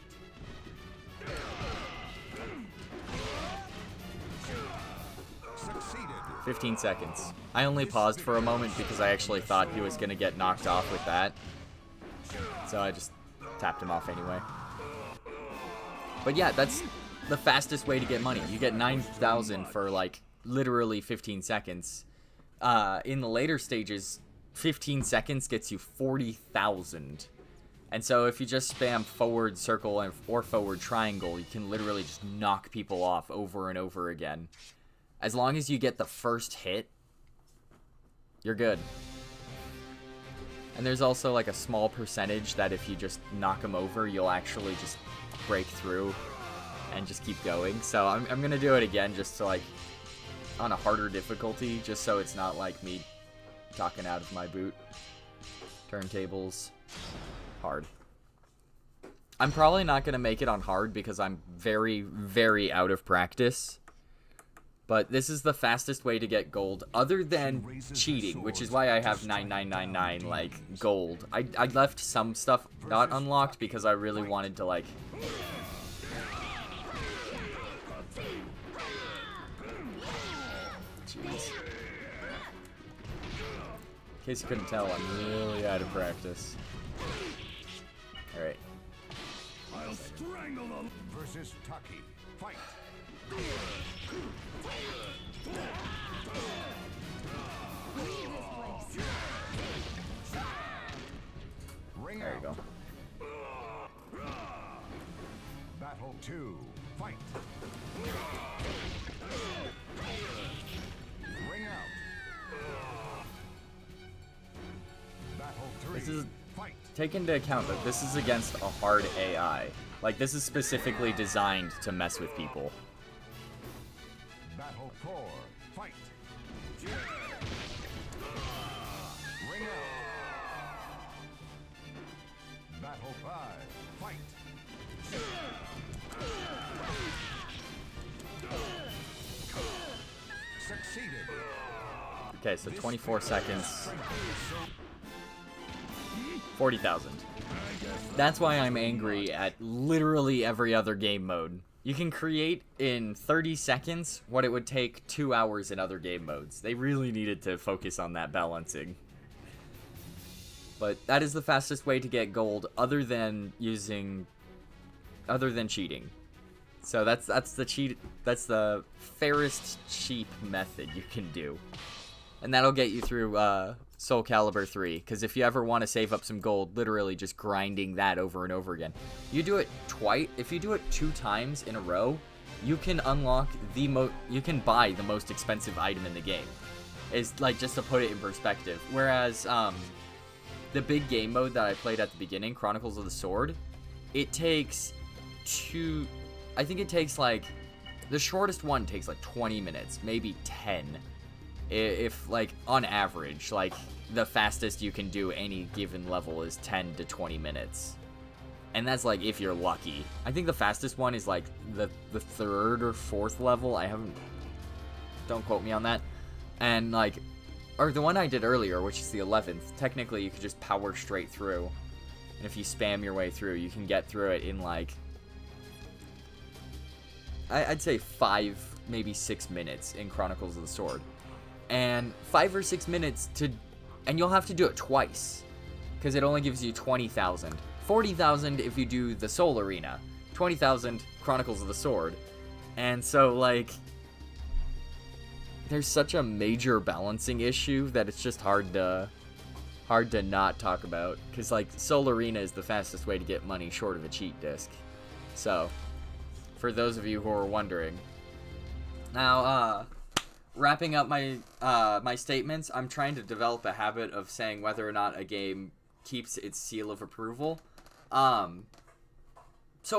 15 seconds. I only paused for a moment because I actually thought he was going to get knocked off with that. So I just tapped him off anyway. But yeah, that's the fastest way to get money. You get 9,000 for like literally 15 seconds. In the later stages, 15 seconds gets you 40,000. And so if you just spam forward circle or forward triangle, you can literally just knock people off over and over again. As long as you get the first hit, you're good. And there's also like a small percentage that if you just knock them over, you'll actually just break through and just keep going. So I'm gonna do it again just to like on a harder difficulty, just so it's not like me talking out of my boot. Turntables, hard. I'm probably not gonna make it on hard because I'm very, very out of practice. But this is the fastest way to get gold, other than cheating, which is why I have 9999 like gold. I left some stuff not unlocked because I really wanted to like. Jeez. In case you couldn't tell, I'm really out of practice. All right. versus Taki. Fight. Leave this place. Ring There you out. go. Battle 2. Fight. Ring out. Battle 3. This is- Fight. Take into account that this is against a hard AI. Like, this is specifically designed to mess with people. Battle 4. Fight. Ring out. Battle 5. Fight. Succeeded. Okay, so 24 seconds. 40,000. That's why I'm angry at literally every other game mode. You can create in 30 seconds what it would take 2 hours in other game modes. They really needed to focus on that balancing. But that is the fastest way to get gold other than cheating. So that's the fairest cheap method you can do. And that'll get you through Soul Calibur 3, because if you ever want to save up some gold, literally just grinding that over and over again. You do it twice, if you do it 2 times in a row, you can unlock you can buy the most expensive item in the game. It's like, just to put it in perspective. Whereas the big game mode that I played at the beginning, Chronicles of the Sword, it takes I think it takes like, the shortest one takes like 20 minutes, maybe 10. If, like, on average, like, the fastest you can do any given level is 10 to 20 minutes. And that's, like, if you're lucky. I think the fastest one is, like, the 3rd or 4th level. Don't quote me on that. And, like, or the one I did earlier, which is the 11th, technically you could just power straight through. And if you spam your way through, you can get through it in, like, I'd say 5, maybe 6 minutes in Chronicles of the Sword. And 5 or 6 minutes and you'll have to do it twice, because it only gives you 20,000. 40,000 if you do the Soul Arena, 20,000 Chronicles of the Sword. And so, like, there's such a major balancing issue that it's just hard to not talk about, because, like, Soul Arena is the fastest way to get money short of a cheat disc. So, for those of you who are wondering. Now, wrapping up my my statements, I'm trying to develop a habit of saying whether or not a game keeps its seal of approval. Soul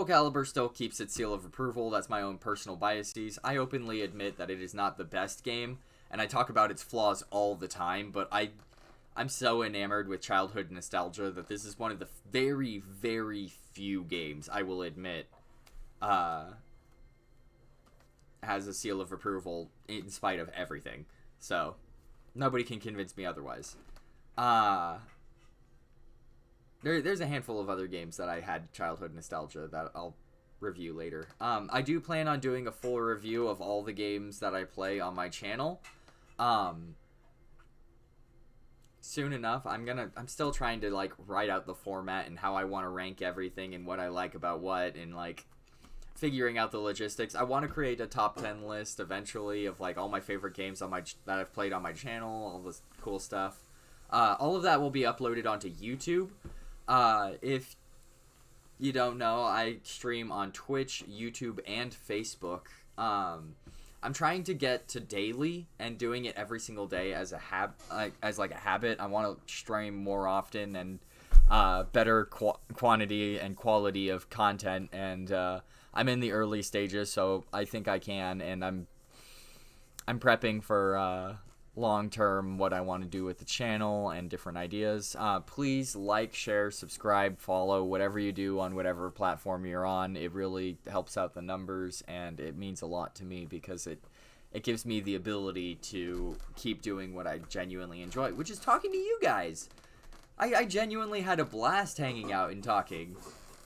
Calibur still keeps its seal of approval. That's my own personal biases. I openly admit that it is not the best game, and I talk about its flaws all the time, but I'm so enamored with childhood nostalgia that this is one of the very, very few games, I will admit, has a seal of approval in spite of everything. So, nobody can convince me otherwise. There's a handful of other games that I had childhood nostalgia that I'll review later. I do plan on doing a full review of all the games that I play on my channel. Soon enough. I'm still trying to, like, write out the format and how I want to rank everything and what I like about what, and, like, figuring out the logistics. I want to create a top 10 list eventually of, like, all my favorite games that I've played on my channel, all this cool stuff. All of that will be uploaded onto YouTube. If you don't know, I stream on Twitch, YouTube, and Facebook. I'm trying to get to daily and doing it every single day as a habit. I want to stream more often and better quantity and quality of content, and I'm in the early stages, so I think I can, and I'm prepping for long term what I want to do with the channel and different ideas. Please like, share, subscribe, follow, whatever you do on whatever platform you're on. It really helps out the numbers, and it means a lot to me because it gives me the ability to keep doing what I genuinely enjoy, which is talking to you guys. I genuinely had a blast hanging out and talking,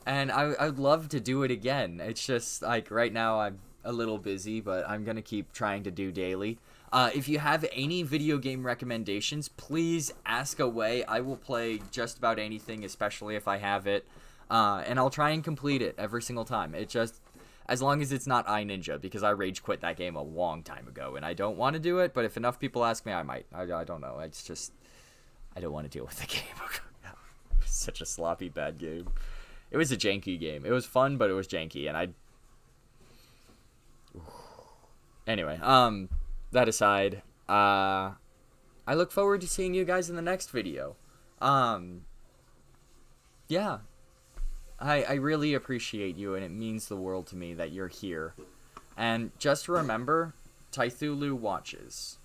and I'd love to do it again. It's just, like, right now I'm a little busy, but I'm gonna keep trying to do daily. If you have any video game recommendations, please ask away. I will play just about anything, especially if I have it. And I'll try and complete it every single time. It just, as long as it's not iNinja, because I rage quit that game a long time ago, and I don't want to do it, but if enough people ask me, I might. I don't know. It's just, I don't want to deal with the game. Such a sloppy, bad game. It was a janky game. It was fun, but it was janky, and Anyway, that aside, I look forward to seeing you guys in the next video. Yeah. I really appreciate you, and it means the world to me that you're here. And just remember, Tiethulhu watches.